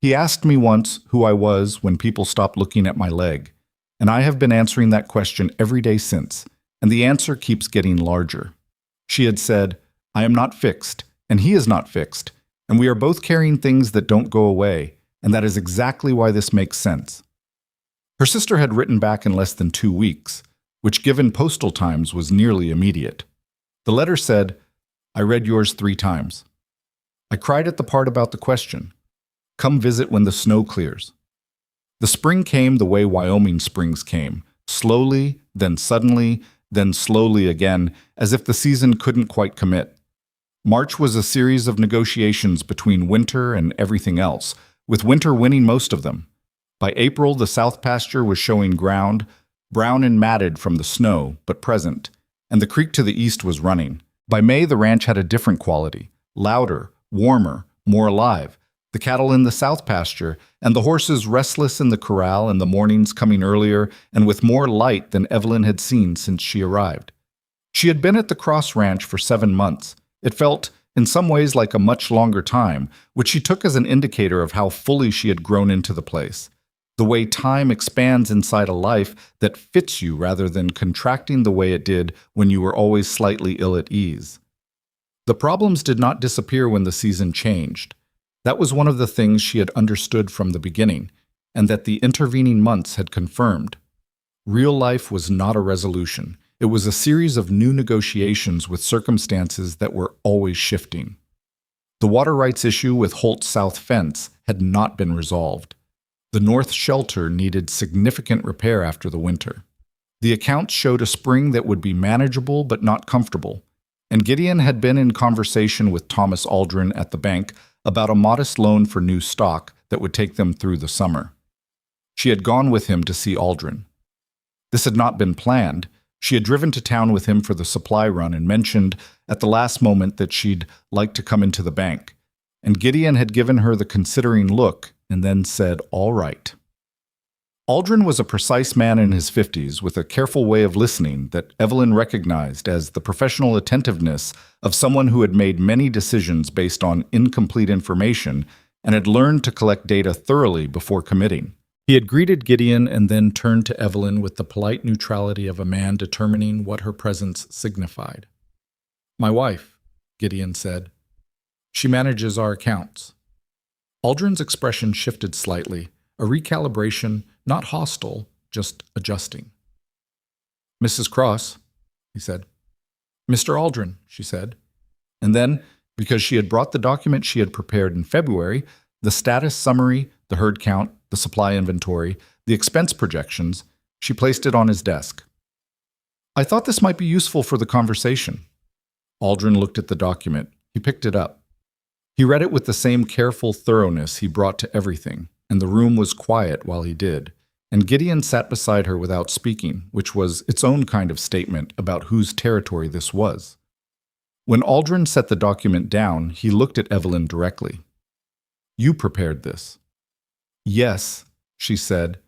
"He asked me once who I was when people stopped looking at my leg, and I have been answering that question every day since, and the answer keeps getting larger." She had said, "I am not fixed, and he is not fixed, and we are both carrying things that don't go away, and that is exactly why this makes sense." Her sister had written back in less than 2 weeks, which given postal times was nearly immediate. The letter said, "I read yours 3 times. I cried at the part about the question. Come visit when the snow clears." The spring came the way Wyoming springs came, slowly, then suddenly, then slowly again, as if the season couldn't quite commit. March was a series of negotiations between winter and everything else, with winter winning most of them. By April, the south pasture was showing ground, brown and matted from the snow, but present, and the creek to the east was running. By May, the ranch had a different quality, louder, warmer, more alive. The cattle in the south pasture, and the horses restless in the corral, and the mornings coming earlier and with more light than Evelyn had seen since she arrived. She had been at the Cross Ranch for 7 months. It felt, in some ways, like a much longer time, which she took as an indicator of how fully she had grown into the place. The way time expands inside a life that fits you rather than contracting the way it did when you were always slightly ill at ease. The problems did not disappear when the season changed. That was one of the things she had understood from the beginning, and that the intervening months had confirmed. Real life was not a resolution. It was a series of new negotiations with circumstances that were always shifting. The water rights issue with Holt's south fence had not been resolved. The north shelter needed significant repair after the winter. The accounts showed a spring that would be manageable but not comfortable, and Gideon had been in conversation with Thomas Aldrin at the bank about a modest loan for new stock that would take them through the summer. She had gone with him to see Aldrin. This had not been planned. She had driven to town with him for the supply run and mentioned at the last moment that she'd like to come into the bank, and Gideon had given her the considering look and then said, "All right." Aldrin was a precise man in his 50s with a careful way of listening that Evelyn recognized as the professional attentiveness of someone who had made many decisions based on incomplete information and had learned to collect data thoroughly before committing. He had greeted Gideon and then turned to Evelyn with the polite neutrality of a man determining what her presence signified. "My wife," Gideon said. "She manages our accounts." Aldrin's expression shifted slightly, a recalibration, not hostile, just adjusting. "Mrs. Cross," he said. "Mr. Aldrin," she said. And then, because she had brought the document she had prepared in February, the status summary, the herd count, the supply inventory, the expense projections, she placed it on his desk. "I thought this might be useful for the conversation." Aldrin looked at the document. He picked it up. He read it with the same careful thoroughness he brought to everything, and the room was quiet while he did, and Gideon sat beside her without speaking, which was its own kind of statement about whose territory this was. When Aldrin set the document down, he looked at Evelyn directly. "You prepared this." "Yes," she said.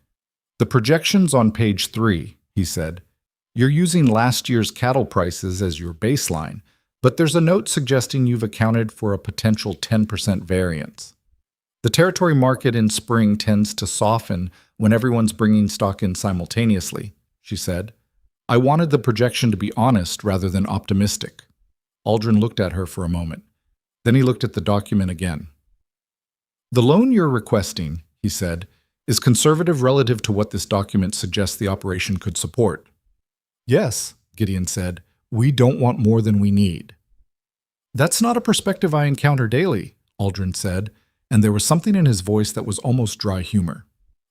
"The projections on page 3, he said. "You're using last year's cattle prices as your baseline, but there's a note suggesting you've accounted for a potential 10% variance. The territory market in spring tends to soften when everyone's bringing stock in simultaneously," she said. "I wanted the projection to be honest rather than optimistic." Aldrin looked at her for a moment. Then he looked at the document again. "The loan you're requesting," he said, is conservative relative to what this document suggests the operation could support. Yes, Gideon said, we don't want more than we need. That's not a perspective I encounter daily, Aldrin said, and there was something in his voice that was almost dry humor.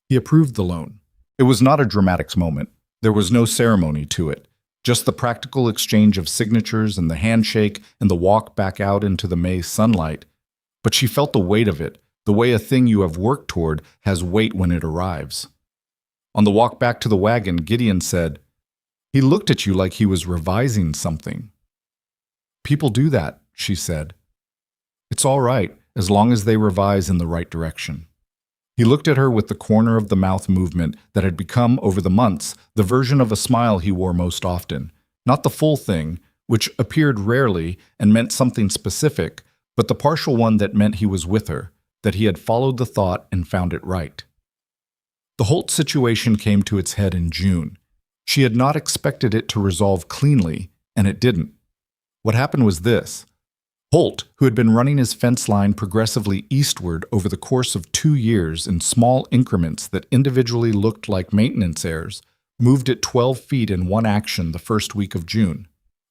He approved the loan. It was not a dramatics moment. There was no ceremony to it, just the practical exchange of signatures and the handshake and the walk back out into the May sunlight. But she felt the weight of it, the way a thing you have worked toward has weight when it arrives. On the walk back to the wagon, Gideon said, "He looked at you like he was revising something." "People do that," she said. "It's all right, as long as they revise in the right direction." He looked at her with the corner of the mouth movement that had become, over the months, the version of a smile he wore most often. Not the full thing, which appeared rarely and meant something specific, but the partial one that meant he was with her, that he had followed the thought and found it right. The Holt situation came to its head in June. She had not expected it to resolve cleanly, and it didn't. What happened was this. Holt, who had been running his fence line progressively eastward over the course of 2 years in small increments that individually looked like maintenance errors, moved it 12 feet in one action the first week of June.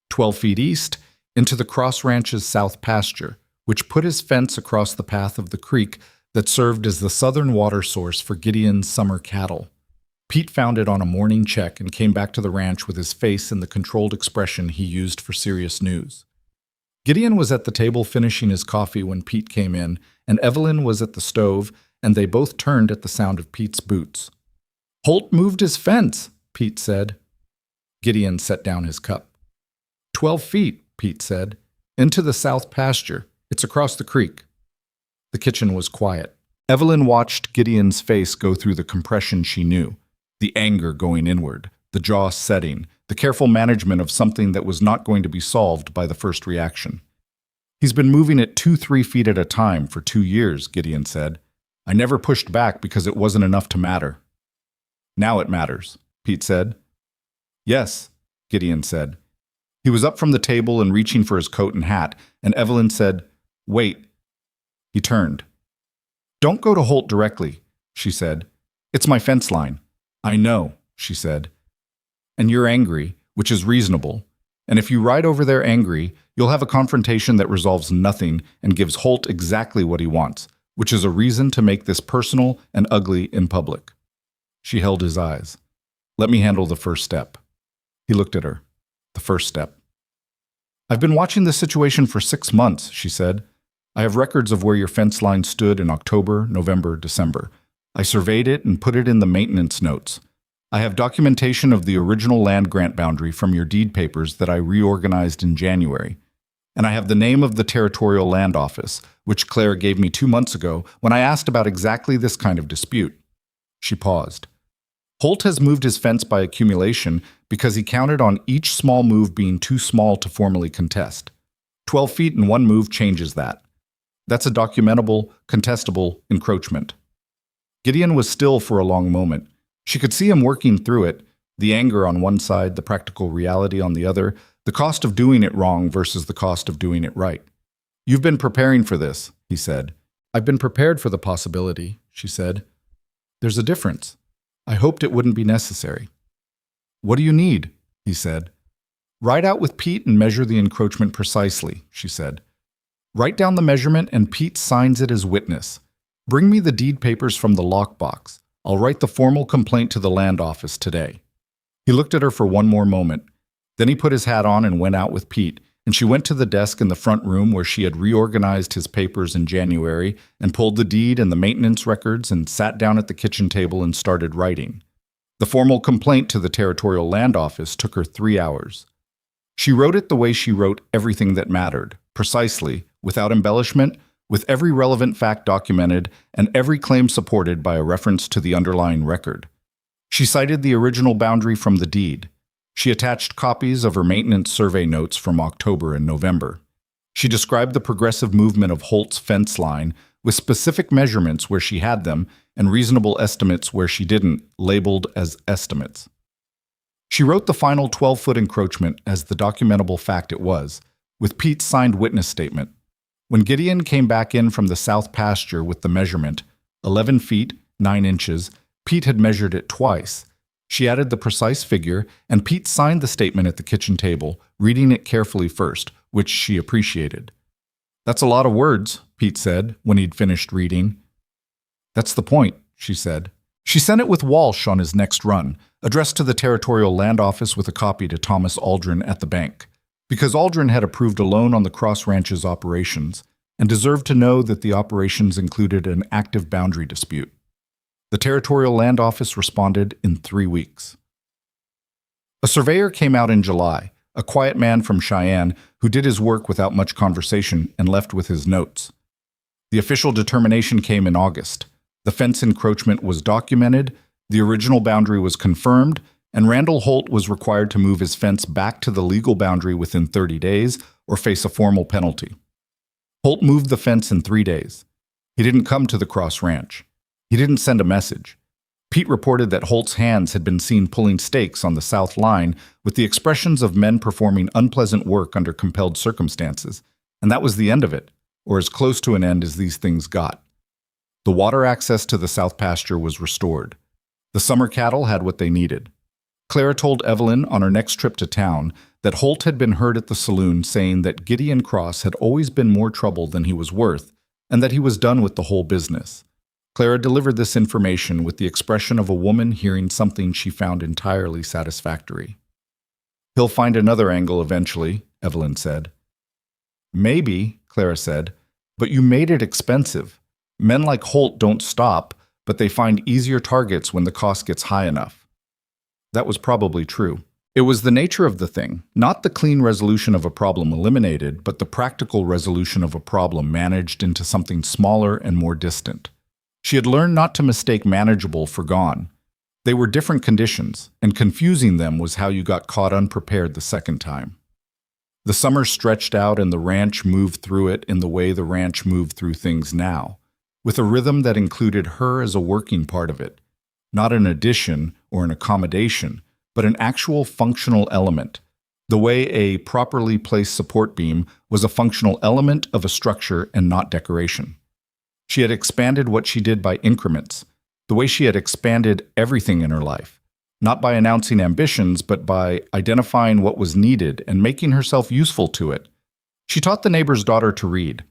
12 feet east, into the Cross Ranch's south pasture, which put his fence across the path of the creek that served as the southern water source for Gideon's summer cattle. Pete found it on a morning check and came back to the ranch with his face in the controlled expression he used for serious news. Gideon was at the table finishing his coffee when Pete came in, and Evelyn was at the stove, and they both turned at the sound of Pete's boots. "Holt moved his fence," Pete said. Gideon set down his cup. 12 feet, Pete said. "Into the south pasture. It's across the creek." The kitchen was quiet. Evelyn watched Gideon's face go through the compression she knew, the anger going inward, the jaw setting, the careful management of something that was not going to be solved by the first reaction. "He's been moving it 2-3 feet at a time for 2 years, Gideon said. "I never pushed back because it wasn't enough to matter." "Now it matters," Pete said. "Yes," Gideon said. He was up from the table and reaching for his coat and hat, and Evelyn said, "Wait." He turned. "Don't go to Holt directly," she said. "It's my fence line." "I know," she said. "And you're angry, which is reasonable. And if you ride over there angry, you'll have a confrontation that resolves nothing and gives Holt exactly what he wants, which is a reason to make this personal and ugly in public." She held his eyes. "Let me handle the first step." He looked at her. "The first step." "I've been watching this situation for 6 months," she said. "I have records of where your fence line stood in October, November, December. I surveyed it and put it in the maintenance notes. I have documentation of the original land grant boundary from your deed papers that I reorganized in January. And I have the name of the Territorial Land Office, which Claire gave me 2 months ago when I asked about exactly this kind of dispute." She paused. "Holt has moved his fence by accumulation because he counted on each small move being too small to formally contest. 12 feet in one move changes that. That's a documentable, contestable encroachment." Gideon was still for a long moment. She could see him working through it, the anger on one side, the practical reality on the other, the cost of doing it wrong versus the cost of doing it right. "You've been preparing for this," he said. "I've been prepared for the possibility," she said. "There's a difference. I hoped it wouldn't be necessary." "What do you need?" he said. "Ride out with Pete and measure the encroachment precisely," she said. "Write down the measurement and Pete signs it as witness. Bring me the deed papers from the lockbox. I'll write the formal complaint to the land office today." He looked at her for one more moment. Then he put his hat on and went out with Pete, and she went to the desk in the front room where she had reorganized his papers in January and pulled the deed and the maintenance records and sat down at the kitchen table and started writing. The formal complaint to the Territorial Land Office took her 3 hours. She wrote it the way she wrote everything that mattered, precisely, without embellishment, with every relevant fact documented and every claim supported by a reference to the underlying record. She cited the original boundary from the deed. She attached copies of her maintenance survey notes from October and November. She described the progressive movement of Holt's fence line with specific measurements where she had them and reasonable estimates where she didn't, labeled as estimates. She wrote the final 12-foot encroachment as the documentable fact it was, with Pete's signed witness statement. When Gideon came back in from the south pasture with the measurement, 11 feet 9 inches. Pete had measured it twice. She added the precise figure, and Pete signed the statement at the kitchen table, reading it carefully first, which she appreciated. "That's a lot of words," Pete said when he'd finished reading. "That's the point," she said. She sent it with Walsh on his next run, addressed to the Territorial Land Office with a copy to Thomas Aldrin at the bank, because Aldrin had approved a loan on the Cross Ranch's operations and deserved to know that the operations included an active boundary dispute. The Territorial Land Office responded in 3 weeks. A surveyor came out in July, a quiet man from Cheyenne who did his work without much conversation and left with his notes. The official determination came in August. The fence encroachment was documented, the original boundary was confirmed, and Randall Holt was required to move his fence back to the legal boundary within 30 days or face a formal penalty. Holt moved the fence in 3 days. He didn't come to the Cross Ranch. He didn't send a message. Pete reported that Holt's hands had been seen pulling stakes on the south line with the expressions of men performing unpleasant work under compelled circumstances, and that was the end of it, or as close to an end as these things got. The water access to the south pasture was restored. The summer cattle had what they needed. Clara told Evelyn on her next trip to town that Holt had been heard at the saloon saying that Gideon Cross had always been more trouble than he was worth, and that he was done with the whole business. Clara delivered this information with the expression of a woman hearing something she found entirely satisfactory. "He'll find another angle eventually," Evelyn said. "Maybe," Clara said, "but you made it expensive. Men like Holt don't stop, but they find easier targets when the cost gets high enough." That was probably true. It was the nature of the thing, not the clean resolution of a problem eliminated, but the practical resolution of a problem managed into something smaller and more distant. She had learned not to mistake manageable for gone. They were different conditions, and confusing them was how you got caught unprepared the second time. The summer stretched out and the ranch moved through it in the way the ranch moved through things now, with a rhythm that included her as a working part of it, not an addition or an accommodation, but an actual functional element, the way a properly placed support beam was a functional element of a structure and not decoration. She had expanded what she did by increments, the way she had expanded everything in her life, not by announcing ambitions, but by identifying what was needed and making herself useful to it. She taught the neighbor's daughter to read.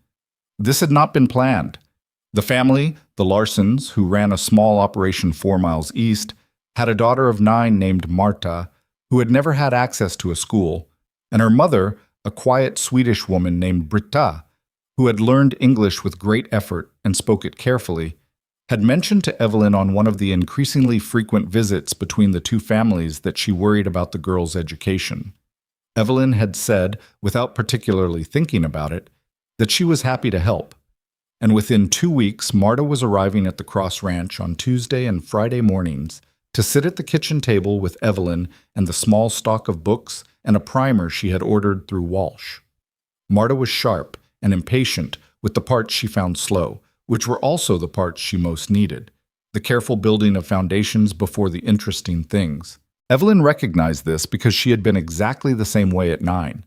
This had not been planned. The family, the Larsons, who ran a small operation 4 miles east, had a daughter of 9 named Marta, who had never had access to a school, and her mother, a quiet Swedish woman named Britta, who had learned English with great effort and spoke it carefully, had mentioned to Evelyn on one of the increasingly frequent visits between the two families that she worried about the girl's education. Evelyn had said, without particularly thinking about it, that she was happy to help. And within 2 weeks, Marta was arriving at the Cross Ranch on Tuesday and Friday mornings to sit at the kitchen table with Evelyn and the small stock of books and a primer she had ordered through Walsh. Marta was sharp and impatient with the parts she found slow, which were also the parts she most needed, the careful building of foundations before the interesting things. Evelyn recognized this because she had been exactly the same way at 9.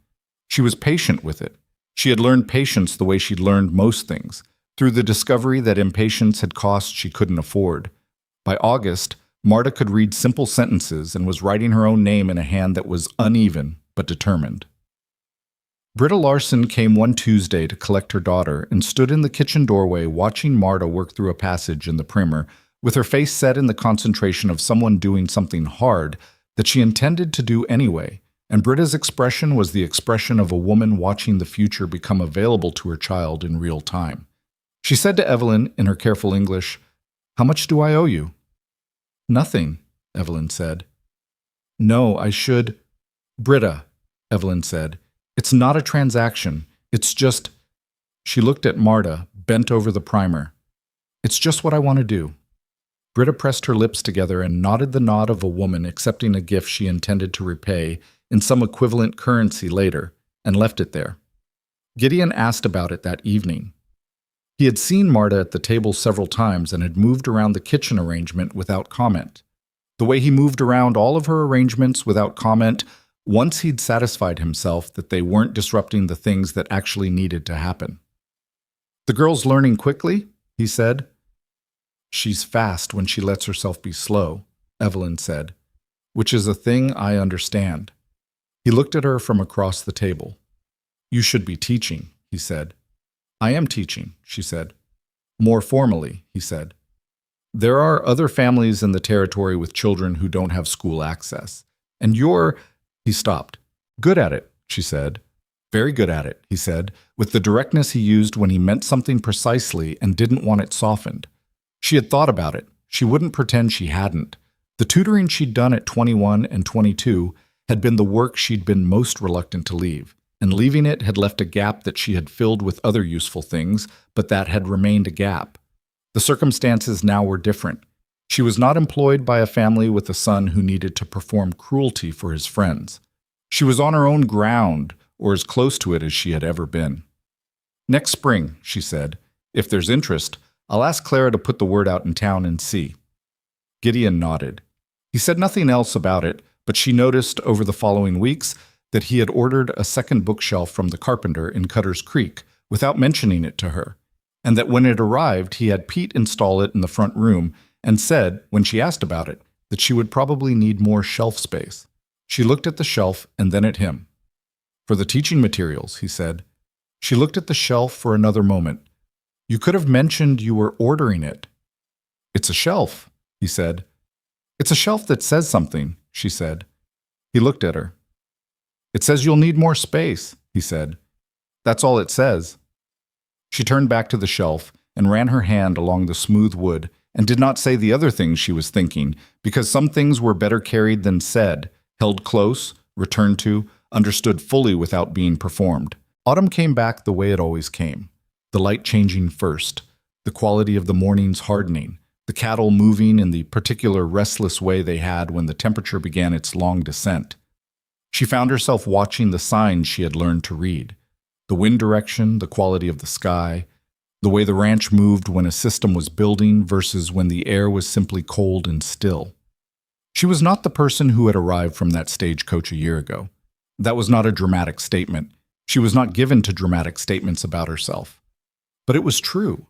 She was patient with it. She had learned patience the way she'd learned most things, through the discovery that impatience had costs she couldn't afford. By August, Marta could read simple sentences and was writing her own name in a hand that was uneven but determined. Britta Larson came one Tuesday to collect her daughter and stood in the kitchen doorway watching Marta work through a passage in the primer, with her face set in the concentration of someone doing something hard that she intended to do anyway, and Britta's expression was the expression of a woman watching the future become available to her child in real time. She said to Evelyn in her careful English, "How much do I owe you?" "Nothing," Evelyn said. "No, I should—" "Britta," Evelyn said, "it's not a transaction. It's just—" She looked at Marta, bent over the primer. "It's just what I want to do." Britta pressed her lips together and nodded the nod of a woman accepting a gift she intended to repay in some equivalent currency later, and left it there. Gideon asked about it that evening. He had seen Marta at the table several times and had moved around the kitchen arrangement without comment. The way he moved around all of her arrangements without comment, once he'd satisfied himself that they weren't disrupting the things that actually needed to happen. "The girl's learning quickly?" he said. She's fast when she lets herself be slow, Evelyn said, which is a thing I understand. He looked at her from across the table. You should be teaching, he said. I am teaching, she said. More formally, he said. There are other families in the territory with children who don't have school access. And you're, he stopped. Good at it, she said. Very good at it, he said, with the directness he used when he meant something precisely and didn't want it softened. She had thought about it. She wouldn't pretend she hadn't. The tutoring she'd done at 21 and 22 had been the work she'd been most reluctant to leave, and leaving it had left a gap that she had filled with other useful things, but that had remained a gap. The circumstances now were different. She was not employed by a family with a son who needed to perform cruelty for his friends. She was on her own ground, or as close to it as she had ever been. Next spring, she said, if there's interest, I'll ask Clara to put the word out in town and see. Gideon nodded. He said nothing else about it, but she noticed over the following weeks that he had ordered a second bookshelf from the carpenter in Cutter's Creek without mentioning it to her, and that when it arrived he had Pete install it in the front room and said, when she asked about it, that she would probably need more shelf space. She looked at the shelf and then at him. For the teaching materials, he said. She looked at the shelf for another moment. You could have mentioned you were ordering it. It's a shelf, he said. It's a shelf that says something, she said. He looked at her. It says you'll need more space, he said. That's all it says. She turned back to the shelf and ran her hand along the smooth wood and did not say the other things she was thinking, because some things were better carried than said, held close, returned to, understood fully without being performed. Autumn came back the way it always came. The light changing first, the quality of the mornings hardening, the cattle moving in the particular restless way they had when the temperature began its long descent. She found herself watching the signs she had learned to read. The wind direction, the quality of the sky, the way the ranch moved when a system was building versus when the air was simply cold and still. She was not the person who had arrived from that stagecoach a year ago. That was not a dramatic statement. She was not given to dramatic statements about herself. But it was true,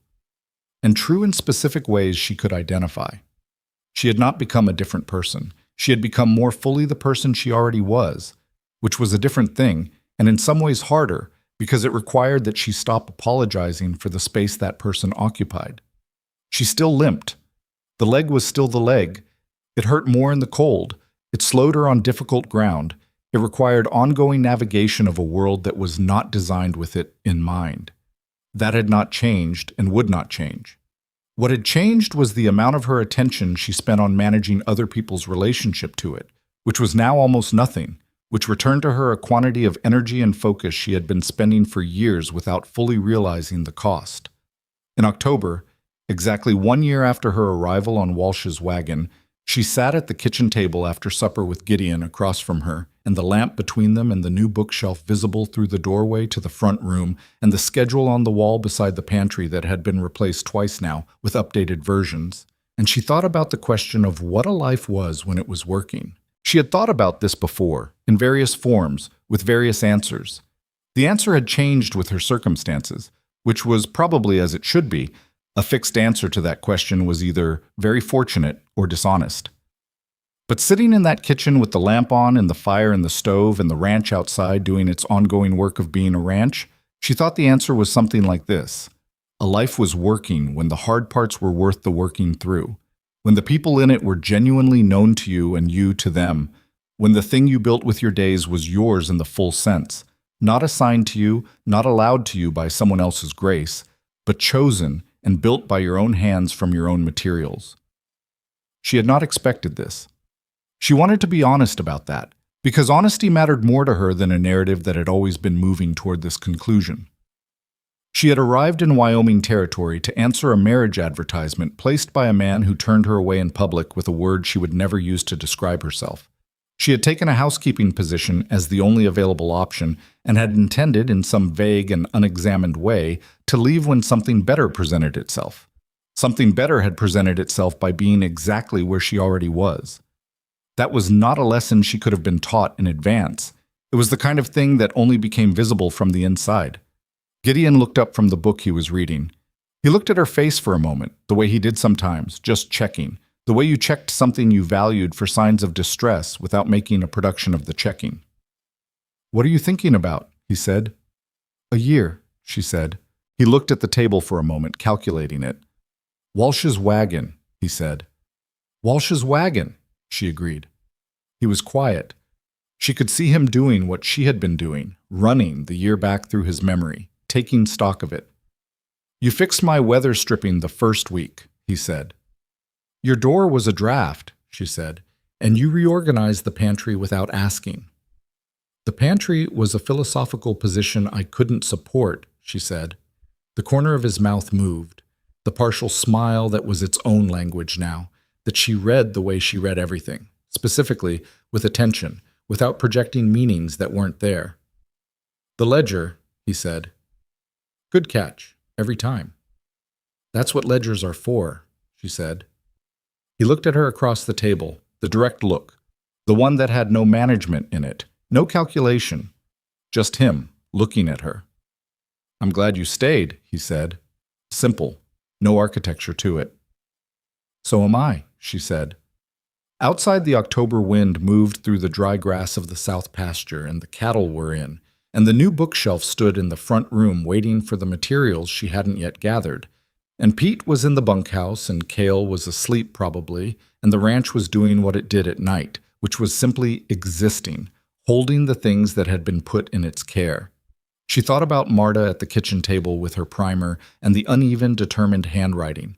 and true in specific ways she could identify. She had not become a different person. She had become more fully the person she already was, which was a different thing, and in some ways harder, because it required that she stop apologizing for the space that person occupied. She still limped. The leg was still the leg. It hurt more in the cold. It slowed her on difficult ground. It required ongoing navigation of a world that was not designed with it in mind. That had not changed and would not change. What had changed was the amount of her attention she spent on managing other people's relationship to it, which was now almost nothing, which returned to her a quantity of energy and focus she had been spending for years without fully realizing the cost. In October, exactly 1 year after her arrival on Walsh's wagon, she sat at the kitchen table after supper with Gideon across from her, and the lamp between them and the new bookshelf visible through the doorway to the front room, and the schedule on the wall beside the pantry that had been replaced twice now with updated versions. And she thought about the question of what a life was when it was working. She had thought about this before, in various forms, with various answers. The answer had changed with her circumstances, which was probably as it should be. A fixed answer to that question was either very fortunate or dishonest. But sitting in that kitchen with the lamp on and the fire in the stove and the ranch outside doing its ongoing work of being a ranch, she thought the answer was something like this. A life was working when the hard parts were worth the working through, when the people in it were genuinely known to you and you to them, when the thing you built with your days was yours in the full sense, not assigned to you, not allowed to you by someone else's grace, but chosen and built by your own hands from your own materials. She had not expected this. She wanted to be honest about that, because honesty mattered more to her than a narrative that had always been moving toward this conclusion. She had arrived in Wyoming territory to answer a marriage advertisement placed by a man who turned her away in public with a word she would never use to describe herself. She had taken a housekeeping position as the only available option and had intended, in some vague and unexamined way, to leave when something better presented itself. Something better had presented itself by being exactly where she already was. That was not a lesson she could have been taught in advance. It was the kind of thing that only became visible from the inside. Gideon looked up from the book he was reading. He looked at her face for a moment, the way he did sometimes, just checking, the way you checked something you valued for signs of distress without making a production of the checking. "What are you thinking about?" he said. "A year," she said. He looked at the table for a moment, calculating it. "Walsh's wagon," he said. "Walsh's wagon," she agreed. He was quiet. She could see him doing what she had been doing, running the year back through his memory, taking stock of it. "You fixed my weather stripping the first week," he said. "Your door was a draft," she said, "and you reorganized the pantry without asking." "The pantry was a philosophical position I couldn't support," she said. The corner of his mouth moved, the partial smile that was its own language now, that she read the way she read everything, specifically, with attention, without projecting meanings that weren't there. "The ledger," he said. "Good catch, every time." "That's what ledgers are for," she said. He looked at her across the table, the direct look, the one that had no management in it, no calculation, just him looking at her. "I'm glad you stayed," he said. Simple, no architecture to it. "So am I," she said. Outside, the October wind moved through the dry grass of the south pasture, and the cattle were in, and the new bookshelf stood in the front room waiting for the materials she hadn't yet gathered. And Pete was in the bunkhouse, and Cale was asleep probably, and the ranch was doing what it did at night, which was simply existing, holding the things that had been put in its care. She thought about Marta at the kitchen table with her primer and the uneven, determined handwriting.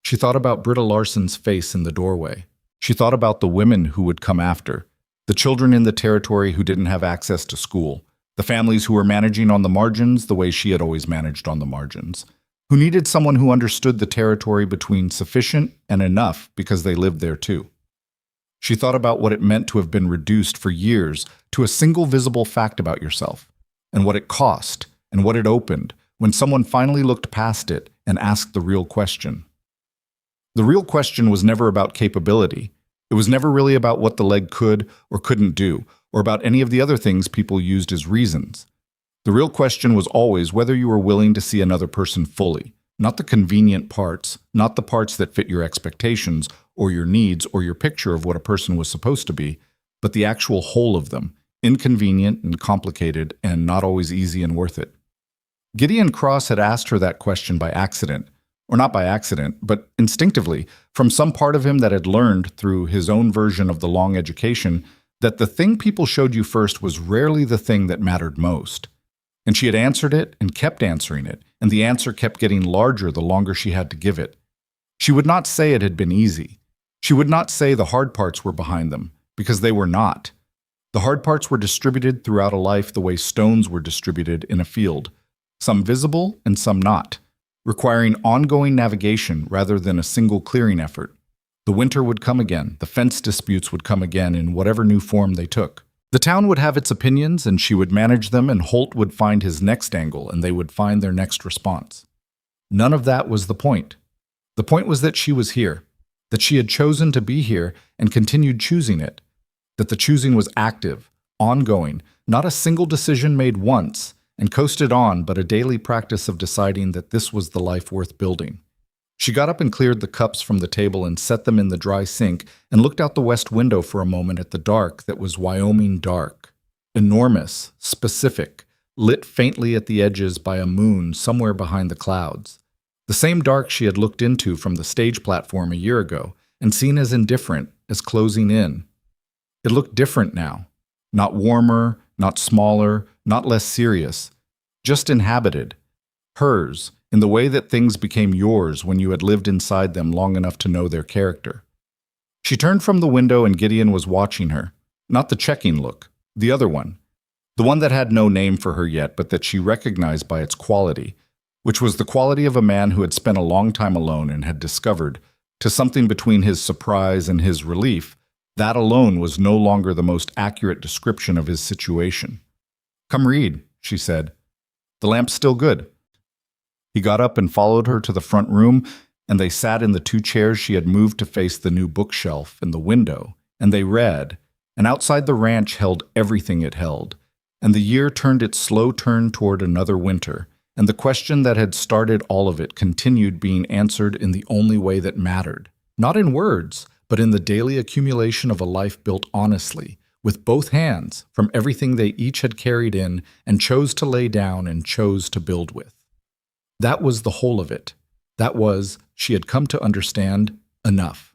She thought about Britta Larson's face in the doorway. She thought about the women who would come after, the children in the territory who didn't have access to school, the families who were managing on the margins the way she had always managed on the margins, who needed someone who understood the territory between sufficient and enough because they lived there too. She thought about what it meant to have been reduced for years to a single visible fact about yourself, and what it cost, and what it opened, when someone finally looked past it and asked the real question. The real question was never about capability. It was never really about what the leg could or couldn't do, or about any of the other things people used as reasons. The real question was always whether you were willing to see another person fully, not the convenient parts, not the parts that fit your expectations, or your needs, or your picture of what a person was supposed to be, but the actual whole of them, inconvenient and complicated and not always easy and worth it. Gideon Cross had asked her that question by accident, or not by accident, but instinctively, from some part of him that had learned through his own version of the long education that the thing people showed you first was rarely the thing that mattered most. And she had answered it and kept answering it, and the answer kept getting larger the longer she had to give it. She would not say it had been easy. She would not say the hard parts were behind them, because they were not. The hard parts were distributed throughout a life the way stones were distributed in a field, some visible and some not, requiring ongoing navigation rather than a single clearing effort. The winter would come again, the fence disputes would come again in whatever new form they took. The town would have its opinions, and she would manage them, and Holt would find his next angle, and they would find their next response. None of that was the point. The point was that she was here, that she had chosen to be here and continued choosing it, that the choosing was active, ongoing, not a single decision made once, and coasted on, but a daily practice of deciding that this was the life worth building. She got up and cleared the cups from the table and set them in the dry sink and looked out the west window for a moment at the dark that was Wyoming dark. Enormous, specific, lit faintly at the edges by a moon somewhere behind the clouds. The same dark she had looked into from the stage platform a year ago and seen as indifferent, as closing in. It looked different now. Not warmer, not smaller, not less serious. Just inhabited. Hers, in the way that things became yours when you had lived inside them long enough to know their character. She turned from the window and Gideon was watching her. Not the checking look, the other one. The one that had no name for her yet, but that she recognized by its quality, which was the quality of a man who had spent a long time alone and had discovered, to something between his surprise and his relief, that alone was no longer the most accurate description of his situation. "Come read," she said. "The lamp's still good." He got up and followed her to the front room, and they sat in the two chairs she had moved to face the new bookshelf and the window, and they read, and outside the ranch held everything it held, and the year turned its slow turn toward another winter, And the question that had started all of it continued being answered in the only way that mattered. Not in words, but in the daily accumulation of a life built honestly, with both hands, from everything they each had carried in and chose to lay down and chose to build with. That was the whole of it. That was, she had come to understand, enough.